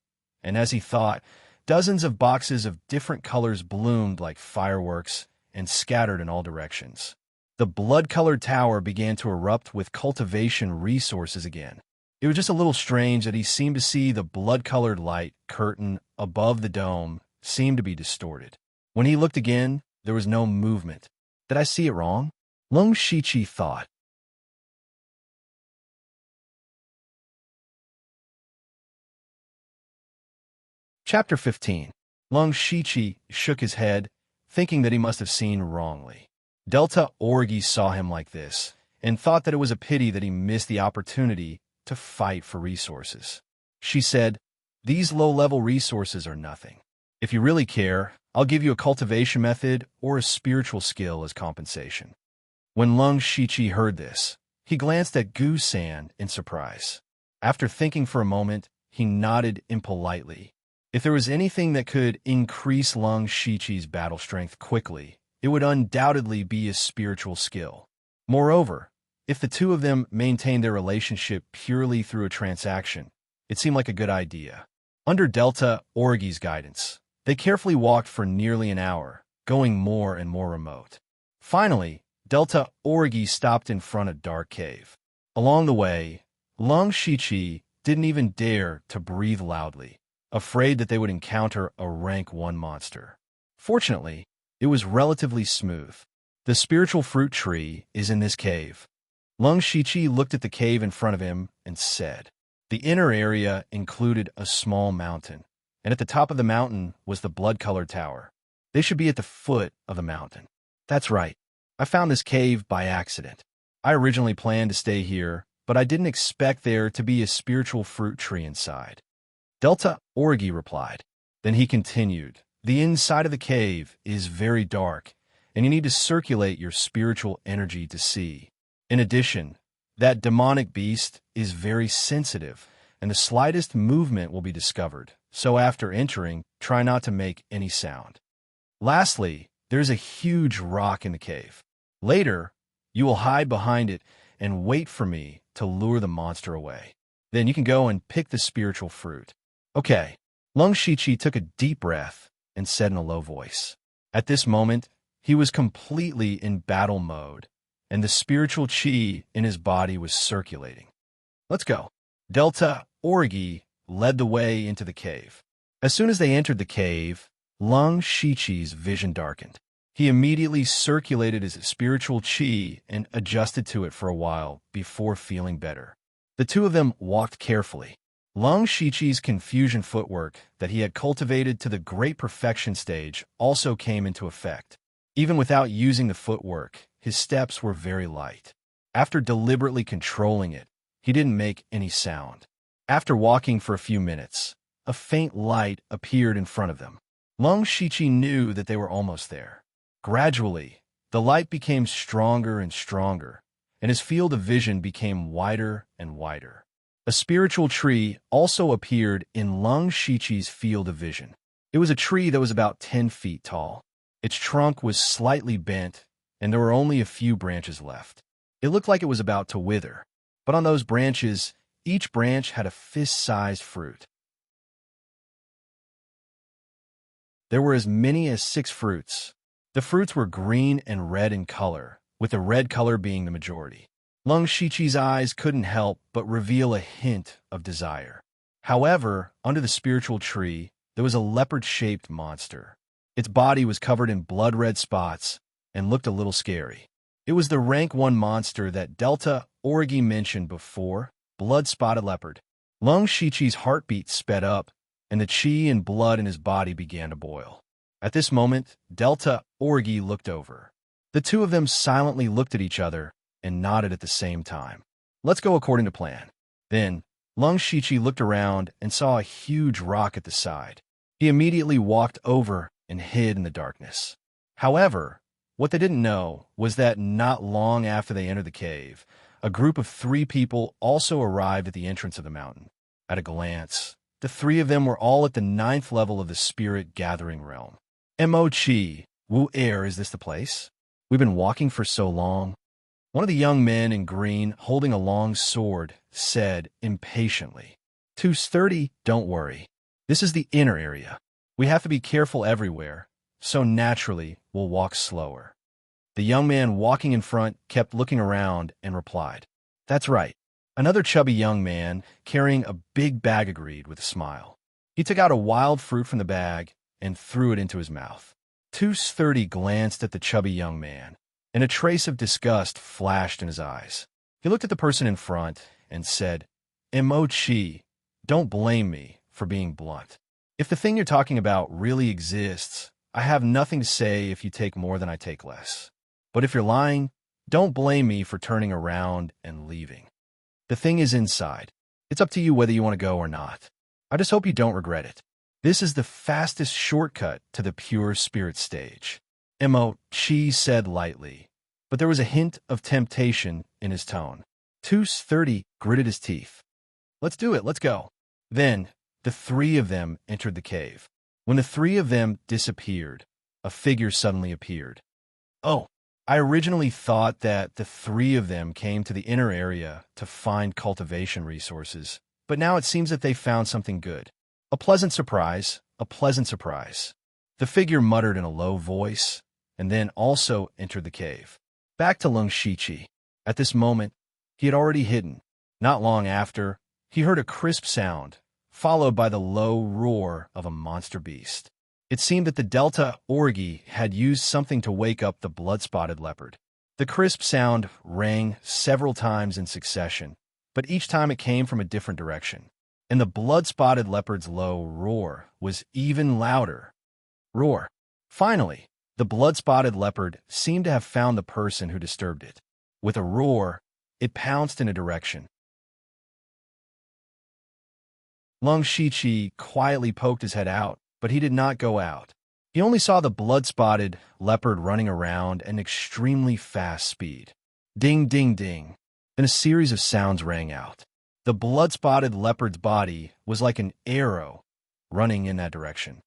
and as he thought, dozens of boxes of different colors bloomed like fireworks and scattered in all directions. The blood-colored tower began to erupt with cultivation resources again. It was just a little strange that he seemed to see the blood-colored light curtain above the dome seemed to be distorted. When he looked again, there was no movement. Did I see it wrong? Lung Shichi thought. Chapter 15. Lung Shichi shook his head, thinking that he must have seen wrongly. Delta Orgi saw him like this, and thought that it was a pity that he missed the opportunity to fight for resources. She said, "These low-level resources are nothing. If you really care, I'll give you a cultivation method or a spiritual skill as compensation." When Lung Shichi heard this, he glanced at Gu-san in surprise. After thinking for a moment, he nodded impolitely. If there was anything that could increase Lung Shichi's battle strength quickly, it would undoubtedly be a spiritual skill. Moreover, if the two of them maintained their relationship purely through a transaction, it seemed like a good idea. Under Delta Orgi's guidance, they carefully walked for nearly an hour, going more and more remote. Finally, Delta Orgi stopped in front of a dark cave. Along the way, Lung Shichi didn't even dare to breathe loudly, afraid that they would encounter a rank 1 monster. Fortunately, it was relatively smooth. The spiritual fruit tree is in this cave. Lung Shichi looked at the cave in front of him and said. The inner area included a small mountain, and at the top of the mountain was the blood-colored tower. They should be at the foot of the mountain. That's right. I found this cave by accident. I originally planned to stay here, but I didn't expect there to be a spiritual fruit tree inside. Delta Orgi replied. Then he continued, the inside of the cave is very dark, and you need to circulate your spiritual energy to see. In addition, that demonic beast is very sensitive, and the slightest movement will be discovered, so after entering, try not to make any sound. Lastly, there's a huge rock in the cave. Later, you will hide behind it and wait for me to lure the monster away. Then you can go and pick the spiritual fruit. Okay. Lung Shichi took a deep breath and said in a low voice. At this moment, he was completely in battle mode, and the spiritual chi in his body was circulating. Let's go. Delta Orgi led the way into the cave. As soon as they entered the cave, Lung Shichi's vision darkened. He immediately circulated his spiritual chi and adjusted to it for a while before feeling better. The two of them walked carefully. Lung Shichi's confusion footwork that he had cultivated to the great perfection stage also came into effect. Even without using the footwork, his steps were very light. After deliberately controlling it, he didn't make any sound. After walking for a few minutes, a faint light appeared in front of them. Lung Shichi knew that they were almost there. Gradually, the light became stronger and stronger, and his field of vision became wider and wider. A spiritual tree also appeared in Lung Shichi's field of vision. It was a tree that was about 10 feet tall. Its trunk was slightly bent, and there were only a few branches left. It looked like it was about to wither, but on those branches, each branch had a fist-sized fruit. There were as many as 6 fruits. The fruits were green and red in color, with the red color being the majority. Lung Shichi's eyes couldn't help but reveal a hint of desire. However, under the spiritual tree, there was a leopard-shaped monster. Its body was covered in blood-red spots and looked a little scary. It was the rank 1 monster that Delta Origi mentioned before, blood-spotted leopard. Lung Shichi's heartbeat sped up, and the chi and blood in his body began to boil. At this moment, Delta Origi looked over. The two of them silently looked at each other and nodded at the same time. Let's go according to plan. Then, Lung Shichi looked around and saw a huge rock at the side. He immediately walked over and hid in the darkness. However, what they didn't know was that not long after they entered the cave, a group of 3 people also arrived at the entrance of the mountain. At a glance, the 3 of them were all at the 9th level of the spirit gathering realm. Mo Chi, Wu Air, is this the place? We've been walking for so long. One of the young men in green, holding a long sword, said impatiently. 230, don't worry. This is the inner area. We have to be careful everywhere, so naturally we'll walk slower. The young man walking in front kept looking around and replied, That's right. Another chubby young man, carrying a big bag, agreed with a smile. He took out a wild fruit from the bag and threw it into his mouth. 230 glanced at the chubby young man, and a trace of disgust flashed in his eyes. He looked at the person in front and said, Mo Chi, don't blame me for being blunt. If the thing you're talking about really exists, I have nothing to say if you take more than I take less. But if you're lying, don't blame me for turning around and leaving. The thing is inside. It's up to you whether you want to go or not. I just hope you don't regret it. This is the fastest shortcut to the pure spirit stage. Mo Chi said lightly, but there was a hint of temptation in his tone. 230 gritted his teeth. Let's do it, let's go. Then, the 3 of them entered the cave. When the 3 of them disappeared, a figure suddenly appeared. Oh, I originally thought that the 3 of them came to the inner area to find cultivation resources, but now it seems that they found something good. A pleasant surprise, a pleasant surprise. The figure muttered in a low voice, and then also entered the cave. Back to Lung Shichi. At this moment, he had already hidden. Not long after, he heard a crisp sound, followed by the low roar of a monster beast. It seemed that the Delta Orgi had used something to wake up the blood-spotted leopard. The crisp sound rang several times in succession, but each time it came from a different direction. And the blood-spotted leopard's low roar was even louder. Roar. Finally, the blood-spotted leopard seemed to have found the person who disturbed it. With a roar, it pounced in a direction. Lung Shichi quietly poked his head out, but he did not go out. He only saw the blood-spotted leopard running around at an extremely fast speed. Ding, ding, ding. Then a series of sounds rang out. The blood-spotted leopard's body was like an arrow running in that direction.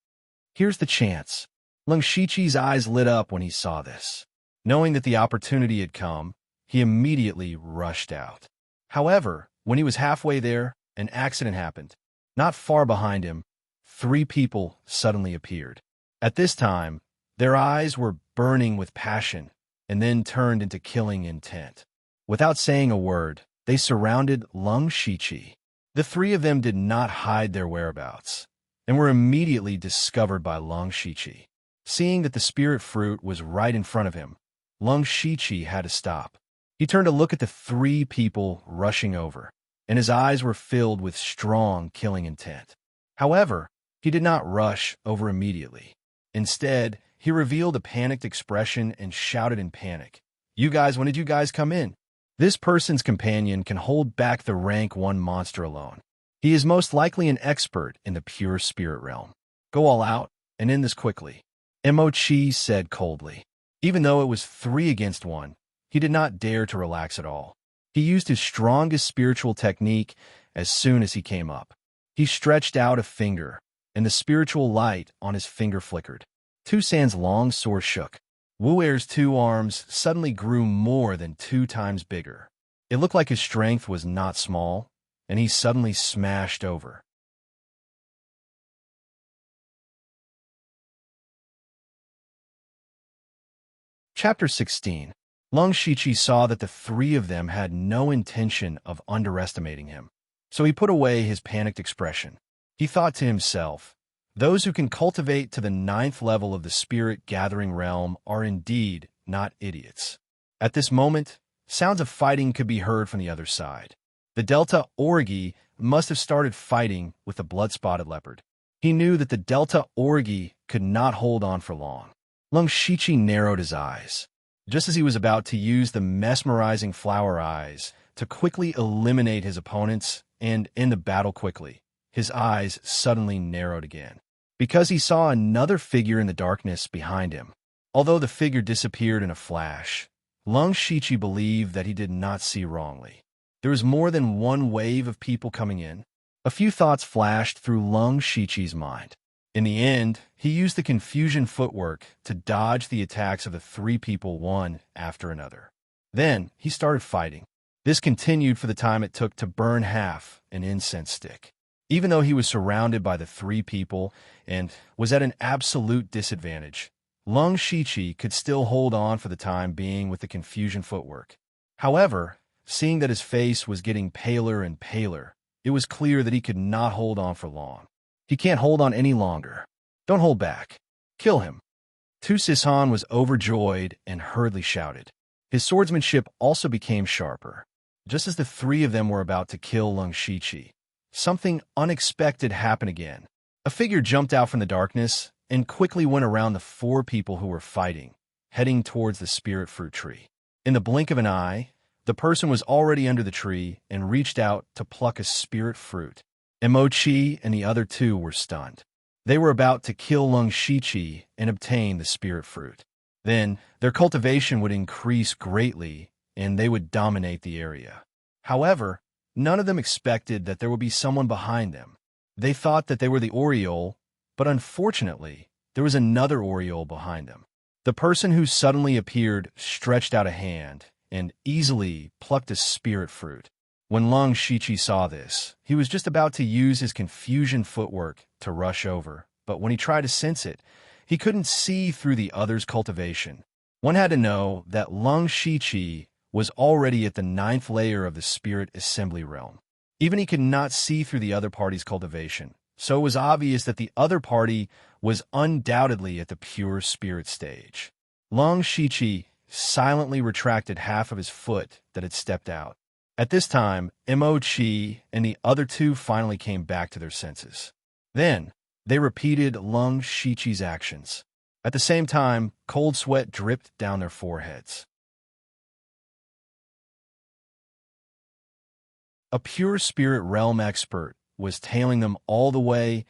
Here's the chance. Lung Shichi's eyes lit up when he saw this. Knowing that the opportunity had come, he immediately rushed out. However, when he was halfway there, an accident happened. Not far behind him, 3 people suddenly appeared. At this time, their eyes were burning with passion and then turned into killing intent. Without saying a word, they surrounded Lung Shichi. The 3 of them did not hide their whereabouts and were immediately discovered by Lung Shichi. Seeing that the spirit fruit was right in front of him, Lung Shichi had to stop. He turned to look at the 3 people rushing over, and his eyes were filled with strong killing intent. However, he did not rush over immediately. Instead, he revealed a panicked expression and shouted in panic, "You guys, when did you guys come in?" This person's companion can hold back the rank 1 monster alone. He is most likely an expert in the pure spirit realm. Go all out and end this quickly. Mo Chi said coldly. Even though it was 3 against 1, he did not dare to relax at all. He used his strongest spiritual technique as soon as he came up. He stretched out a finger, and the spiritual light on his finger flickered. Tusan's long sword shook. Wu Er's 2 arms suddenly grew more than 2 times bigger. It looked like his strength was not small, and he suddenly smashed over. Chapter 16. Lung Shiqi saw that the three of them had no intention of underestimating him, so he put away his panicked expression. He thought to himself, those who can cultivate to the 9th level of the spirit-gathering realm are indeed not idiots. At this moment, sounds of fighting could be heard from the other side. The Delta Orgi must have started fighting with the blood-spotted leopard. He knew that the Delta Orgi could not hold on for long. Lung Shiqi narrowed his eyes, just as he was about to use the mesmerizing flower eyes to quickly eliminate his opponents and end the battle quickly. His eyes suddenly narrowed again, because he saw another figure in the darkness behind him. Although the figure disappeared in a flash, Lung Shiqi believed that he did not see wrongly. There was more than one wave of people coming in. A few thoughts flashed through Lung Shiqi's mind. In the end, he used the confusion footwork to dodge the attacks of the three people one after another. Then, he started fighting. This continued for the time it took to burn half an incense stick. Even though he was surrounded by the three people and was at an absolute disadvantage, Lung Shiqi could still hold on for the time being with the confusion footwork. However, seeing that his face was getting paler and paler, it was clear that he could not hold on for long. He can't hold on any longer. Don't hold back. Kill him. Tu Sisan was overjoyed and hurriedly shouted. His swordsmanship also became sharper. Just as the three of them were about to kill Lung Shiqi, something unexpected happened again. A figure jumped out from the darkness and quickly went around the four people who were fighting, heading towards the spirit fruit tree. In the blink of an eye, the person was already under the tree and reached out to pluck a spirit fruit. Emochi and the other two were stunned. They were about to kill Lung Shiqi and obtain the spirit fruit. Then, their cultivation would increase greatly and they would dominate the area. However, none of them expected that there would be someone behind them. They thought that they were the Oriole, but unfortunately, there was another Oriole behind them. The person who suddenly appeared stretched out a hand and easily plucked a spirit fruit. When Lung Shiqi saw this, he was just about to use his confusion footwork to rush over, but when he tried to sense it, he couldn't see through the other's cultivation. One had to know that Lung Shiqi was already at the 9th layer of the spirit assembly realm. Even he could not see through the other party's cultivation, so it was obvious that the other party was undoubtedly at the pure spirit stage. Lung Shiqi silently retracted half of his foot that had stepped out. At this time, Emochi and the other two finally came back to their senses. Then, they repeated Lung Shiqi's actions. At the same time, cold sweat dripped down their foreheads. A pure spirit realm expert was tailing them all the way,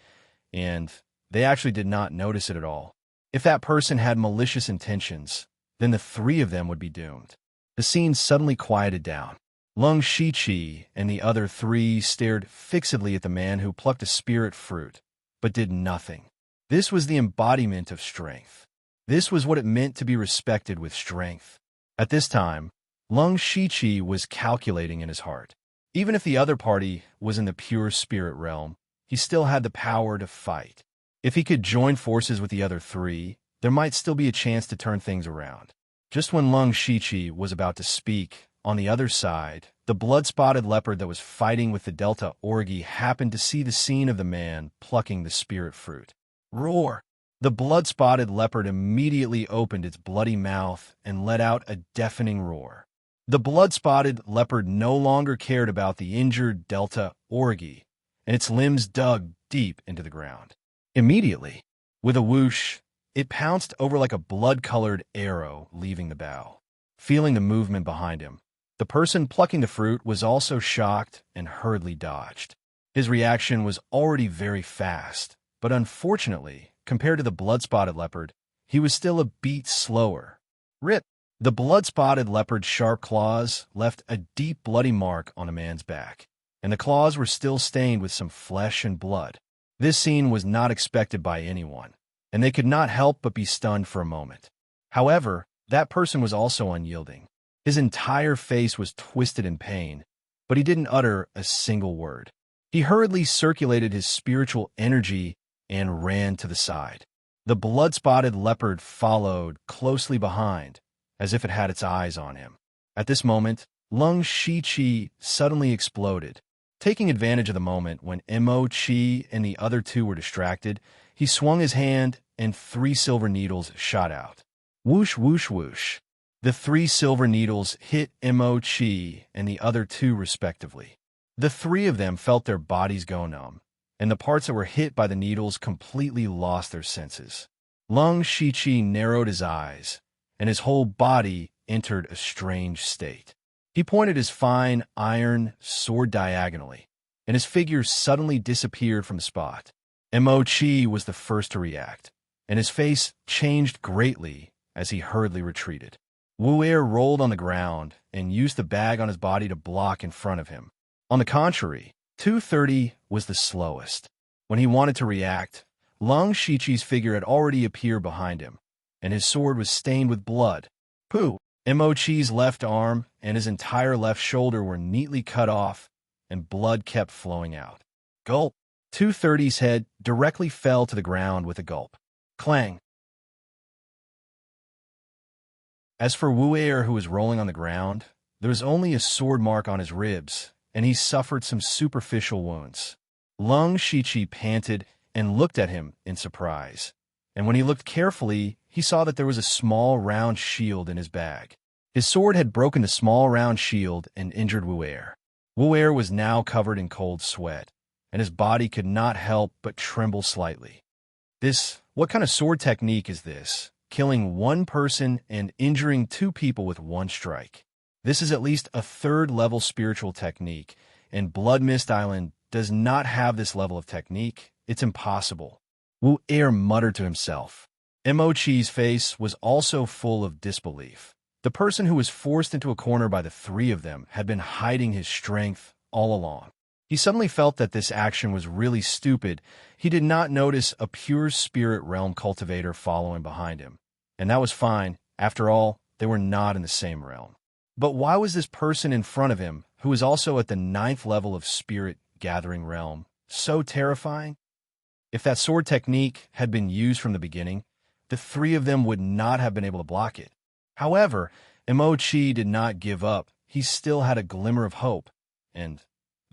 and they actually did not notice it at all. If that person had malicious intentions, then the three of them would be doomed. The scene suddenly quieted down. Lung Shiqi and the other three stared fixedly at the man who plucked a spirit fruit, but did nothing. This was the embodiment of strength. This was what it meant to be respected with strength. At this time, Lung Shiqi was calculating in his heart. Even if the other party was in the pure spirit realm, he still had the power to fight. If he could join forces with the other three, there might still be a chance to turn things around. Just when Lung Shiqi was about to speak, on the other side, the blood-spotted leopard that was fighting with the Delta Orgi happened to see the scene of the man plucking the spirit fruit. Roar! The blood-spotted leopard immediately opened its bloody mouth and let out a deafening roar. The blood-spotted leopard no longer cared about the injured Delta Orgi, and its limbs dug deep into the ground. Immediately, with a whoosh, it pounced over like a blood-colored arrow leaving the bough. Feeling the movement behind him, the person plucking the fruit was also shocked and hurriedly dodged. His reaction was already very fast, but unfortunately, compared to the blood-spotted leopard, he was still a beat slower. Rip! The blood-spotted leopard's sharp claws left a deep bloody mark on the man's back, and the claws were still stained with some flesh and blood. This scene was not expected by anyone, and they could not help but be stunned for a moment. However, that person was also unyielding. His entire face was twisted in pain, but he didn't utter a single word. He hurriedly circulated his spiritual energy and ran to the side. The blood-spotted leopard followed closely behind, as if it had its eyes on him. At this moment, Lung Shiqi suddenly exploded. Taking advantage of the moment when Mo-Chi and the other two were distracted, he swung his hand and 3 silver needles shot out. Whoosh, whoosh, whoosh. The 3 silver needles hit Mo-Chi and the other two respectively. The 3 of them felt their bodies go numb, and the parts that were hit by the needles completely lost their senses. Lung Shiqi narrowed his eyes, and his whole body entered a strange state. He pointed his fine iron sword diagonally, and his figure suddenly disappeared from the spot. Mo-Chi was the first to react, and his face changed greatly as he hurriedly retreated. Wu-Er rolled on the ground and used the bag on his body to block in front of him. On the contrary, 230 was the slowest. When he wanted to react, Lung Shiqi's figure had already appeared behind him, and his sword was stained with blood. Pooh! Mo-Chi's left arm and his entire left shoulder were neatly cut off, and blood kept flowing out. Gulp! 230's head directly fell to the ground with a gulp. Clang! As for Wu-Er, who was rolling on the ground, there was only a sword mark on his ribs, and he suffered some superficial wounds. Lung Shiqi panted and looked at him in surprise, and when he looked carefully, he saw that there was a small round shield in his bag. His sword had broken the small round shield and injured Wu-Er. Wu-Er was now covered in cold sweat, and his body could not help but tremble slightly. What kind of sword technique is this? Killing 1 person and injuring 2 people with 1 strike. This is at least a 3rd-level spiritual technique, and Blood Mist Island does not have this level of technique. It's impossible. Wu-Er muttered to himself. Mo-Chi's face was also full of disbelief. The person who was forced into a corner by the 3 of them had been hiding his strength all along. He suddenly felt that this action was really stupid. He did not notice a pure spirit realm cultivator following behind him. And that was fine. After all, they were not in the same realm. But why was this person in front of him, who was also at the 9th level of spirit gathering realm, so terrifying? If that sword technique had been used from the beginning, the 3 of them would not have been able to block it. However, Mo-Chi did not give up. He still had a glimmer of hope, and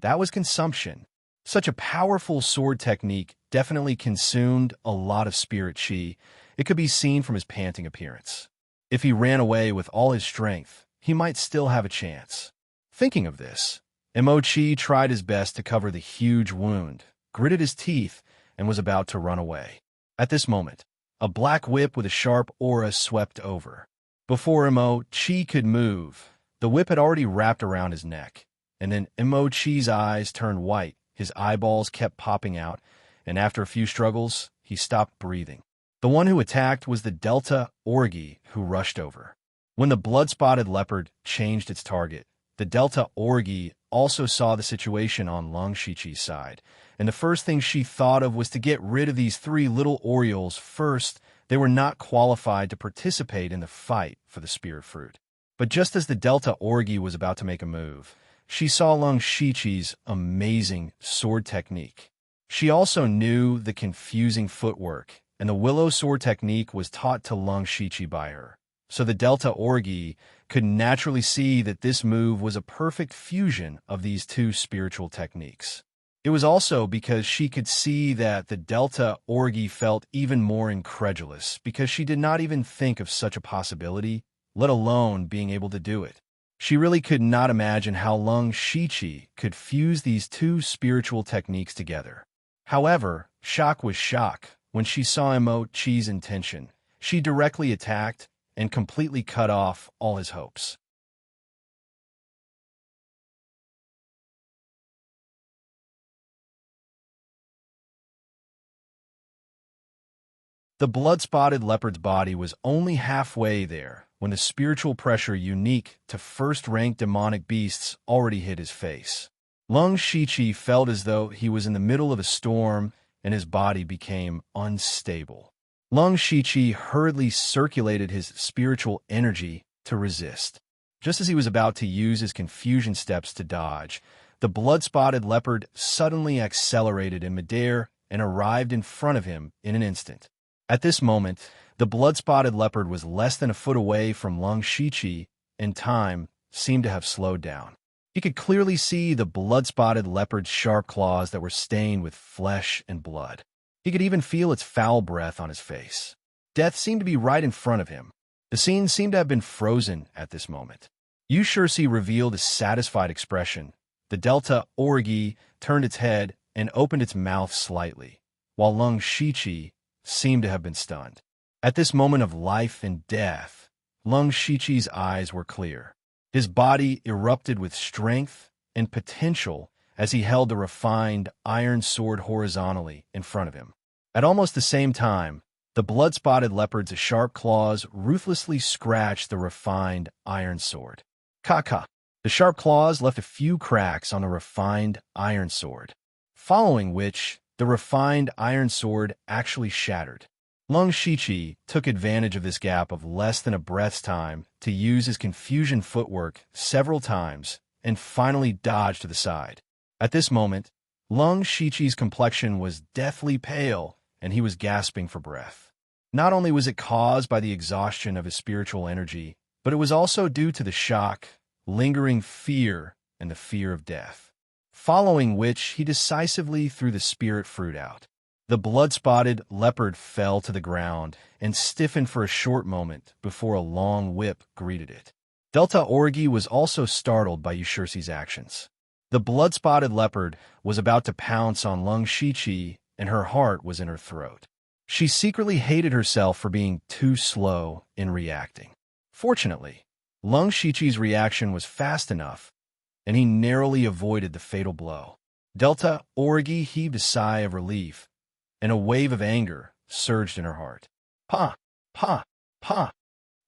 that was consumption. Such a powerful sword technique definitely consumed a lot of spirit chi. It could be seen from his panting appearance. If he ran away with all his strength, he might still have a chance. Thinking of this, Mo-Chi tried his best to cover the huge wound, gritted his teeth, and was about to run away. At this moment, a black whip with a sharp aura swept over. Before Mo-Chi could move, the whip had already wrapped around his neck, and then Mo-Chi's eyes turned white, his eyeballs kept popping out, and after a few struggles, he stopped breathing. The one who attacked was the Delta Orgi, who rushed over. When the blood-spotted leopard changed its target, the Delta Orgi also saw the situation on Lung Shiqi's side, and the first thing she thought of was to get rid of these 3 little Orioles first. They were not qualified to participate in the fight for the spirit fruit. But just as the Delta Orgi was about to make a move, she saw Lung Shiqi's amazing sword technique. She also knew the confusing footwork, and the willow sword technique was taught to Lung Shiqi by her. So the Delta Orgi could naturally see that this move was a perfect fusion of these 2 spiritual techniques. It was also because she could see that the Delta Orgi felt even more incredulous because she did not even think of such a possibility, let alone being able to do it. She really could not imagine how Lung Shiqi could fuse these 2 spiritual techniques together. However, shock was shock when she saw Mo-Chi's intention. She directly attacked and completely cut off all his hopes. The blood-spotted leopard's body was only halfway there when the spiritual pressure unique to first-rank demonic beasts already hit his face. Lung Shiqi felt as though he was in the middle of a storm and his body became unstable. Lung Shiqi hurriedly circulated his spiritual energy to resist. Just as he was about to use his confusion steps to dodge, the blood-spotted leopard suddenly accelerated in midair and arrived in front of him in an instant. At this moment, the blood-spotted leopard was less than a foot away from Lung Shiqi, and time seemed to have slowed down. He could clearly see the blood-spotted leopard's sharp claws that were stained with flesh and blood. He could even feel its foul breath on his face. Death seemed to be right in front of him. The scene seemed to have been frozen at this moment. Yushursi revealed a satisfied expression. The Delta Orgi turned its head and opened its mouth slightly, while Lung Shiqi seemed to have been stunned. At this moment of life and death, Lung Shiqi's eyes were clear. His body erupted with strength and potential as he held the refined iron sword horizontally in front of him. At almost the same time, the blood-spotted leopard's sharp claws ruthlessly scratched the refined iron sword. Ka-ka! The sharp claws left a few cracks on the refined iron sword, following which the refined iron sword actually shattered. Lung Shiqi took advantage of this gap of less than a breath's time to use his confusion footwork several times and finally dodged to the side. At this moment, Lung Shiqi's complexion was deathly pale and he was gasping for breath. Not only was it caused by the exhaustion of his spiritual energy, but it was also due to the shock, lingering fear, and the fear of death. Following which, he decisively threw the spirit fruit out. The blood-spotted leopard fell to the ground and stiffened for a short moment before a long whip greeted it. Delta Orgi was also startled by Yushursi's actions. The blood-spotted leopard was about to pounce on Lung Shiqi, and her heart was in her throat. She secretly hated herself for being too slow in reacting. Fortunately, Lung Shiqi's reaction was fast enough, and he narrowly avoided the fatal blow. Delta Orgi heaved a sigh of relief, and a wave of anger surged in her heart. Pa! Pa! Pa!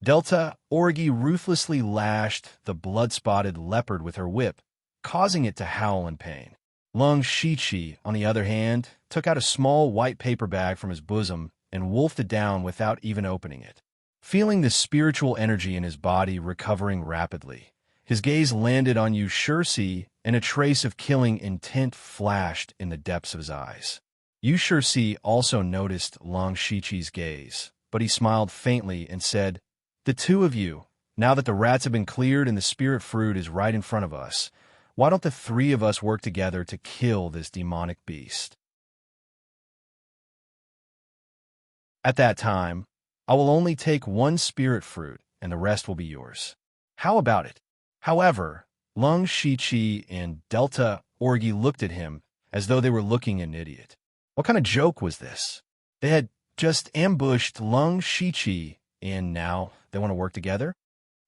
Delta Orgi ruthlessly lashed the blood-spotted leopard with her whip, causing it to howl in pain. Lung Shiqi, on the other hand, took out a small white paper bag from his bosom and wolfed it down without even opening it. Feeling the spiritual energy in his body recovering rapidly, his gaze landed on Yushursi, and a trace of killing intent flashed in the depths of his eyes. Yushursi also noticed Lung Shiqi's gaze, but he smiled faintly and said, "The two of you, now that the rats have been cleared and the spirit fruit is right in front of us, why don't the three of us work together to kill this demonic beast?" At that time, I will only take one spirit fruit, and the rest will be yours. How about it? However, Lung Shiqi and Delta Orgi looked at him as though they were looking at an idiot. What kind of joke was this? They had just ambushed Lung Shiqi, and now they want to work together?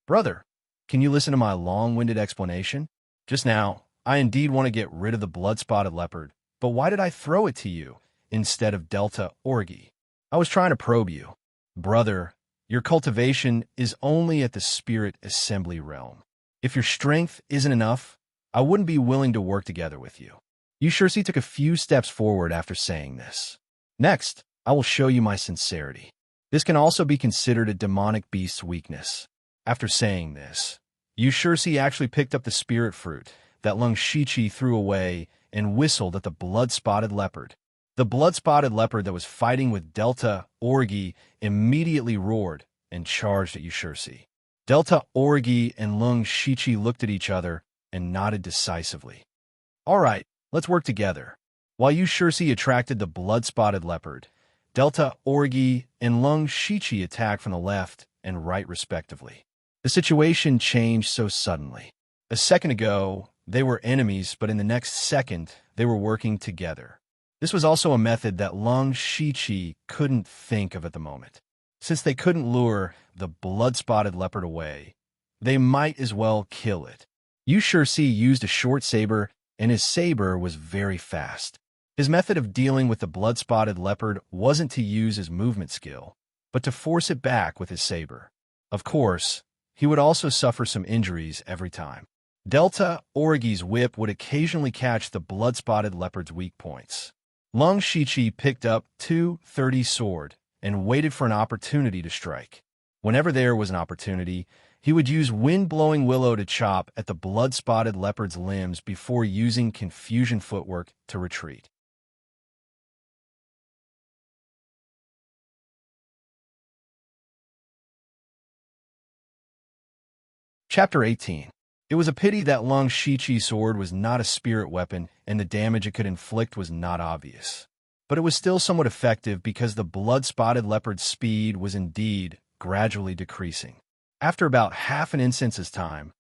Brother, can you listen to my long-winded explanation? Just now, I indeed want to get rid of the blood-spotted leopard, but why did I throw it to you instead of Delta Orgi? I was trying to probe you. Brother, your cultivation is only at the spirit assembly realm. If your strength isn't enough, I wouldn't be willing to work together with you. Yushursi took a few steps forward after saying this. Next, I will show you my sincerity. This can also be considered a demonic beast's weakness. After saying this, Yushursi actually picked up the spirit fruit that Lung Shiqi threw away and whistled at the blood-spotted leopard. The blood-spotted leopard that was fighting with Delta Orgi immediately roared and charged at Yushursi. Delta Orgi and Lung Shiqi looked at each other and nodded decisively. All right, let's work together. While Yushursi attracted the blood-spotted leopard, Delta Orgi and Lung Shiqi attacked from the left and right respectively. The situation changed so suddenly. A second ago, they were enemies, but in the next second, they were working together. This was also a method that Lung Shiqi couldn't think of at the moment. Since they couldn't lure the blood-spotted leopard away, they might as well kill it. Yushursi used a short saber, and his saber was very fast. His method of dealing with the blood-spotted leopard wasn't to use his movement skill, but to force it back with his saber. Of course, he would also suffer some injuries every time. Delta Orgi's whip would occasionally catch the blood-spotted leopard's weak points. Lung Shiqi picked up 230 sword and waited for an opportunity to strike. Whenever there was an opportunity, he would use wind-blowing willow to chop at the blood-spotted leopard's limbs before using confusion footwork to retreat. Chapter 18. It was a pity that Long Shichi's sword was not a spirit weapon and the damage it could inflict was not obvious. But it was still somewhat effective because the blood-spotted leopard's speed was indeed gradually decreasing. After about half an instance's time,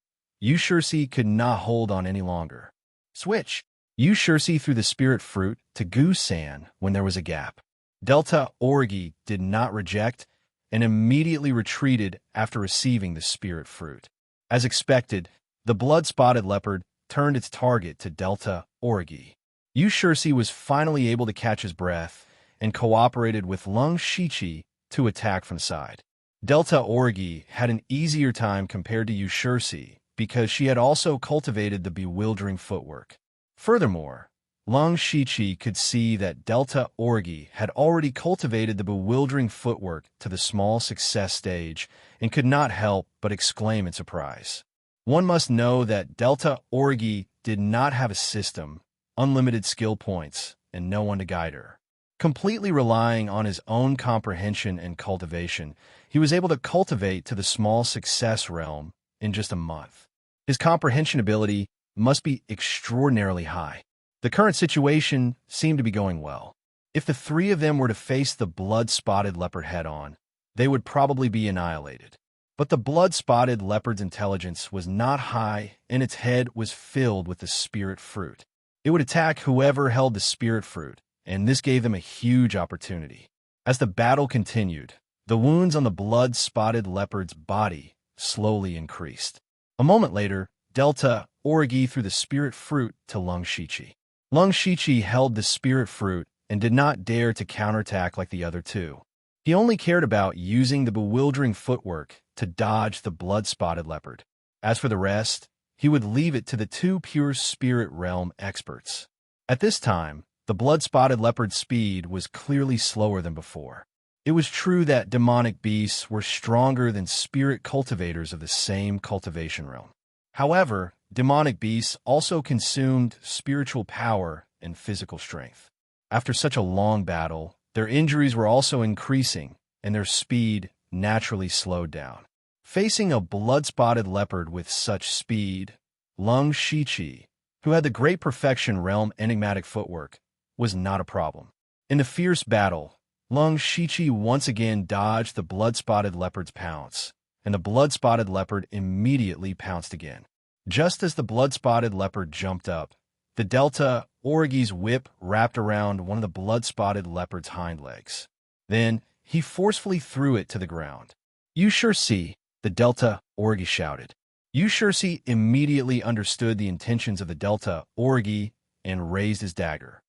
Yushursi could not hold on any longer. Switch! Yushursi threw the spirit fruit to Gu-san when there was a gap. Delta Orgi did not reject and immediately retreated after receiving the spirit fruit. As expected, the blood-spotted leopard turned its target to Delta Orgi. Yushursi was finally able to catch his breath and cooperated with Long Shichi to attack from the side. Delta Orgi had an easier time compared to Yushursi because she had also cultivated the bewildering footwork. Furthermore, Long Shichi could see that Delta Orgi had already cultivated the bewildering footwork to the small success stage and could not help but exclaim in surprise. One must know that Delta Orgi did not have a system, unlimited skill points, and no one to guide her. Completely relying on his own comprehension and cultivation, he was able to cultivate to the small success realm in just a month. His comprehension ability must be extraordinarily high. The current situation seemed to be going well. If the three of them were to face the blood-spotted leopard head-on, they would probably be annihilated. But the blood-spotted leopard's intelligence was not high, and its head was filled with the spirit fruit. It would attack whoever held the spirit fruit, and this gave them a huge opportunity. As the battle continued, the wounds on the blood-spotted leopard's body slowly increased. A moment later, Delta Orgi threw the spirit fruit to Long Shichi. Long Shichi held the spirit fruit and did not dare to counterattack like the other two. He only cared about using the bewildering footwork to dodge the blood-spotted leopard. As for the rest, he would leave it to the two pure spirit realm experts. At this time, the blood-spotted leopard's speed was clearly slower than before. It was true that demonic beasts were stronger than spirit cultivators of the same cultivation realm. However, demonic beasts also consumed spiritual power and physical strength. After such a long battle, their injuries were also increasing, and their speed naturally slowed down. Facing a blood-spotted leopard with such speed, Long Shichi, who had the great perfection realm enigmatic footwork, was not a problem. In the fierce battle, Long Shichi once again dodged the blood-spotted leopard's pounce, and the blood-spotted leopard immediately pounced again. Just as the blood-spotted leopard jumped up, the Delta Orgi's whip wrapped around one of the blood-spotted leopard's hind legs. Then, he forcefully threw it to the ground. "You sure see," the Delta Orgi shouted. Yushursi immediately understood the intentions of the Delta Orgi and raised his dagger.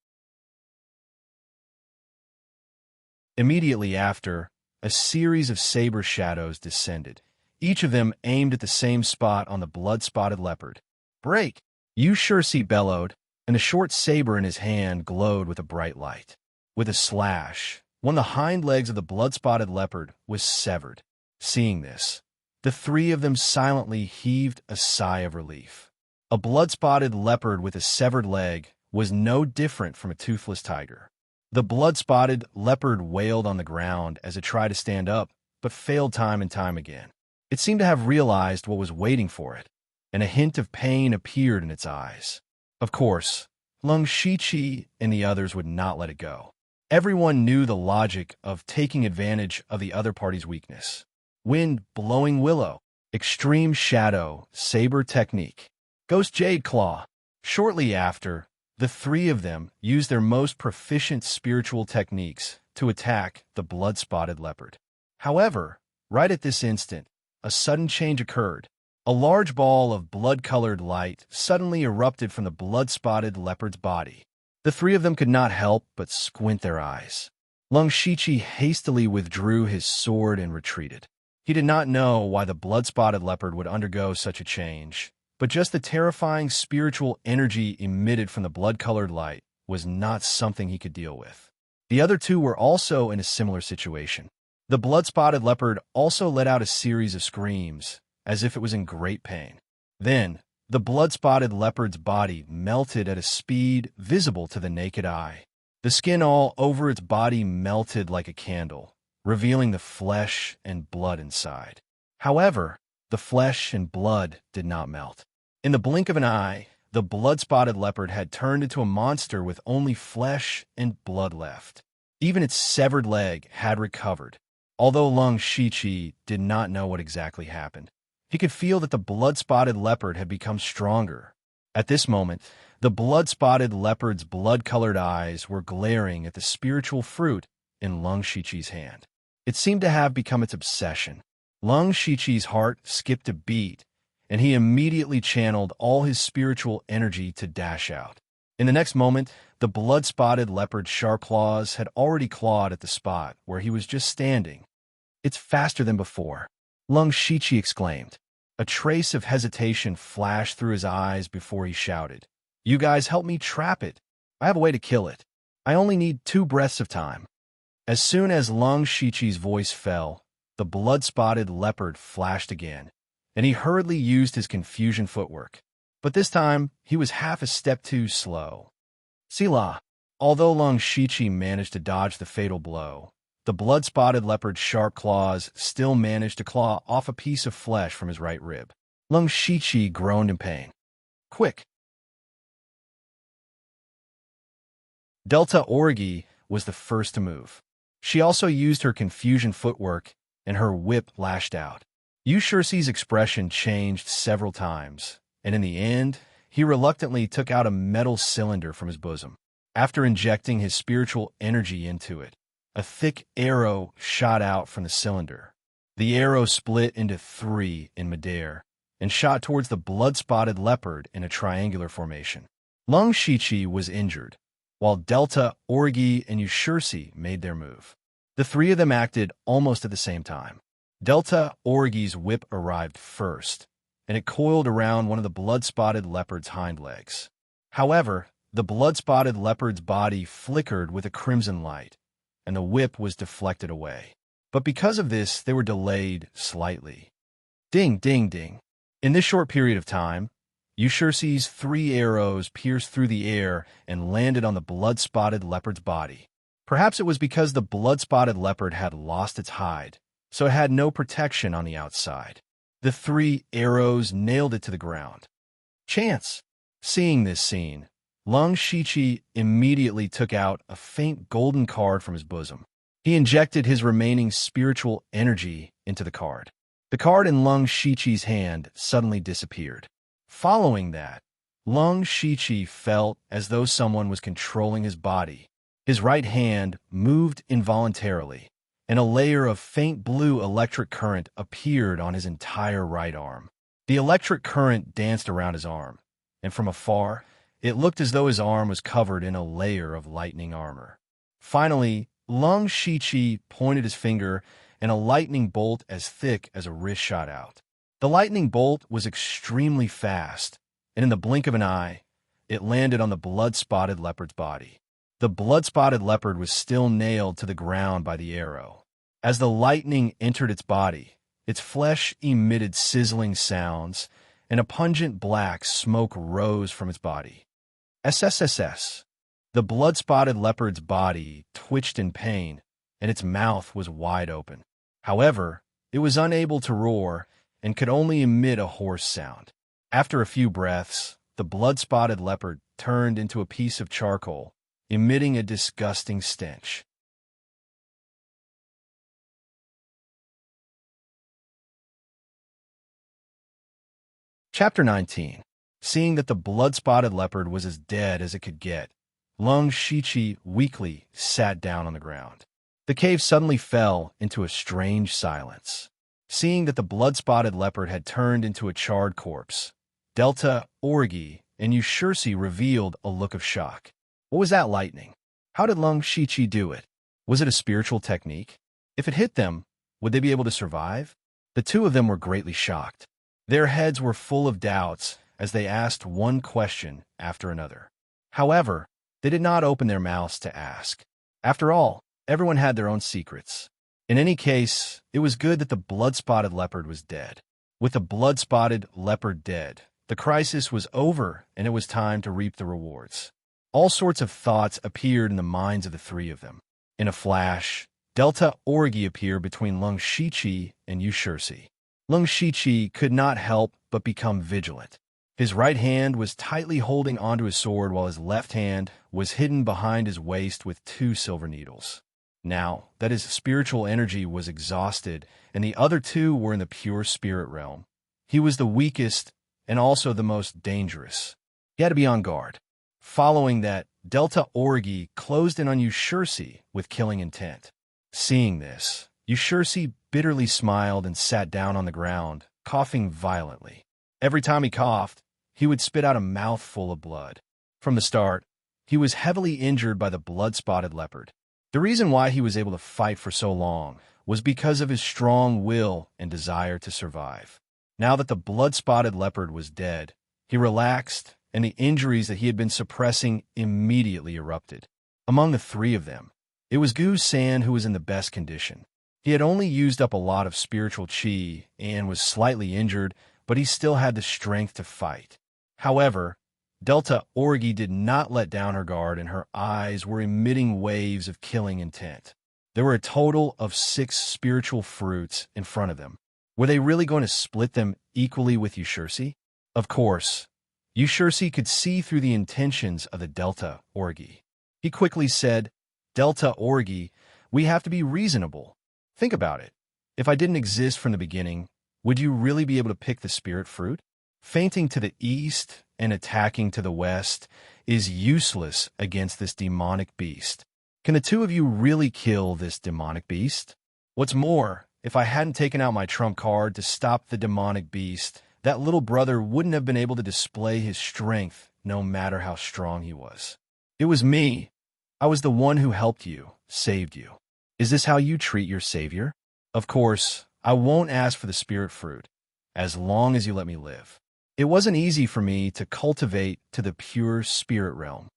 Immediately after, a series of saber shadows descended, each of them aimed at the same spot on the blood-spotted leopard. "Break!" Yushursi bellowed, and the short saber in his hand glowed with a bright light. With a slash, one of the hind legs of the blood-spotted leopard was severed. Seeing this, the three of them silently heaved a sigh of relief. A blood-spotted leopard with a severed leg was no different from a toothless tiger. The blood-spotted leopard wailed on the ground as it tried to stand up, but failed time and time again. It seemed to have realized what was waiting for it, and a hint of pain appeared in its eyes. Of course, Long Shichi and the others would not let it go. Everyone knew the logic of taking advantage of the other party's weakness. Wind blowing willow, extreme shadow, saber technique, ghost jade claw. Shortly after, the three of them used their most proficient spiritual techniques to attack the blood-spotted leopard. However, right at this instant, a sudden change occurred. A large ball of blood-colored light suddenly erupted from the blood-spotted leopard's body. The three of them could not help but squint their eyes. Long Shichi hastily withdrew his sword and retreated. He did not know why the blood-spotted leopard would undergo such a change, but just the terrifying spiritual energy emitted from the blood-colored light was not something he could deal with. The other two were also in a similar situation. The blood-spotted leopard also let out a series of screams, as if it was in great pain. Then, the blood-spotted leopard's body melted at a speed visible to the naked eye. The skin all over its body melted like a candle, revealing the flesh and blood inside. However, the flesh and blood did not melt. In the blink of an eye, the blood-spotted leopard had turned into a monster with only flesh and blood left. Even its severed leg had recovered. Although Lung Shiqi did not know what exactly happened, he could feel that the blood-spotted leopard had become stronger. At this moment, the blood-spotted leopard's blood-colored eyes were glaring at the spiritual fruit in Lung Shiqi's hand. It seemed to have become its obsession. Lung Shiqi's heart skipped a beat, and he immediately channeled all his spiritual energy to dash out. In the next moment, the blood-spotted leopard's sharp claws had already clawed at the spot where he was just standing. "It's faster than before," Lung Shiqi exclaimed. A trace of hesitation flashed through his eyes before he shouted, "You guys help me trap it. I have a way to kill it. I only need 2 breaths of time." As soon as Lung Shiqi's voice fell, the blood-spotted leopard flashed again, and he hurriedly used his confusion footwork. But this time, he was half a step too slow. Sila. Although Lung Shiqi managed to dodge the fatal blow, the blood-spotted leopard's sharp claws still managed to claw off a piece of flesh from his right rib. Lung Shiqi groaned in pain. "Quick!" Delta Orgi was the first to move. She also used her confusion footwork, and her whip lashed out. Yushursi's expression changed several times, and in the end, he reluctantly took out a metal cylinder from his bosom. After injecting his spiritual energy into it, a thick arrow shot out from the cylinder. The arrow split into 3 in midair and shot towards the blood-spotted leopard in a triangular formation. Lung Shiqi was injured, while Delta, Orgi, and Yushursi made their move. The 3 of them acted almost at the same time. Delta Orgi's whip arrived first, and it coiled around one of the blood-spotted leopard's hind legs. However, the blood-spotted leopard's body flickered with a crimson light, and the whip was deflected away. But because of this, they were delayed slightly. Ding, ding, ding. In this short period of time, Yushursi's 3 arrows pierced through the air and landed on the blood-spotted leopard's body. Perhaps it was because the blood-spotted leopard had lost its hide, so it had no protection on the outside. The 3 arrows nailed it to the ground. Chance! Seeing this scene, Lung Shiqi immediately took out a faint golden card from his bosom. He injected his remaining spiritual energy into the card. The card in Lung Shiqi's hand suddenly disappeared. Following that, Lung Shiqi felt as though someone was controlling his body. His right hand moved involuntarily, and a layer of faint blue electric current appeared on his entire right arm. The electric current danced around his arm, and from afar, it looked as though his arm was covered in a layer of lightning armor. Finally, Lung Shiqi pointed his finger, and a lightning bolt as thick as a wrist shot out. The lightning bolt was extremely fast, and in the blink of an eye, it landed on the blood-spotted leopard's body. The blood-spotted leopard was still nailed to the ground by the arrow. As the lightning entered its body, its flesh emitted sizzling sounds, and a pungent black smoke rose from its body. SSSS. The blood-spotted leopard's body twitched in pain, and its mouth was wide open. However, it was unable to roar and could only emit a hoarse sound. After a few breaths, the blood-spotted leopard turned into a piece of charcoal, emitting a disgusting stench. Chapter 19. Seeing that the blood-spotted leopard was as dead as it could get, Lung Shiqi weakly sat down on the ground. The cave suddenly fell into a strange silence. Seeing that the blood-spotted leopard had turned into a charred corpse, Delta, Orgi, and Yushursi revealed a look of shock. What was that lightning? How did Lung Shiqi do it? Was it a spiritual technique? If it hit them, would they be able to survive? The 2 of them were greatly shocked. Their heads were full of doubts as they asked one question after another. However, they did not open their mouths to ask. After all, everyone had their own secrets. In any case, it was good that the blood-spotted leopard was dead. With the blood-spotted leopard dead, the crisis was over and it was time to reap the rewards. All sorts of thoughts appeared in the minds of the 3 of them. In a flash, Delta Orgi appeared between Lung Shiqi and Yushursi. Lung Shichi could not help but become vigilant. His right hand was tightly holding onto his sword while his left hand was hidden behind his waist with 2 silver needles. Now that his spiritual energy was exhausted and the other 2 were in the pure spirit realm, he was the weakest and also the most dangerous. He had to be on guard. Following that, Delta Orgi closed in on Ushursi with killing intent. Seeing this, Ushursi bitterly smiled and sat down on the ground, coughing violently. Every time he coughed, he would spit out a mouthful of blood. From the start, he was heavily injured by the blood-spotted leopard. The reason why he was able to fight for so long was because of his strong will and desire to survive. Now that the blood-spotted leopard was dead, he relaxed, and the injuries that he had been suppressing immediately erupted. Among the 3 of them, it was Gu San who was in the best condition. He had only used up a lot of spiritual chi and was slightly injured, but he still had the strength to fight. However, Delta Orgi did not let down her guard, and her eyes were emitting waves of killing intent. There were a total of 6 spiritual fruits in front of them. Were they really going to split them equally with Ushursi? Of course, Ushursi could see through the intentions of the Delta Orgi. He quickly said, "Delta Orgi, we have to be reasonable. Think about it. If I didn't exist from the beginning, would you really be able to pick the spirit fruit? Fainting to the east and attacking to the west is useless against this demonic beast. Can the 2 of you really kill this demonic beast? What's more, if I hadn't taken out my trump card to stop the demonic beast, that little brother wouldn't have been able to display his strength no matter how strong he was. It was me. I was the one who helped you, saved you. Is this how you treat your savior? Of course, I won't ask for the spirit fruit, as long as you let me live. It wasn't easy for me to cultivate to the pure spirit realm."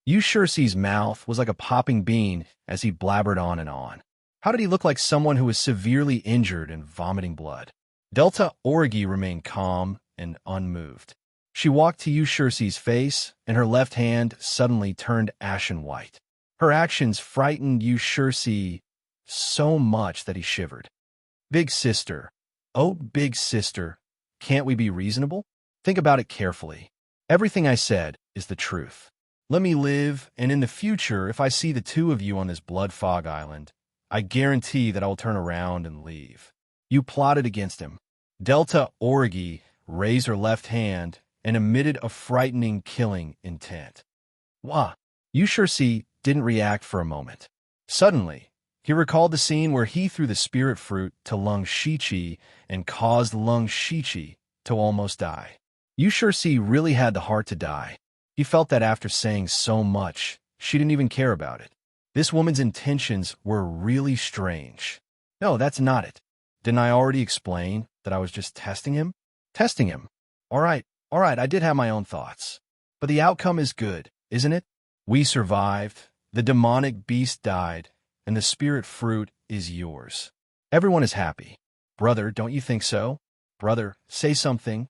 Ushursi's mouth was like a popping bean as he blabbered on and on. How did he look like someone who was severely injured and vomiting blood? Delta Orgi remained calm and unmoved. She walked to Ushursi's face, and her left hand suddenly turned ashen white. Her actions frightened Ushursi so much that he shivered. "Big sister, oh big sister, can't we be reasonable? Think about it carefully. Everything I said is the truth. Let me live, and in the future, if I see the 2 of you on this blood fog island, I guarantee that I will turn around and leave." You plotted against him. Delta Orgi raised her left hand and emitted a frightening killing intent. Wah! Ushursi didn't react for a moment. Suddenly, he recalled the scene where he threw the spirit fruit to Lung Shichi and caused Lung Shichi to almost die. Ushursi really had the heart to die. He felt that after saying so much, she didn't even care about it. This woman's intentions were really strange. No, that's not it. Didn't I already explain that I was just testing him? Testing him. All right, I did have my own thoughts. But the outcome is good, isn't it? We survived, the demonic beast died, and the spirit fruit is yours. Everyone is happy. Brother, don't you think so? Brother, say something.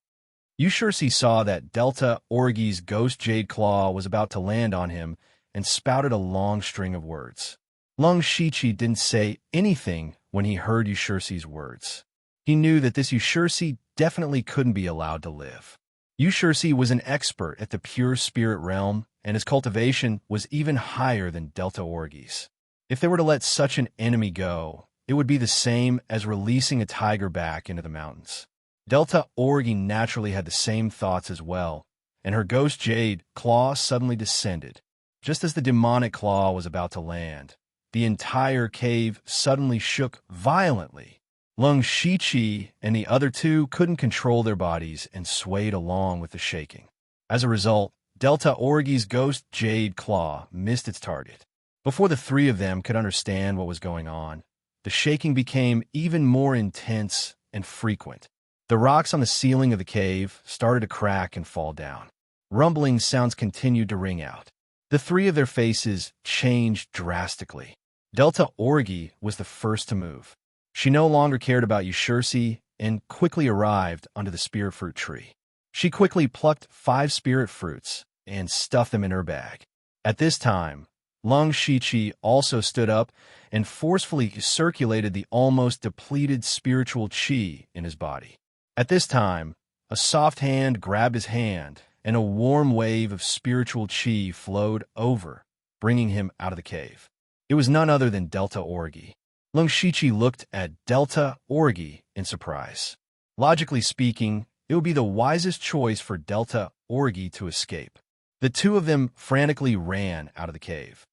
Ushursi saw that Delta Orgi's ghost jade claw was about to land on him and spouted a long string of words. Lung Shichi didn't say anything when he heard Ushursi's words. He knew that this Ushursi definitely couldn't be allowed to live. Ushursi was an expert at the pure spirit realm, and his cultivation was even higher than Delta Orgi's. If they were to let such an enemy go, it would be the same as releasing a tiger back into the mountains. Delta Orgi naturally had the same thoughts as well, and her ghost jade claw suddenly descended. Just as the demonic claw was about to land, the entire cave suddenly shook violently. Lung Shichi and the other 2 couldn't control their bodies and swayed along with the shaking. As a result, Delta Orgi's ghost jade claw missed its target. Before the 3 of them could understand what was going on, the shaking became even more intense and frequent. The rocks on the ceiling of the cave started to crack and fall down. Rumbling sounds continued to ring out. The 3 of their faces changed drastically. Delta Orgi was the first to move. She no longer cared about Ushursi and quickly arrived under the spirit fruit tree. She quickly plucked 5 spirit fruits and stuffed them in her bag. At this time, Lung Shiqi also stood up and forcefully circulated the almost depleted spiritual qi in his body. At this time, a soft hand grabbed his hand, and a warm wave of spiritual qi flowed over, bringing him out of the cave. It was none other than Delta Orgi. Lung Shiqi looked at Delta Orgi in surprise. Logically speaking, it would be the wisest choice for Delta Orgi to escape. The two of them frantically ran out of the cave.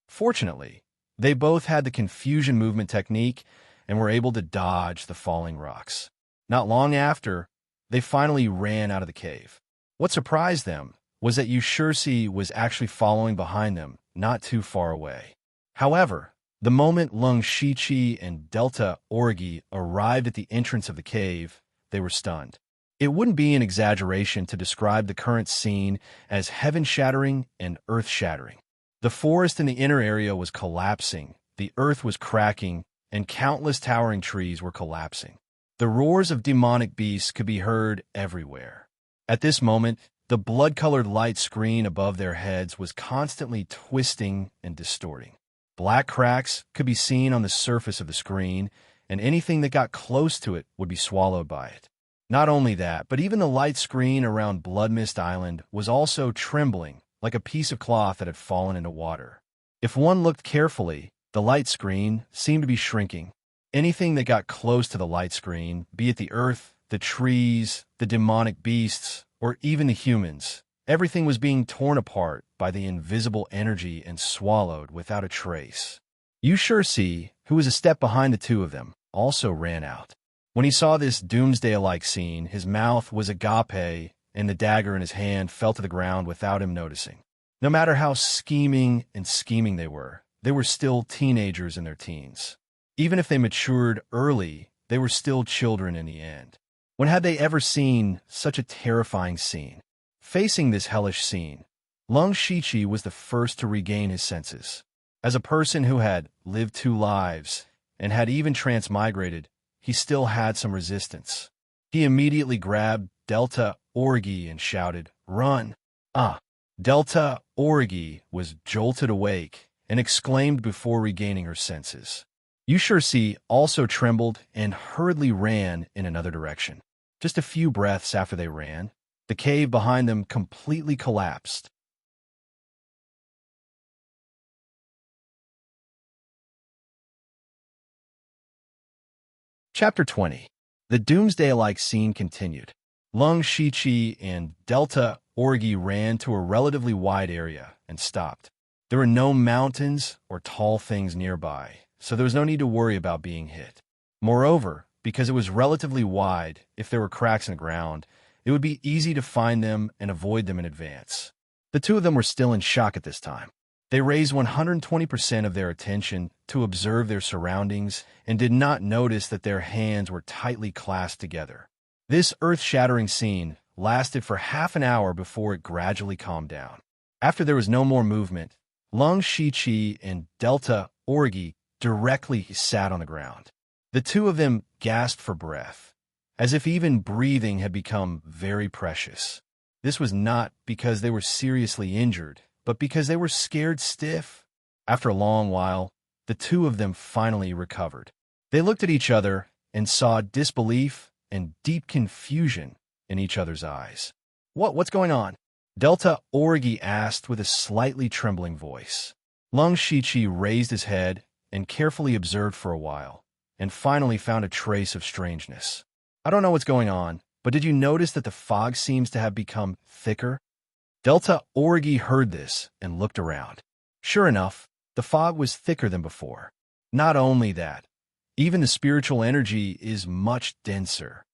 Fortunately, they both had the confusion movement technique and were able to dodge the falling rocks. Not long after, they finally ran out of the cave. What surprised them was that Immerse was actually following behind them, not too far away. However, the moment Lung Shiqi and Delta Orgi arrived at the entrance of the cave, they were stunned. It wouldn't be an exaggeration to describe the current scene as heaven-shattering and earth-shattering. The forest in the inner area was collapsing, the earth was cracking, and countless towering trees were collapsing. The roars of demonic beasts could be heard everywhere. At this moment, the blood-colored light screen above their heads was constantly twisting and distorting. Black cracks could be seen on the surface of the screen, and anything that got close to it would be swallowed by it. Not only that, but even the light screen around Blood Mist Island was also trembling, like a piece of cloth that had fallen into water. If one looked carefully, the light screen seemed to be shrinking. Anything that got close to the light screen, be it the earth, the trees, the demonic beasts, or even the humans, everything was being torn apart by the invisible energy and swallowed without a trace. Immerse, who was a step behind the two of them, also ran out. When he saw this doomsday-like scene, his mouth was agape, and the dagger in his hand fell to the ground without him noticing. No matter how scheming they were still teenagers in their teens. Even if they matured early, they were still children in the end. When had they ever seen such a terrifying scene? Facing this hellish scene, Lung Shiqi was the first to regain his senses. As a person who had lived 2 lives and had even transmigrated, he still had some resistance. He immediately grabbed Delta Orgi and shouted, "Run!" Delta Orgi was jolted awake and exclaimed before regaining her senses. Immerse also trembled and hurriedly ran in another direction. Just a few breaths after they ran, the cave behind them completely collapsed. Chapter 20. The doomsday-like scene continued. Lung Shiqi and Delta Orgi ran to a relatively wide area and stopped. There were no mountains or tall things nearby, so there was no need to worry about being hit. Moreover, because it was relatively wide, if there were cracks in the ground, it would be easy to find them and avoid them in advance. The two of them were still in shock at this time. They raised 120% of their attention to observe their surroundings and did not notice that their hands were tightly clasped together. This earth-shattering scene lasted for half an hour before it gradually calmed down. After there was no more movement, Lung Shiqi and Delta Orgi directly sat on the ground. The two of them gasped for breath, as if even breathing had become very precious. This was not because they were seriously injured, but because they were scared stiff. After a long while, the two of them finally recovered. They looked at each other and saw disbelief and deep confusion in each other's eyes. What's going on?" Delta Orgi asked with a slightly trembling voice. Lung Shiqi raised his head and carefully observed for a while, and finally found a trace of strangeness. "I don't know what's going on, but did you notice that the fog seems to have become thicker?" Delta Orgi heard this and looked around. Sure enough, the fog was thicker than before. Not only that, even the spiritual energy is much denser.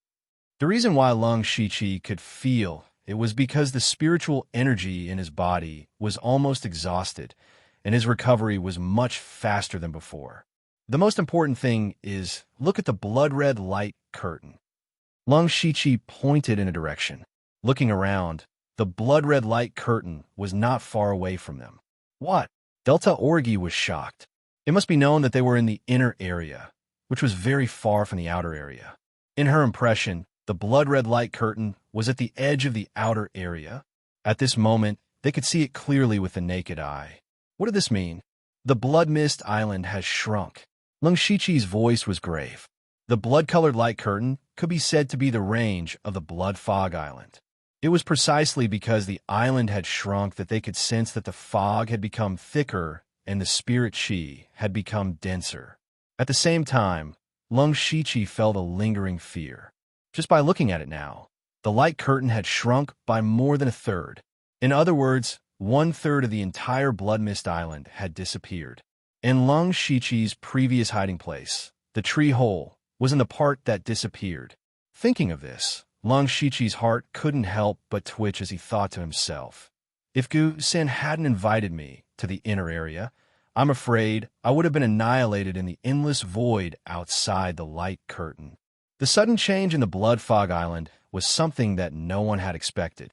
The reason why Lung Shiqi could feel it was because the spiritual energy in his body was almost exhausted, and his recovery was much faster than before. The most important thing is, look at the blood-red light curtain. Lung Shiqi pointed in a direction. Looking around, the blood-red light curtain was not far away from them. What? Delta Orgi was shocked. It must be known that they were in the inner area, which was very far from the outer area. In her impression, the blood-red light curtain was at the edge of the outer area. At this moment, They could see it clearly with the naked eye. What did this mean? The blood mist island has shrunk. Lung Shiqi's voice was grave. The blood-colored light curtain could be said to be the range of the blood fog island. It was precisely because the island had shrunk that they could sense that the fog had become thicker and the spirit chi had become denser. At the same time, Lung Shiqi felt a lingering fear. Just by looking at it now, the light curtain had shrunk by more than a third. In other words, 1/3 of the entire Blood Mist Island had disappeared. In Lung Shiqi's previous hiding place, the tree hole was in the part that disappeared. Thinking of this, Lung Shiqi's heart couldn't help but twitch as he thought to himself, if Gu Sen hadn't invited me to the inner area, I'm afraid I would have been annihilated in the endless void outside the light curtain. The sudden change in the Blood Fog Island was something that no one had expected.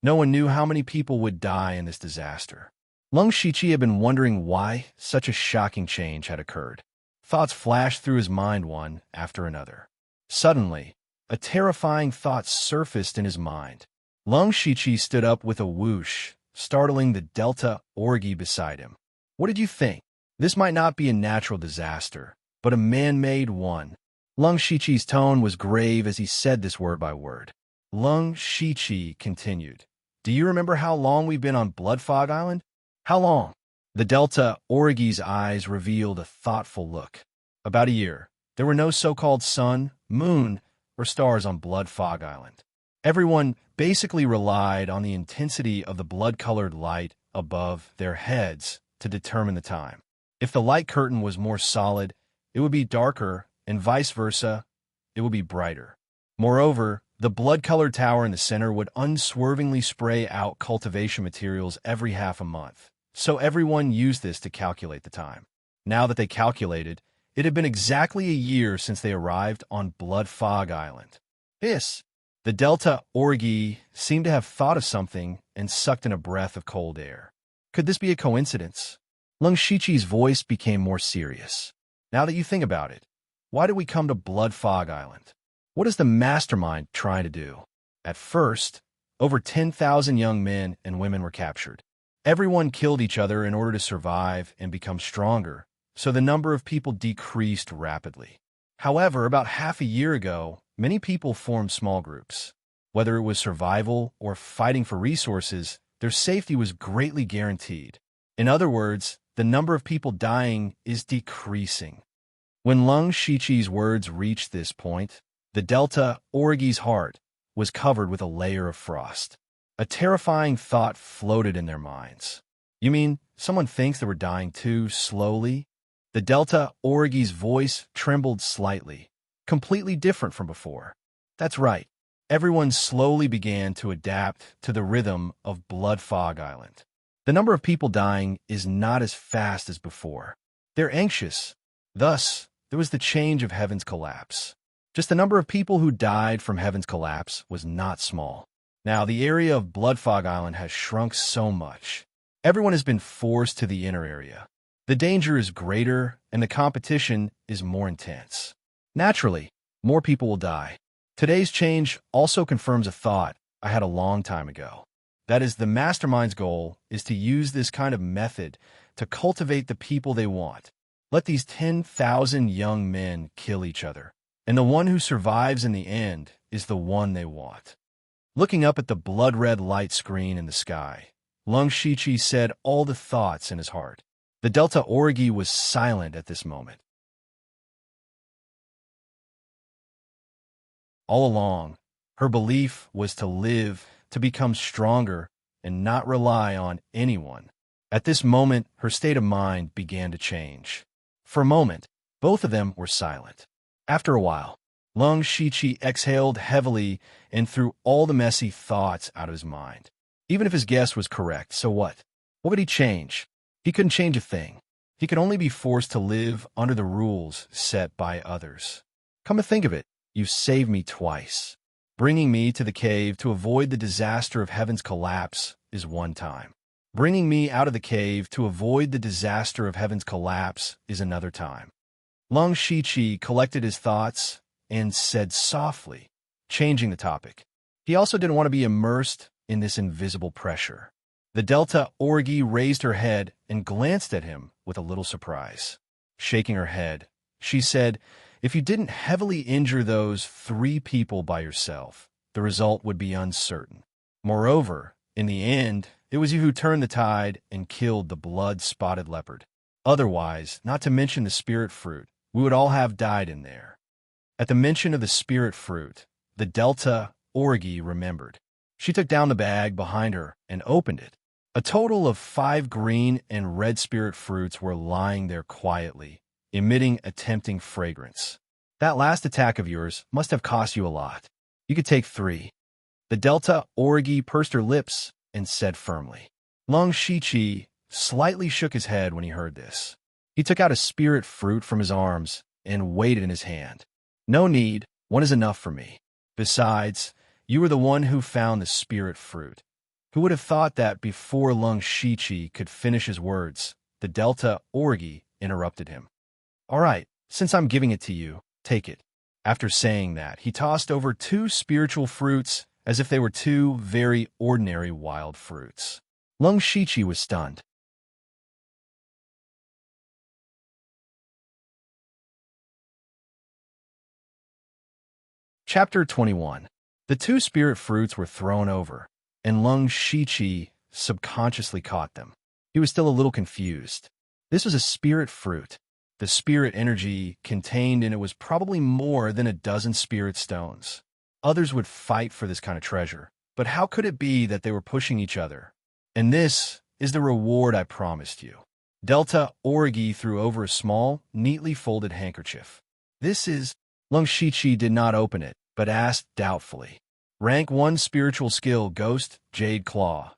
No one knew how many people would die in this disaster. Lung Shiqi had been wondering why such a shocking change had occurred. Thoughts flashed through his mind one after another. Suddenly, a terrifying thought surfaced in his mind. Lung Shiqi stood up with a whoosh, startling the Delta Orgy beside him. What did you think? This might not be a natural disaster, but a man-made one. Lung Shiqi's tone was grave as he said this word by word. Lung Shiqi continued, do you remember how long we've been on Blood Fog Island? How long? The Delta Orgy's eyes revealed a thoughtful look. About a year. There were no so-called sun, moon, or stars on Blood Fog Island. Everyone basically relied on the intensity of the blood-colored light above their heads to determine the time. If the light curtain was more solid, it would be darker, and vice versa, it would be brighter. Moreover, the blood-colored tower in the center would unswervingly spray out cultivation materials every half a month, so everyone used this to calculate the time. Now that they calculated, it had been exactly a year since they arrived on Blood Fog Island. Hiss! The Delta Orgy seemed to have thought of something and sucked in a breath of cold air. Could this be a coincidence? Lung Shiqi's voice became more serious. Now that you think about it, why did we come to Blood Fog Island? What is the mastermind trying to do? At first, over 10,000 young men and women were captured. Everyone killed each other in order to survive and become stronger, so the number of people decreased rapidly. However, about half a year ago, many people formed small groups. Whether it was survival or fighting for resources, their safety was greatly guaranteed. In other words, the number of people dying is decreasing. When Lung Shiqi's words reached this point, the Delta Orgy's heart was covered with a layer of frost. A terrifying thought floated in their minds. You mean someone thinks that we're dying too slowly? The Delta Orgy's voice trembled slightly, completely different from before. That's right. Everyone slowly began to adapt to the rhythm of Blood Fog Island. The number of people dying is not as fast as before. They're anxious. Thus, there was the change of Heaven's collapse. Just the number of people who died from Heaven's collapse was not small. Now, the area of Blood Fog Island has shrunk so much. Everyone has been forced to the inner area. The danger is greater, and the competition is more intense. Naturally, more people will die. Today's change also confirms a thought I had a long time ago. That is, the mastermind's goal is to use this kind of method to cultivate the people they want. Let these 10,000 young men kill each other, and the one who survives in the end is the one they want. Looking up at the blood-red light screen in the sky, Lung Shiqi said all the thoughts in his heart. The Delta Orgy was silent at this moment. All along, her belief was to live, to become stronger, and not rely on anyone. At this moment, her state of mind began to change. For a moment, both of them were silent. After a while, Lung Shiqi exhaled heavily and threw all the messy thoughts out of his mind. Even if his guess was correct, so what? What would he change? He couldn't change a thing. He could only be forced to live under the rules set by others. Come to think of it, you've saved me twice. Bringing me to the cave to avoid the disaster of Heaven's collapse is one time. Bringing me out of the cave to avoid the disaster of Heaven's collapse is another time. Lung Shiqi collected his thoughts and said softly, changing the topic. He also didn't want to be immersed in this invisible pressure. The Delta Orgy raised her head and glanced at him with a little surprise. Shaking her head, she said, "If you didn't heavily injure those 3 people by yourself, the result would be uncertain. Moreover, in the end, it was you who turned the tide and killed the blood-spotted leopard. Otherwise, not to mention the spirit fruit, we would all have died in there." At the mention of the spirit fruit, the Delta Orgy remembered. She took down the bag behind her and opened it. A total of 5 green and red spirit fruits were lying there quietly, emitting a tempting fragrance. "That last attack of yours must have cost you a lot. You could take 3. The Delta Orgy pursed her lips and said firmly. Long Shichi slightly shook his head when he heard this. He took out a spirit fruit from his arms and weighed it in his hand. "No need, 1 is enough for me. Besides, you were the one who found the spirit fruit." Who would have thought that before Lung Shichi could finish his words, the Delta Orgy interrupted him. "All right, since I'm giving it to you, take it." After saying that, he tossed over 2 spiritual fruits as if they were 2 very ordinary wild fruits. Lung Shichi was stunned. Chapter 21. The 2 spirit fruits were thrown over, and Lung Shichi subconsciously caught them. He was still a little confused. This was a spirit fruit. The spirit energy contained in it was probably more than a dozen spirit stones. Others would fight for this kind of treasure, but how could it be that they were pushing each other? "And this is the reward I promised you." Delta Orgy threw over a small, neatly folded handkerchief. "This is..." Lung Shichi did not open it, but asked doubtfully. "Rank 1 spiritual skill, Ghost, Jade Claw."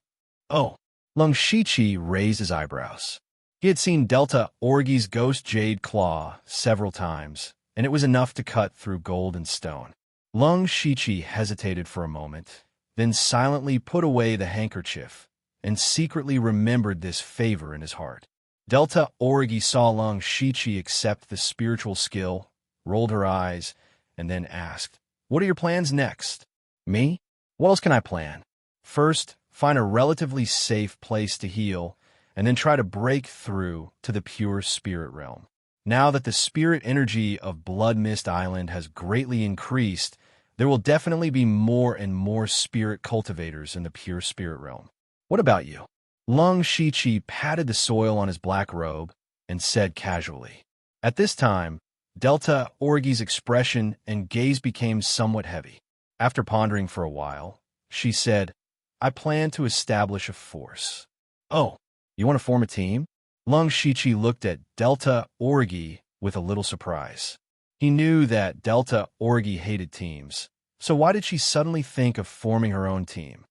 "Oh." Lung Shichi raised his eyebrows. He had seen Delta Orgy's Ghost Jade Claw several times, and it was enough to cut through gold and stone. Lung Shichi hesitated for a moment, then silently put away the handkerchief, and secretly remembered this favor in his heart. Delta Orgy saw Lung Shichi accept the spiritual skill, rolled her eyes, and then asked, "What are your plans next?" "Me? What else can I plan? First, find a relatively safe place to heal, and then try to break through to the pure spirit realm. Now that the spirit energy of Blood Mist Island has greatly increased, there will definitely be more and more spirit cultivators in the pure spirit realm. What about you?" Lung Shichi patted the soil on his black robe and said casually. At this time, Delta Orgy's expression and gaze became somewhat heavy. After pondering for a while, she said, "I plan to establish a force." "Oh, you want to form a team?" Lung Shichi looked at Delta Orgy with a little surprise. He knew that Delta Orgy hated teams, so why did she suddenly think of forming her own team?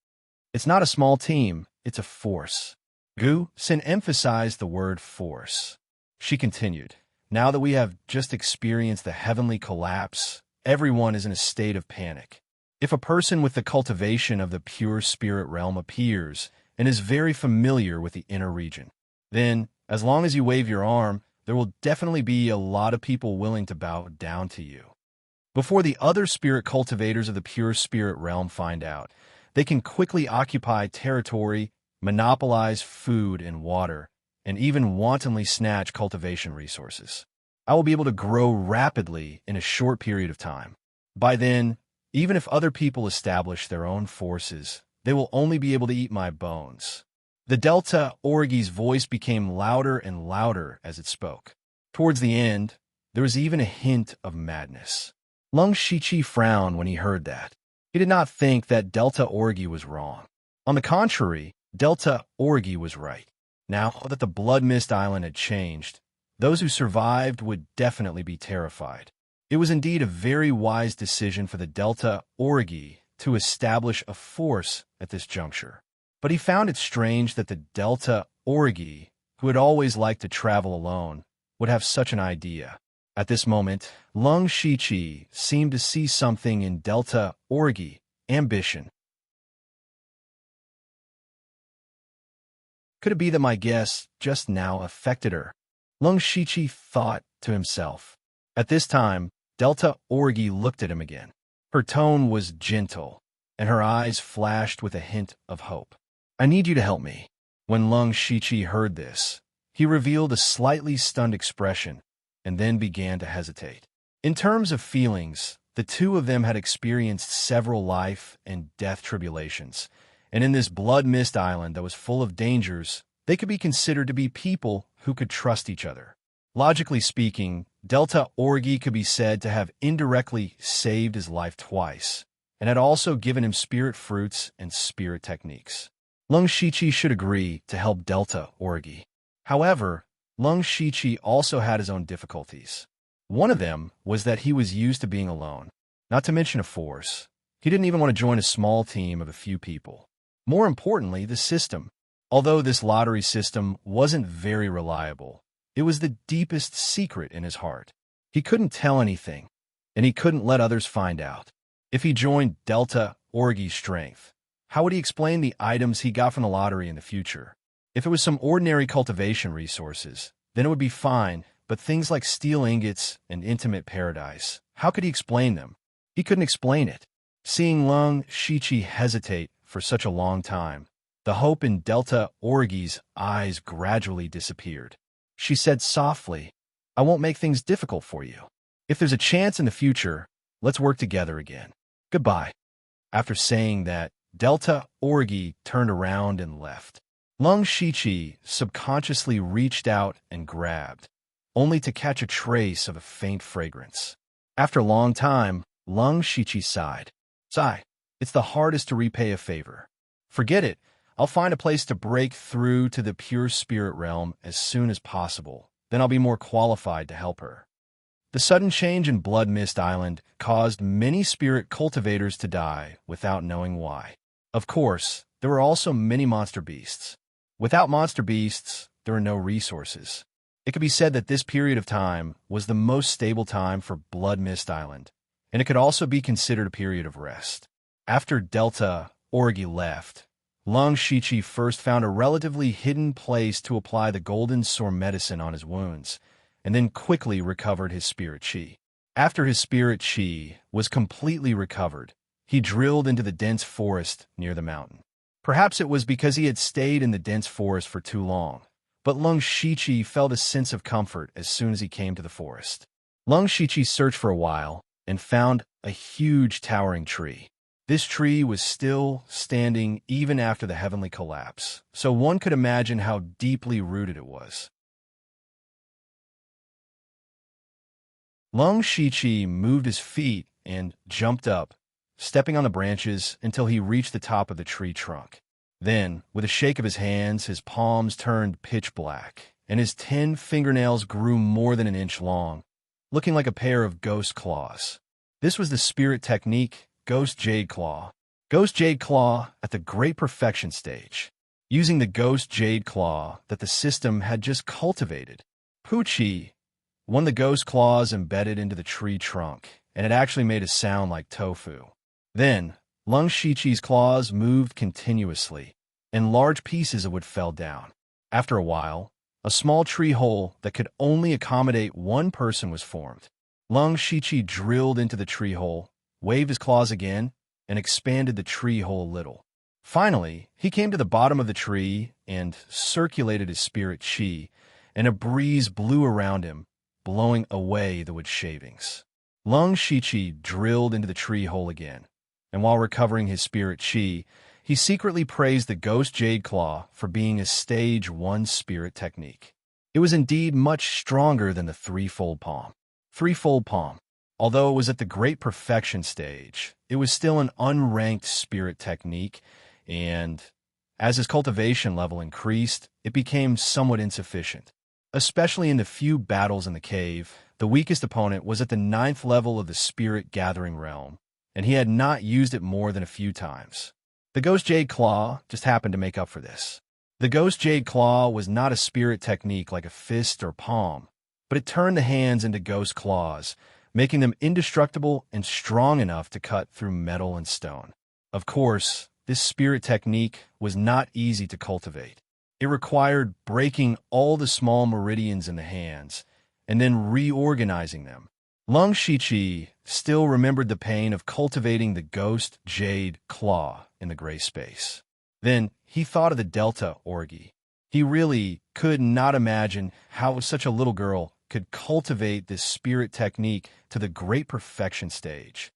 "It's not a small team, it's a force." Gu Sin emphasized the word force. She continued, "Now that we have just experienced the heavenly collapse, everyone is in a state of panic. If a person with the cultivation of the pure spirit realm appears and is very familiar with the inner region, then, as long as you wave your arm, there will definitely be a lot of people willing to bow down to you. Before the other spirit cultivators of the pure spirit realm find out, they can quickly occupy territory, monopolize food and water, and even wantonly snatch cultivation resources. I will be able to grow rapidly in a short period of time. By then, even if other people establish their own forces, they will only be able to eat my bones." The Delta Orgy's voice became louder and louder as it spoke. Towards the end, there was even a hint of madness. Lung Shichi frowned when he heard that. He did not think that Delta Orgy was wrong. On the contrary, Delta Orgy was right. Now that the Blood Mist Island had changed, those who survived would definitely be terrified. It was indeed a very wise decision for the Delta Orgy to establish a force at this juncture. But he found it strange that the Delta Orgy, who had always liked to travel alone, would have such an idea. At this moment, Lung Shichi seemed to see something in Delta Orgy, ambition. Could it be that my guess just now affected her? Lung Shichi thought to himself. At this time, Delta Orgy looked at him again. Her tone was gentle. and her eyes flashed with a hint of hope. "I need you to help me." When Lung Shiqi heard this, he revealed a slightly stunned expression and then began to hesitate. In terms of feelings, the two of them had experienced several life and death tribulations, and in this blood mist island that was full of dangers, they could be considered to be people who could trust each other. Logically speaking, Delta Orgi could be said to have indirectly saved his life twice, and had also given him spirit fruits and spirit techniques. Lung Shiqi should agree to help Delta Orgi. However, Lung Shiqi also had his own difficulties. One of them was that he was used to being alone, not to mention a force. He didn't even want to join a small team of a few people. More importantly, the system. Although this lottery system wasn't very reliable, it was the deepest secret in his heart. He couldn't tell anything, and he couldn't let others find out. If he joined Delta Orgi's strength, how would he explain the items he got from the lottery in the future? If it was some ordinary cultivation resources, then it would be fine, but things like steel ingots and intimate paradise, how could he explain them? He couldn't explain it. Seeing Lung Shiqi hesitate for such a long time, the hope in Delta Orgi's eyes gradually disappeared. She said softly, "I won't make things difficult for you. If there's a chance in the future, let's work together again. Goodbye." After saying that, Delta Orgi turned around and left. Lung Shiqi subconsciously reached out and grabbed, only to catch a trace of a faint fragrance. After a long time, Lung Shiqi sighed. "Sigh, it's the hardest to repay a favor. Forget it. I'll find a place to break through to the pure spirit realm as soon as possible. Then I'll be more qualified to help her." The sudden change in Blood Mist Island caused many spirit cultivators to die without knowing why. Of course, there were also many monster beasts. Without monster beasts, there are no resources. It could be said that this period of time was the most stable time for Blood Mist Island, and it could also be considered a period of rest. After Delta Orgi left, Lung Shiqi first found a relatively hidden place to apply the golden sword medicine on his wounds, and then quickly recovered his spirit chi. After his spirit chi was completely recovered, he drilled into the dense forest near the mountain. Perhaps it was because he had stayed in the dense forest for too long, but Lung Shiqi felt a sense of comfort as soon as he came to the forest. Lung Shiqi searched for a while and found a huge towering tree. This tree was still standing even after the heavenly collapse, so one could imagine how deeply rooted it was. Lung Shiqi moved his feet and jumped up, stepping on the branches until he reached the top of the tree trunk. Then, with a shake of his hands, his palms turned pitch black, and his 10 fingernails grew more than an inch long, looking like a pair of ghost claws. This was the spirit technique, Ghost Jade Claw. Ghost Jade Claw at the Great Perfection stage. Using the Ghost Jade Claw that the system had just cultivated, Poochie, one of the ghost claws embedded into the tree trunk, and it actually made a sound like tofu. Then, Lung Shiqi's claws moved continuously, and large pieces of wood fell down. After a while, a small tree hole that could only accommodate one person was formed. Lung Shiqi drilled into the tree hole, waved his claws again, and expanded the tree hole a little. Finally, he came to the bottom of the tree and circulated his spirit chi, and a breeze blew around him, blowing away the wood shavings. Lung Shiqi drilled into the tree hole again, and while recovering his spirit chi, he secretly praised the Ghost Jade Claw for being a Stage 1 spirit technique. It was indeed much stronger than the threefold palm. Threefold palm. Although it was at the Great Perfection stage, it was still an unranked spirit technique, and as his cultivation level increased, it became somewhat insufficient. Especially in the few battles in the cave, the weakest opponent was at the 9th level of the spirit gathering realm, and he had not used it more than a few times. The Ghost Jade Claw just happened to make up for this. The Ghost Jade Claw was not a spirit technique like a fist or palm, but it turned the hands into ghost claws, making them indestructible and strong enough to cut through metal and stone. Of course, this spirit technique was not easy to cultivate. It required breaking all the small meridians in the hands and then reorganizing them. Lung Shiqi still remembered the pain of cultivating the ghost jade claw in the gray space. Then he thought of the Delta orgy. He really could not imagine how such a little girl could cultivate this spirit technique to the great perfection stage.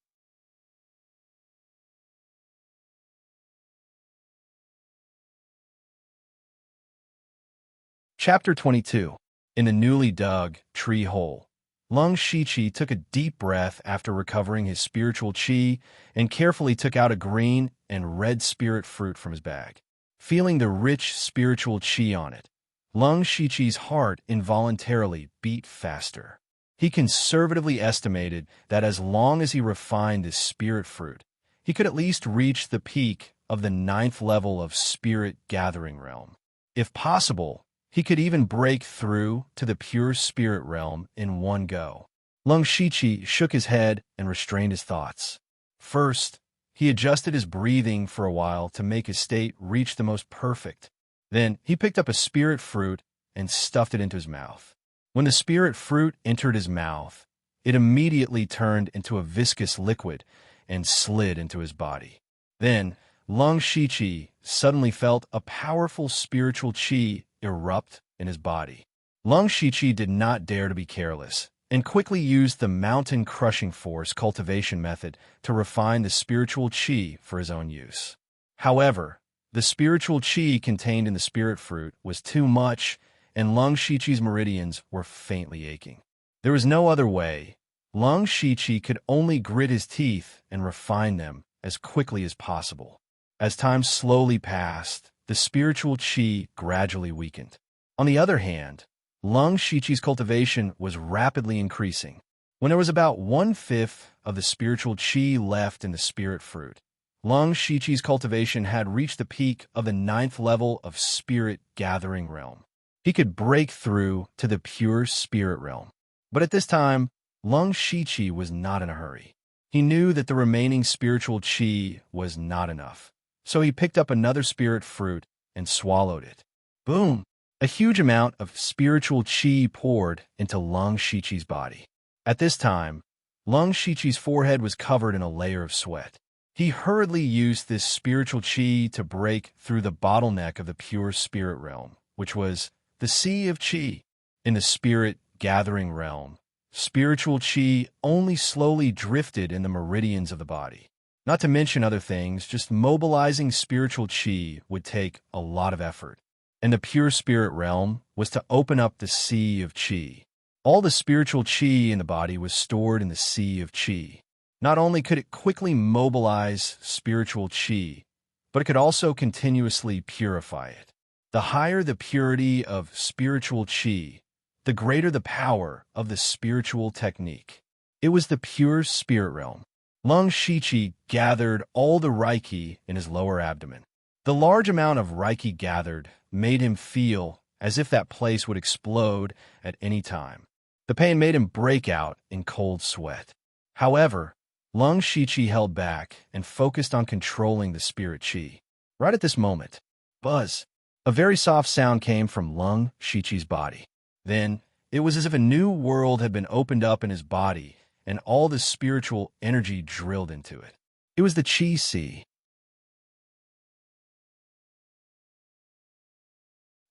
Chapter 22. In the newly dug tree hole. Lung Shichi took a deep breath after recovering his spiritual chi and carefully took out a green and red spirit fruit from his bag. Feeling the rich spiritual chi on it, Lung Shichi's heart involuntarily beat faster. He conservatively estimated that as long as he refined this spirit fruit, he could at least reach the peak of the 9th level of spirit gathering realm. If possible, he could even break through to the pure spirit realm in one go. Lung Shichi shook his head and restrained his thoughts. First, he adjusted his breathing for a while to make his state reach the most perfect. Then he picked up a spirit fruit and stuffed it into his mouth. When the spirit fruit entered his mouth, it immediately turned into a viscous liquid and slid into his body. Then, Lung Shichi suddenly felt a powerful spiritual chi erupt in his body. Lung Shichi did not dare to be careless and quickly used the mountain crushing force cultivation method to refine the spiritual chi for his own use. However, the spiritual chi contained in the spirit fruit was too much, and Lung Shichi's meridians were faintly aching. There was no other way. Lung Shichi could only grit his teeth and refine them as quickly as possible. As time slowly passed, the spiritual chi gradually weakened. On the other hand, Lung Shichi's cultivation was rapidly increasing. When there was about 1/5 of the spiritual chi left in the spirit fruit, Lung Shichi's cultivation had reached the peak of the 9th level of spirit gathering realm. He could break through to the pure spirit realm. But at this time, Lung Shichi was not in a hurry. He knew that the remaining spiritual chi was not enough. So he picked up another spirit fruit and swallowed it. Boom! A huge amount of spiritual chi poured into Lung Shichi's body. At this time, Lung Shichi's forehead was covered in a layer of sweat. He hurriedly used this spiritual chi to break through the bottleneck of the pure spirit realm, which was the Sea of Chi. In the spirit gathering realm, spiritual chi only slowly drifted in the meridians of the body. Not to mention other things, just mobilizing spiritual chi would take a lot of effort. And the pure spirit realm was to open up the Sea of Chi. All the spiritual chi in the body was stored in the Sea of Chi. Not only could it quickly mobilize spiritual chi, but it could also continuously purify it. The higher the purity of spiritual chi, the greater the power of the spiritual technique. It was the pure spirit realm. Lung Shichi gathered all the Reiki in his lower abdomen. The large amount of Reiki gathered made him feel as if that place would explode at any time. The pain made him break out in cold sweat. However, Lung Shichi held back and focused on controlling the spirit chi. Right at this moment, buzz! A very soft sound came from Lung Shichi's body. Then, it was as if a new world had been opened up in his body, and all the spiritual energy drilled into it. It was the Chi Sea.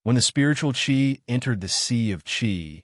When the spiritual chi entered the Sea of Chi,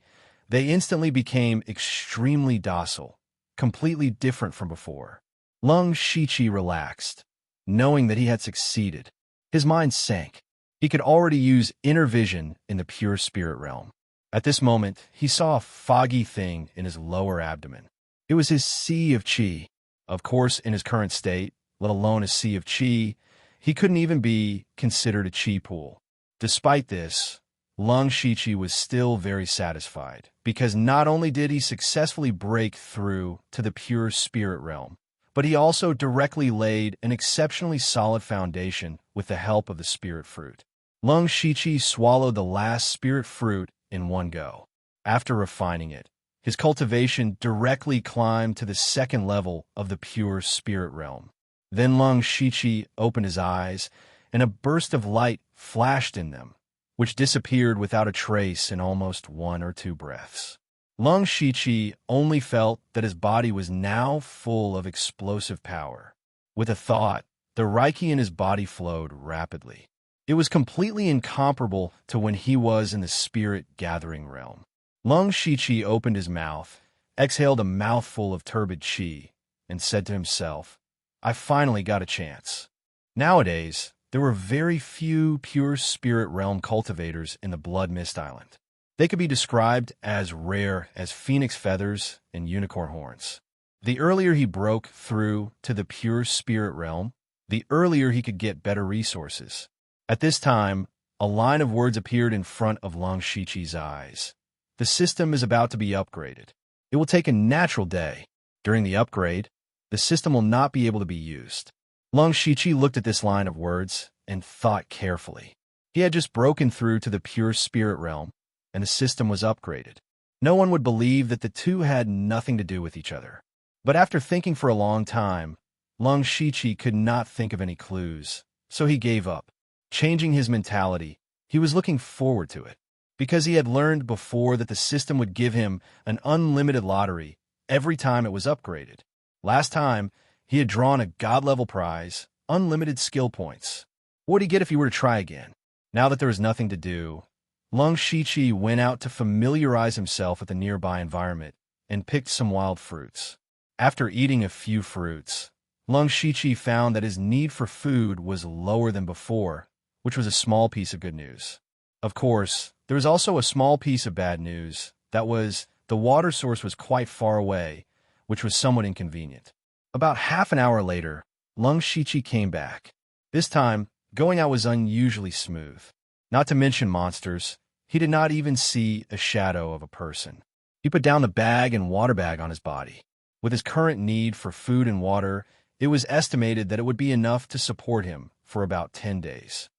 they instantly became extremely docile, completely different from before. Lung Shichi relaxed, knowing that he had succeeded. His mind sank. He could already use inner vision in the pure spirit realm. At this moment, he saw a foggy thing in his lower abdomen. It was his Sea of Chi. Of course, in his current state, let alone a Sea of Chi, he couldn't even be considered a chi pool. Despite this, Lung Shichi was still very satisfied, because not only did he successfully break through to the pure spirit realm, but he also directly laid an exceptionally solid foundation with the help of the spirit fruit. Lung Shichi swallowed the last spirit fruit in one go. After refining it, his cultivation directly climbed to the 2nd level of the pure spirit realm. Then Lung Shichi opened his eyes, and a burst of light flashed in them, which disappeared without a trace in almost 1 or 2 breaths. Lung Shiqi only felt that his body was now full of explosive power. With a thought, the Reiki in his body flowed rapidly. It was completely incomparable to when he was in the spirit-gathering realm. Lung Shiqi opened his mouth, exhaled a mouthful of turbid qi, and said to himself, "I finally got a chance." Nowadays, there were very few pure spirit realm cultivators in the Blood Mist Island. They could be described as rare as phoenix feathers and unicorn horns. The earlier he broke through to the pure spirit realm, the earlier he could get better resources. At this time, a line of words appeared in front of Lung Shiqi's eyes. The system is about to be upgraded. It will take a natural day. During the upgrade, the system will not be able to be used. Lung Shiqi looked at this line of words and thought carefully. He had just broken through to the pure spirit realm, and the system was upgraded. No one would believe that the two had nothing to do with each other. But after thinking for a long time, Lung Shiqi could not think of any clues, so he gave up. Changing his mentality, he was looking forward to it, because he had learned before that the system would give him an unlimited lottery every time it was upgraded. Last time, he had drawn a god-level prize, unlimited skill points. What would he get if he were to try again? Now that there was nothing to do, Lung Shiqi went out to familiarize himself with the nearby environment and picked some wild fruits. After eating a few fruits, Lung Shiqi found that his need for food was lower than before, which was a small piece of good news. Of course, there was also a small piece of bad news. That was, the water source was quite far away, which was somewhat inconvenient. About half an hour later, Lung Shiqi came back. This time, going out was unusually smooth. Not to mention monsters, he did not even see a shadow of a person. He put down the bag and water bag on his body. With his current need for food and water, it was estimated that it would be enough to support him for about 10 days.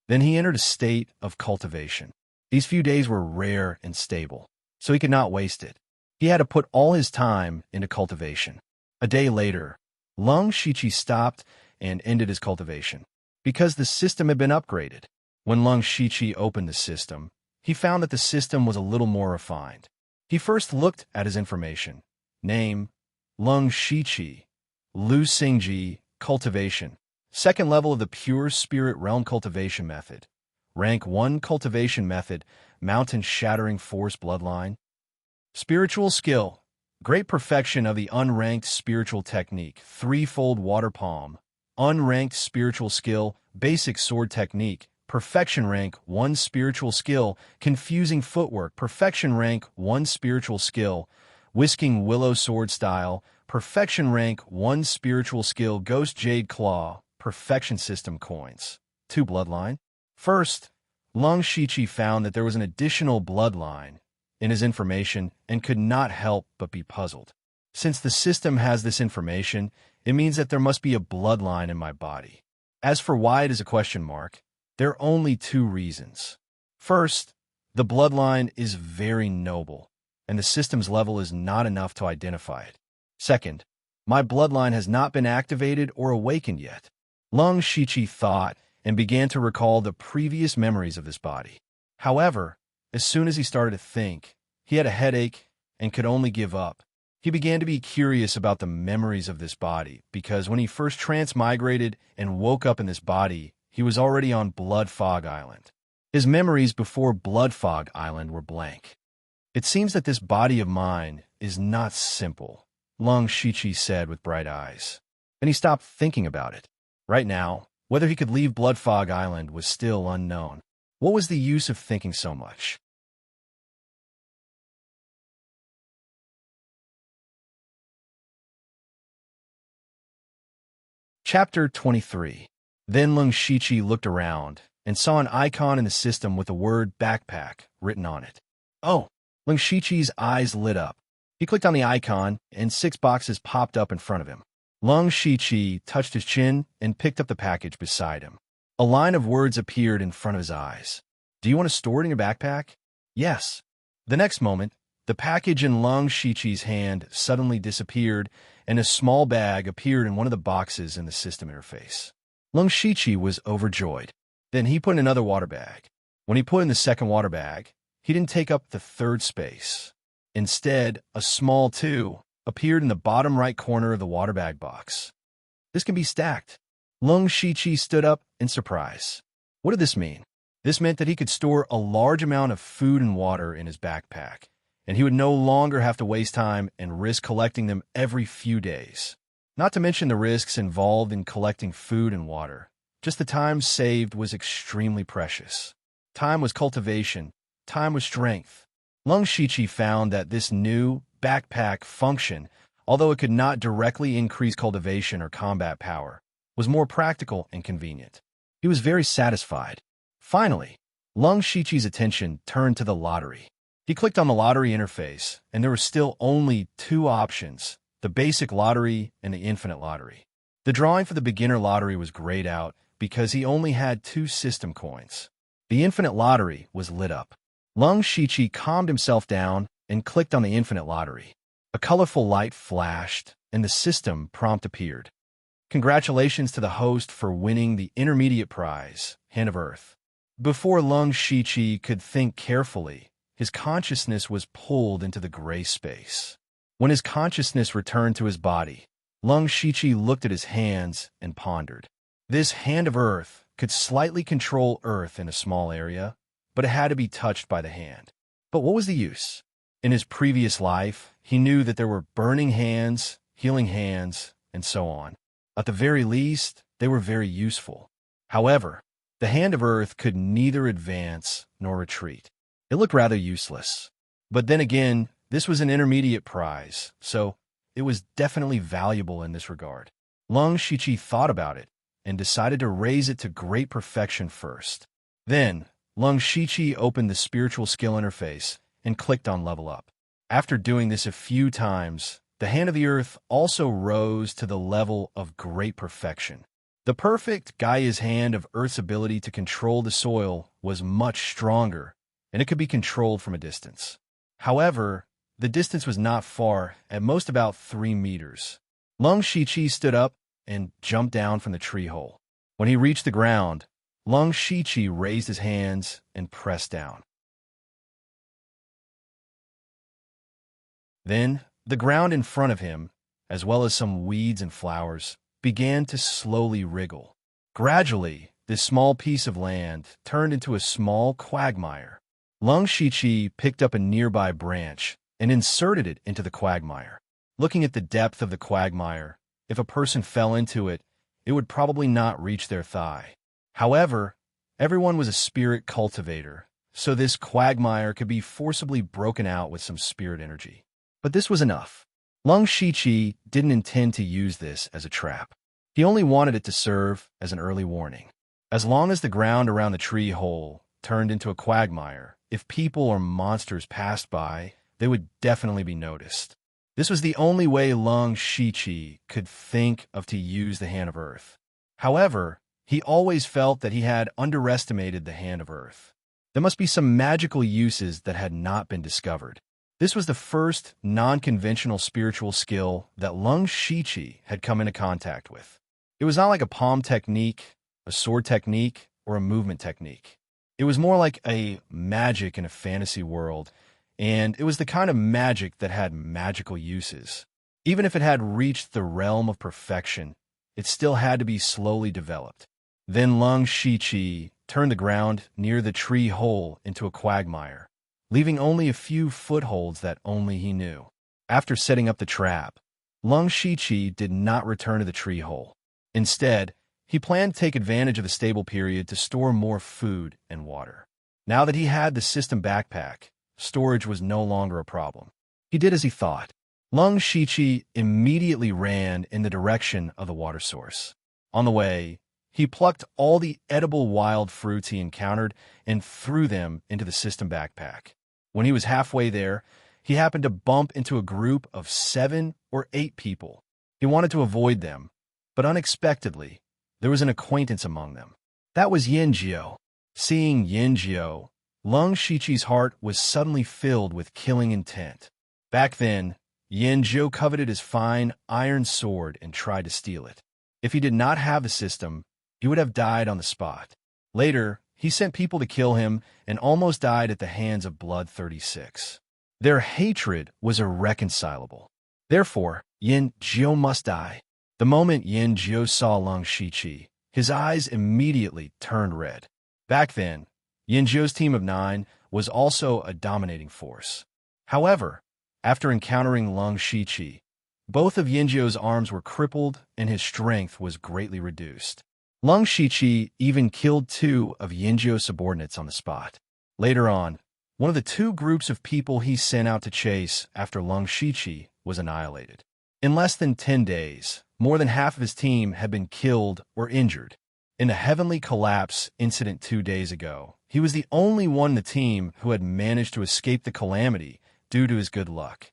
Then he entered a state of cultivation. These few days were rare and stable, so he could not waste it. He had to put all his time into cultivation. A day later, Lung Shiqi stopped and ended his cultivation, because the system had been upgraded. When Lung Shiqi opened the system, he found that the system was a little more refined. He first looked at his information. Name, Lung Shiqi, Lu Xingji, cultivation. Second level of the Pure Spirit Realm cultivation method. Rank 1 cultivation method, Mountain Shattering Force Bloodline. Spiritual skill. Great perfection of the unranked spiritual technique, threefold water palm. Unranked spiritual skill, basic sword technique. Perfection rank 1 spiritual skill, confusing footwork. Perfection rank 1 spiritual skill, whisking willow sword style. Perfection rank 1 spiritual skill, ghost jade claw. Perfection system coins. 2 bloodline. First, Lung Shiqi found that there was an additional bloodline in his information and could not help but be puzzled. Since the system has this information, it means that there must be a bloodline in my body. As for why it is a question mark, there are only 2 reasons. First, the bloodline is very noble, and the system's level is not enough to identify it. Second, my bloodline has not been activated or awakened yet. Lung Shiqi thought and began to recall the previous memories of this body. However, as soon as he started to think, he had a headache and could only give up. He began to be curious about the memories of this body, because when he first transmigrated and woke up in this body, he was already on Blood Fog Island. His memories before Blood Fog Island were blank. It seems that this body of mine is not simple, Lung Shiqi said with bright eyes. Then he stopped thinking about it. Right now, whether he could leave Blood Fog Island was still unknown. What was the use of thinking so much? Chapter 23. Then Lung Shiqi looked around and saw an icon in the system with the word backpack written on it. Oh! Lung Shiqi's eyes lit up. He clicked on the icon, and 6 boxes popped up in front of him. Lung Shiqi touched his chin and picked up the package beside him. A line of words appeared in front of his eyes. Do you want to store it in your backpack? Yes. The next moment, the package in Lung Shiqi's hand suddenly disappeared, and a small bag appeared in one of the boxes in the system interface. Lung Shiqi was overjoyed. Then he put in another water bag. When he put in the second water bag, he didn't take up the third space. Instead, a small 2 appeared in the bottom right corner of the water bag box. This can be stacked. Lung Shiqi stood up in surprise. What did this mean? This meant that he could store a large amount of food and water in his backpack, and he would no longer have to waste time and risk collecting them every few days. Not to mention the risks involved in collecting food and water. Just the time saved was extremely precious. Time was cultivation. Time was strength. Lung Shiqi found that this new backpack function, although it could not directly increase cultivation or combat power, was more practical and convenient. He was very satisfied. Finally, Lung Shiqi's attention turned to the lottery. He clicked on the lottery interface, and there were still only 2 options, the basic lottery and the infinite lottery. The drawing for the beginner lottery was grayed out because he only had 2 system coins. The infinite lottery was lit up. Lung Shiqi calmed himself down and clicked on the infinite lottery. A colorful light flashed, and the system prompt appeared. Congratulations to the host for winning the intermediate prize, Hand of Earth. Before Lung Shiqi could think carefully, his consciousness was pulled into the gray space. When his consciousness returned to his body, Lung Shiqi looked at his hands and pondered. This Hand of Earth could slightly control Earth in a small area, but it had to be touched by the hand. But what was the use? In his previous life, he knew that there were burning hands, healing hands, and so on. At the very least, they were very useful. However, the Hand of Earth could neither advance nor retreat. It looked rather useless. But then again, this was an intermediate prize, so it was definitely valuable in this regard. Lung Shiqi thought about it and decided to raise it to great perfection first. Then, Lung Shiqi opened the spiritual skill interface and clicked on Level Up. After doing this a few times, the Hand of the Earth also rose to the level of great perfection. The perfect Gaia's Hand of Earth's ability to control the soil was much stronger, and it could be controlled from a distance. However, the distance was not far, at most about 3 meters. Lung Shiqi stood up and jumped down from the tree hole. When he reached the ground, Lung Shiqi raised his hands and pressed down. Then, the ground in front of him, as well as some weeds and flowers, began to slowly wriggle. Gradually, this small piece of land turned into a small quagmire. Lung Shiqi picked up a nearby branch and inserted it into the quagmire. Looking at the depth of the quagmire, if a person fell into it, it would probably not reach their thigh. However, everyone was a spirit cultivator, so this quagmire could be forcibly broken out with some spirit energy. But this was enough. Lung Shiqi didn't intend to use this as a trap. He only wanted it to serve as an early warning. As long as the ground around the tree hole turned into a quagmire, if people or monsters passed by, they would definitely be noticed. This was the only way Lung Shiqi could think of to use the Hand of Earth. However, he always felt that he had underestimated the Hand of Earth. There must be some magical uses that had not been discovered. This was the first non-conventional spiritual skill that Lung Shiqi had come into contact with. It was not like a palm technique, a sword technique, or a movement technique. It was more like a magic in a fantasy world, and it was the kind of magic that had magical uses. Even if it had reached the realm of perfection, it still had to be slowly developed. Then Lung Shiqi turned the ground near the tree hole into a quagmire, leaving only a few footholds that only he knew. After setting up the trap, Lung Shiqi did not return to the tree hole. Instead, he planned to take advantage of the stable period to store more food and water. Now that he had the system backpack, storage was no longer a problem. He did as he thought. Lung Shiqi immediately ran in the direction of the water source. On the way, he plucked all the edible wild fruits he encountered and threw them into the system backpack. When he was halfway there, he happened to bump into a group of 7 or 8 people. He wanted to avoid them, but unexpectedly, there was an acquaintance among them. That was Yanjiu. Seeing Yanjiu, Lung Shiqi's heart was suddenly filled with killing intent. Back then, Yanjiu coveted his fine iron sword and tried to steal it. If he did not have the system, he would have died on the spot. Later, he sent people to kill him and almost died at the hands of Blood 36. Their hatred was irreconcilable. Therefore, Yin Jiu must die. The moment Yin Jiu saw Long Shiqi, his eyes immediately turned red. Back then, Yin Jiu's team of 9 was also a dominating force. However, after encountering Long Shiqi, both of Yin Jiu's arms were crippled and his strength was greatly reduced. Long Shiqi even killed 2 of Yin Jiu's subordinates on the spot. Later on, one of the 2 groups of people he sent out to chase after Long Shiqi was annihilated. In less than 10 days, more than half of his team had been killed or injured. In the Heavenly Collapse incident 2 days ago, he was the only one in the team who had managed to escape the calamity due to his good luck.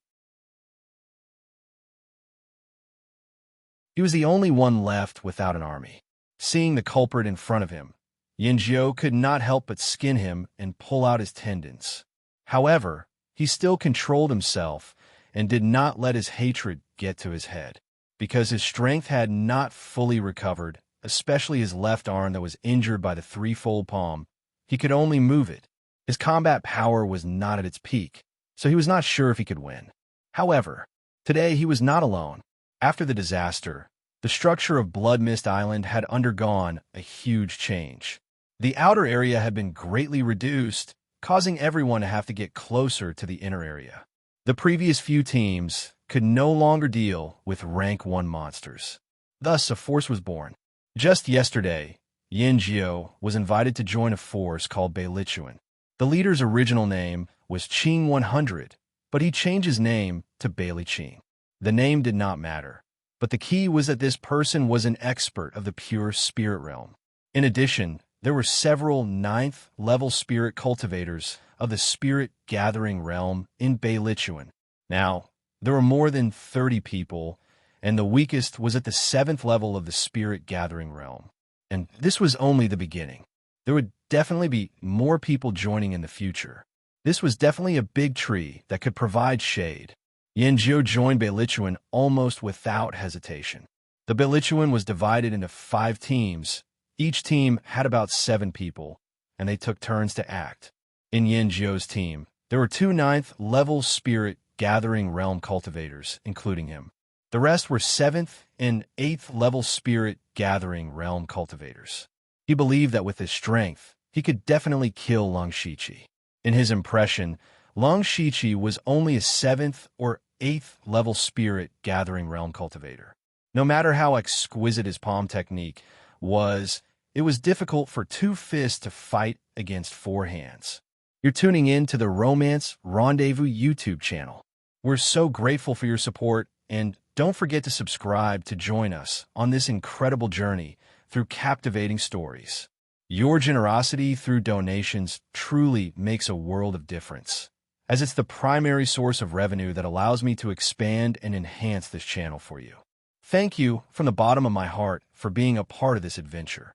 He was the only one left without an army. Seeing the culprit in front of him, Yin Jiu could not help but skin him and pull out his tendons. However, he still controlled himself and did not let his hatred get to his head. Because his strength had not fully recovered, especially his left arm that was injured by the threefold palm, he could only move it. His combat power was not at its peak, so he was not sure if he could win. However, today he was not alone. After the disaster, the structure of Blood Mist Island had undergone a huge change. The outer area had been greatly reduced, causing everyone to have to get closer to the inner area. The previous few teams could no longer deal with rank 1 monsters. Thus, a force was born. Just yesterday, Yin Jiu was invited to join a force called Beilichuan. The leader's original name was Qing 100, but he changed his name to Bailey Qing. The name did not matter, but the key was that this person was an expert of the pure spirit realm. In addition, there were several 9th-level spirit cultivators of the spirit gathering realm in Beilichuan. Now, there were more than 30 people, and the weakest was at the 7th level of the spirit gathering realm. And this was only the beginning. There would definitely be more people joining in the future. This was definitely a big tree that could provide shade. Yin Jiu joined Beilichuan almost without hesitation. The Beilichuan was divided into 5 teams. Each team had about 7 people, and they took turns to act. In Yin Jiu's team, there were 2 9th-level spirit gathering realm cultivators, including him. The rest were 7th and 8th level spirit gathering realm cultivators. He believed that with his strength, he could definitely kill Long Shiqi. In his impression, Long Shiqi was only a 7th or 8th level spirit gathering realm cultivator. No matter how exquisite his palm technique was, it was difficult for 2 fists to fight against 4 hands. You're tuning in to the Romance Rendezvous YouTube channel. We're so grateful for your support, and don't forget to subscribe to join us on this incredible journey through captivating stories. Your generosity through donations truly makes a world of difference, as it's the primary source of revenue that allows me to expand and enhance this channel for you. Thank you from the bottom of my heart for being a part of this adventure.